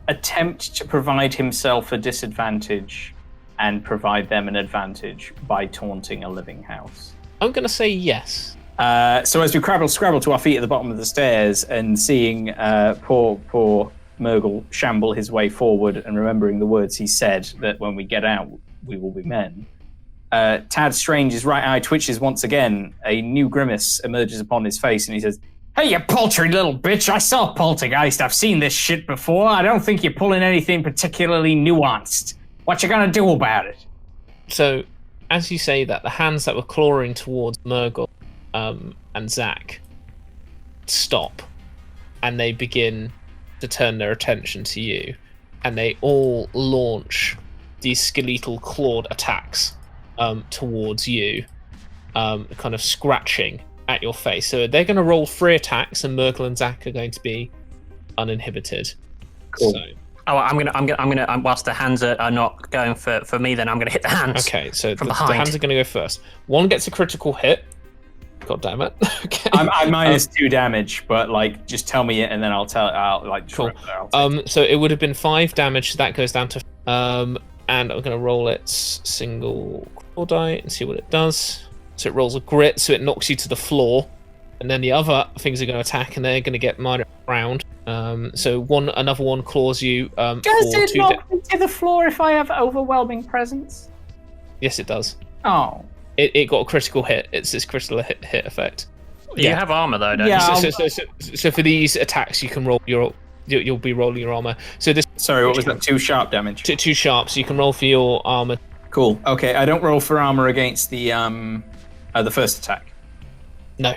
attempt to provide himself a disadvantage and provide them an advantage by taunting a living house? I'm going to say yes. So as we scrabble to our feet at the bottom of the stairs and seeing poor Murgle shamble his way forward and remembering the words he said, that when we get out, we will be men, Tad Strange's right eye twitches once again. A new grimace emerges upon his face and he says, "Hey, you paltry little bitch, I saw Poltergeist. I've seen this shit before. I don't think you're pulling anything particularly nuanced. What you gonna do about it?" So, as you say that, the hands that were clawing towards Murgle and Zach stop, and they begin to turn their attention to you, and they all launch these skeletal clawed attacks towards you, kind of scratching at your face. So they're going to roll 3 attacks, and Murgle and Zach are going to be uninhibited. Cool. So, I'm gonna. Whilst the hands are not going for me, then I'm gonna hit the hands. okay, so from the behind. hands are going to go first. One gets a critical hit. God damn it. Okay. I'm minus 2 damage, but like, just tell me it and then I'll like. Cool. I'll So it would have been 5 damage. So that goes down to and I'm going to roll its single 4 die and see what it does. So it rolls a grit, so it knocks you to the floor. And then the other things are going to attack, and they're going to get minor round. So another one claws you. Does for it 2 knock me to the floor if I have overwhelming presence? Yes, it does. Oh. It got a critical hit. It's this critical hit effect. You have armor though, don't Yeah. you? So for these attacks, you can roll you'll be rolling your armor. So this Sorry, what was that? 2 sharp damage. 2 sharp, so you can roll for your armor. Cool. Okay, I don't roll for armor against the first attack. No.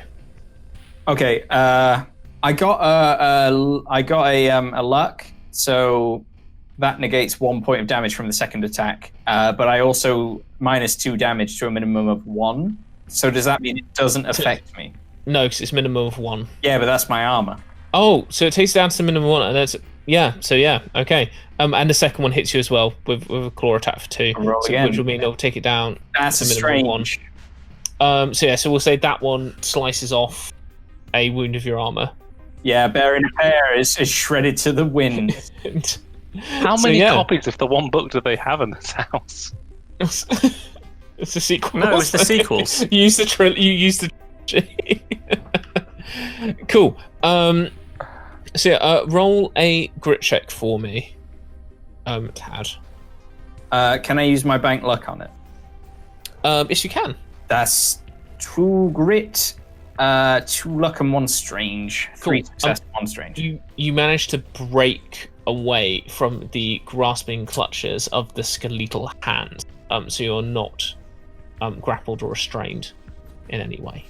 Okay. I got a luck, so that negates 1 point of damage from the second attack. But I also -2 damage to a minimum of 1. So does that mean it doesn't affect me? No, because it's minimum of 1. Yeah, but that's my armor. Oh, so it takes it down to the minimum 1, and that's okay. And the second one hits you as well with a claw attack for 2, Roll again. which will mean it'll take it down. That's to the minimum strange. 1. So we'll say that one slices off a wound of your armor. Yeah, Bear in a Pair is shredded to the wind. How many copies of the one book do they have in this house? It's the sequel. No, it's the sequels. You used the trilogy. Cool. Roll a grit check for me, Tad. Can I use my bank luck on it? Yes, you can. That's 2 grit, 2 luck, and 1 strange. Cool. 3 success, 1 strange. You managed to break away from the grasping clutches of the skeletal hand. So you're not grappled or restrained in any way.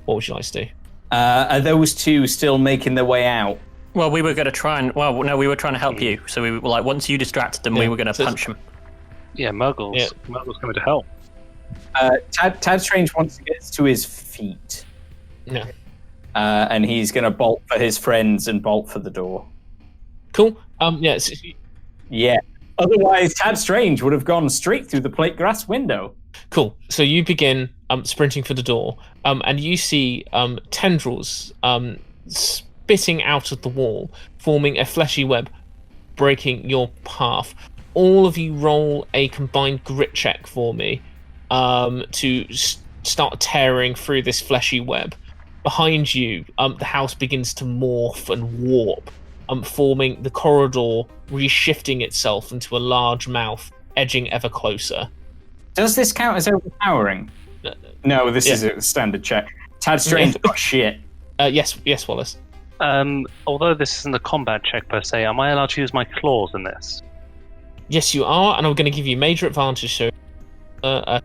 What would you like to do? Are those 2 still making their way out? Well, we were going to try and... Well, no, we were trying to help you. So we were like, once you distracted them, we were going to punch them. Yeah, Murgle's. Yeah. Murgle's coming to help. Tad Strange wants to get to his feet. Yeah. And he's going to bolt for his friends and bolt for the door. Cool. Yeah. Otherwise, Tad Strange would have gone straight through the plate glass window. Cool. So you begin sprinting for the door, and you see tendrils spitting out of the wall, forming a fleshy web, breaking your path. All of you roll a combined grit check for me to start tearing through this fleshy web. Behind you, the house begins to morph and warp, forming the corridor, reshifting itself into a large mouth, edging ever closer. Does this count as overpowering? No, this is a standard check. Tad Strange got shit. Yes, Wallis. Although this isn't a combat check per se, am I allowed to use my claws in this? Yes, you are, and I'm going to give you major advantage. So, the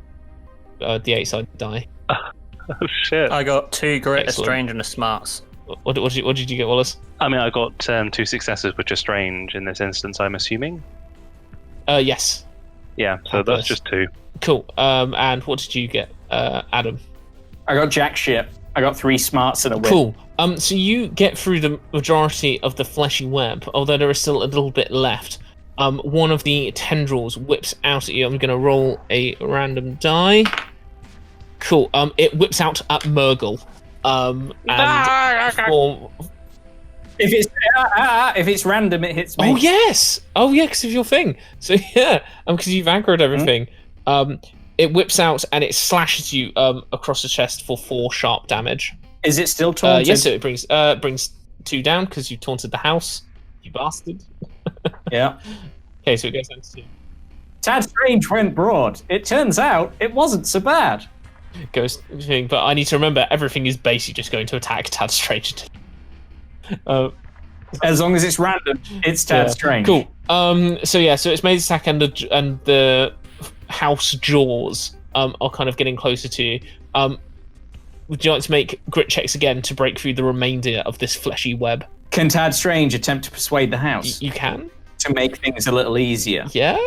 8-sided die. Oh shit! I got 2 grit, Excellent. a strange, and a smarts. What did you get, Wallis? I mean, I got 2 successes, which are strange in this instance, I'm assuming. Yes. Yeah, so that's just 2. Cool. And what did you get, Adam? I got jack shit. I got 3 smarts and a whip. Cool. So you get through the majority of the fleshy web, although there is still a little bit left. One of the tendrils whips out at you. I'm going to roll a random die. Cool. It whips out at Murgle. If it's random, it hits me. Oh yes. Oh yeah, because of your thing. So yeah, because you've aggroed everything. It whips out and it slashes you across the chest for 4 sharp damage. Is it still taunted? Yes, so it brings 2 down because you taunted the house. You bastard. Yeah. Okay, so it goes down to 2. Tad Strange went broad. It turns out it wasn't so bad. Goes, but I need to remember everything is basically just going to attack Tad Strange. As long as it's random, it's Tad Strange. Cool. So it's made attack and the house jaws are kind of getting closer to you. Would you like to make grit checks again to break through the remainder of this fleshy web? Can Tad Strange attempt to persuade the house You can. to make things a little easier? Yeah.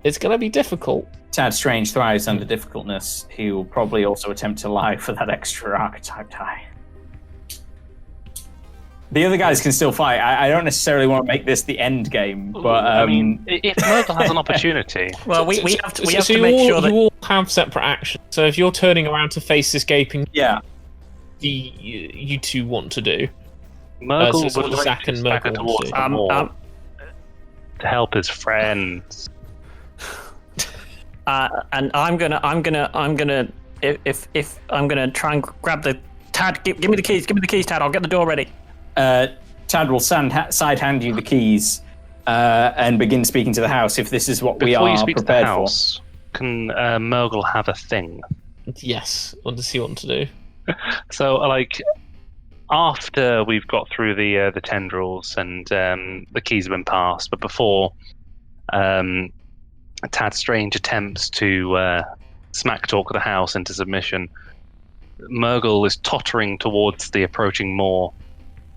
It's going to be difficult. Tad Strange thrives under difficultness. He will probably also attempt to lie for that extra archetype die. The other guys can still fight. I don't necessarily want to make this the end game, but I mean, if Murgle has an opportunity, Well, we have to make you sure that... all have separate actions. So if you're turning around to face escaping, yeah, you two want to do. Murgle so would Zach like and to stagger Murgle towards want the wall to help his friends. And I'm gonna if I'm gonna try and grab the Tad. Give me the keys. Give me the keys, Tad. I'll get the door ready. Tad will side hand you the keys and begin speaking to the house. If this is what we Before are you speak to the prepared house, can Murgle have a thing? Yes. What does he want to do? So, like, after we've got through the tendrils and the keys have been passed, but before Tad Strange attempts to smack talk the house into submission, Murgle is tottering towards the approaching Moor,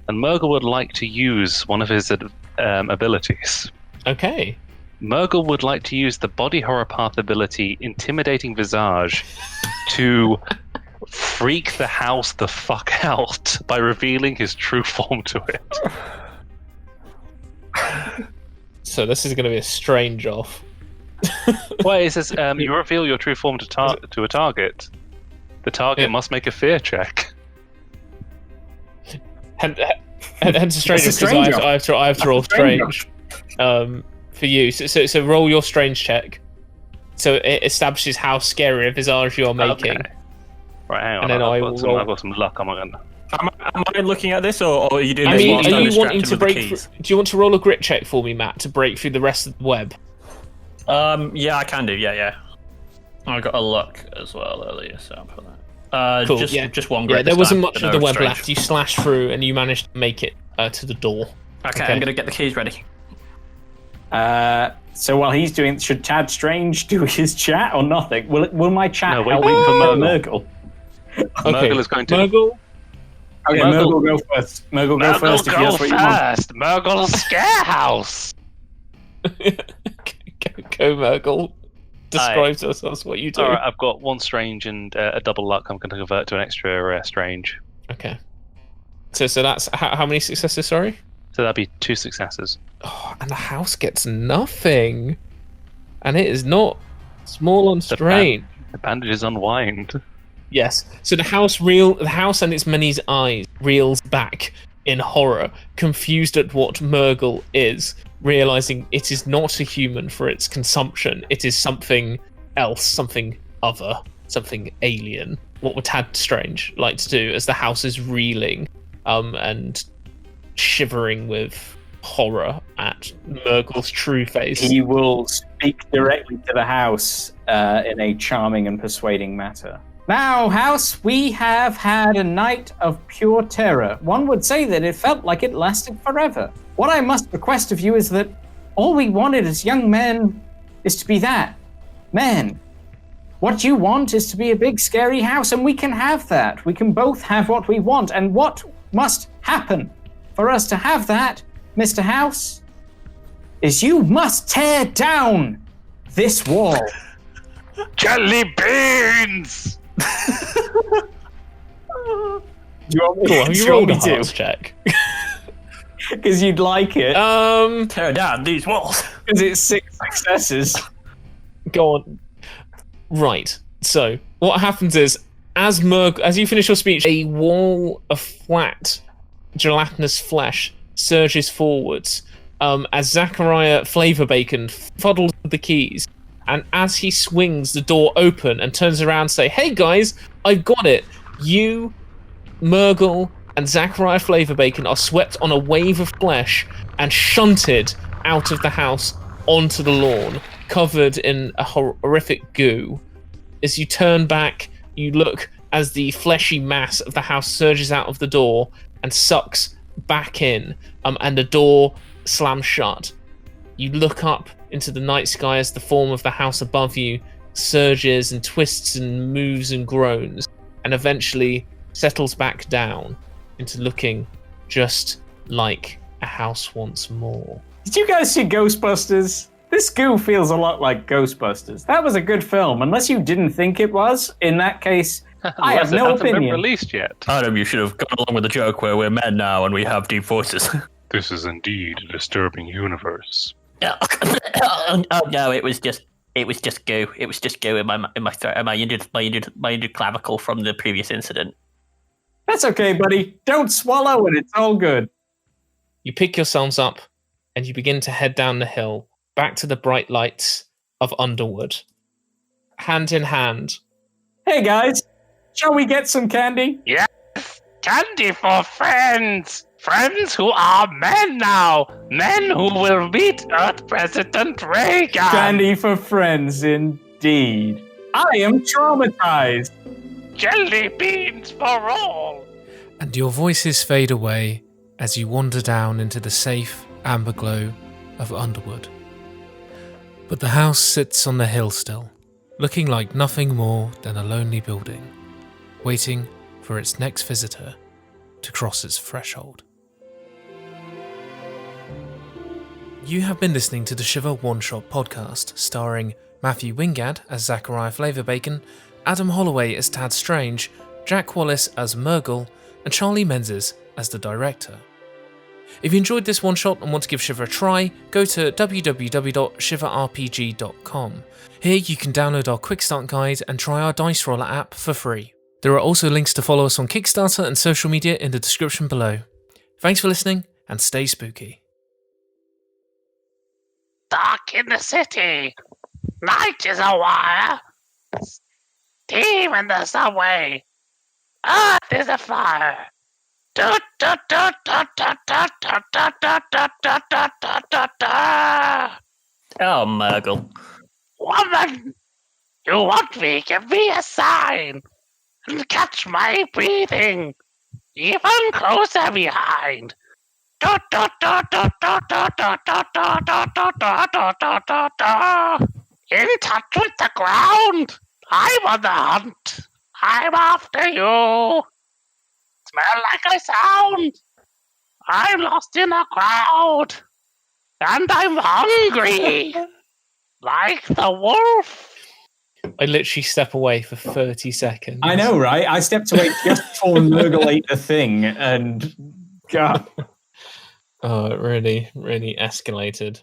and Murgle would like to use one of his abilities. Okay. Murgle would like to use the body horror path ability Intimidating Visage to freak the house the fuck out by revealing his true form to it. So this is going to be a strange off. Well, it says you reveal your true form to a target. The target must make a fear check. Hence a strange It's a because strange I have to roll strange for you. So roll your strange check. So it establishes how scary a visage you're making. Okay. Right, hang on. And then I've got some luck. Am I looking at this, or are you doing? I this mean, whilst are I'm you wanting distracted to with the break? keys? Do you want to roll a grit check for me, Matt, to break through the rest of the web? Yeah, I can do. Yeah. I got a luck as well earlier, so I'll put that. Cool, Just one grit. Yeah, there this wasn't time, much but of the no web strange. left. You slashed through and you managed to make it to the door. Okay, Okay. I'm gonna get the keys ready. So while he's doing, should Tad Strange do his chat or nothing? Will my chat No, wait help for Murgle? Okay. Murgle is going to. Murgle? Okay, Murgle go first. Murgle go first if that's what you want. first. Murgle Scarehouse. Go, Murgle. Describe to us what you do. All right, I've got one strange and a double luck. I'm going to convert to an extra strange. Okay. So that's how many successes? Sorry. So that'd be 2 successes. Oh, and the house gets nothing, and it is not small and strange. The bandages unwind. Yes. So the house and its many eyes reels back in horror, confused at what Murgle is, realizing it is not a human for its consumption. It is something else, something other, something alien. What would Tad Strange like to do as the house is reeling and shivering with horror at Murgle's true face? He will speak directly to the house in a charming and persuading manner. Now, house, we have had a night of pure terror. One would say that it felt like it lasted forever. What I must request of you is that all we wanted as young men is to be that. Men. What you want is to be a big, scary house, and we can have that. We can both have what we want. And what must happen for us to have that, Mr. House, is you must tear down this wall. Jelly beans. Do you want me, Cool, have do you you rolled want a me hearts to? check? Because you'd like it. Tear down these walls. Because it's 6 successes. Go on. Right. So what happens is, as you finish your speech, a wall of flat, gelatinous flesh surges forwards as Zachariah Flavor Bacon fuddles with the keys, and as he swings the door open and turns around and say, "Hey guys, I've got it." You, Murgle, and Zachariah Flavor Bacon are swept on a wave of flesh and shunted out of the house onto the lawn, covered in a horrific goo. As you turn back, you look as the fleshy mass of the house surges out of the door and sucks back in, and the door slams shut. You look up into the night sky as the form of the house above you surges and twists and moves and groans, and eventually settles back down into looking just like a house once more. Did you guys see Ghostbusters? This goo feels a lot like Ghostbusters. That was a good film, unless you didn't think it was. In that case, I have no It hasn't been opinion. released yet. Adam, you should have gone along with the joke where we're men now and we have deep voices. This is indeed a disturbing universe. Oh no, it was just goo. It was just goo in my throat, my injured clavicle from the previous incident. That's okay, buddy. Don't swallow and it's all good. You pick yourselves up and you begin to head down the hill back to the bright lights of Underwood. hand in hand. Hey guys, shall we get some candy? Yes, candy for friends. Friends who are men now. Men who will meet Earth President Reagan. Candy for friends, indeed. I am traumatized. Jelly beans for all. And your voices fade away as you wander down into the safe amber glow of Underwood. But the house sits on the hill still, looking like nothing more than a lonely building, waiting for its next visitor to cross its threshold. You have been listening to the Shiver One Shot podcast, starring Matthew Wingad as Zachariah Flavorbacon, Adam Holloway as Tad Strange, Jack Wallis as Murgle, and Charlie Menzies as the director. If you enjoyed this one shot and want to give Shiver a try, go to www.shiverrpg.com. Here you can download our quick start guide and try our Dice Roller app for free. There are also links to follow us on Kickstarter and social media in the description below. Thanks for listening and stay spooky. Dark in the city. Night is a wire. Steam in the subway. Earth is a fire. Oh, Murgle. woman, you want me? Give me a sign and catch my breathing even closer behind. In touch with the ground. I'm on the hunt. I'm after you. Smell like I sound. I'm lost in a crowd. And I'm hungry. Like the wolf. I literally step away for 30 seconds. I know, right? I stepped away just before Murgle ate the thing, and God. Oh, it really, really escalated.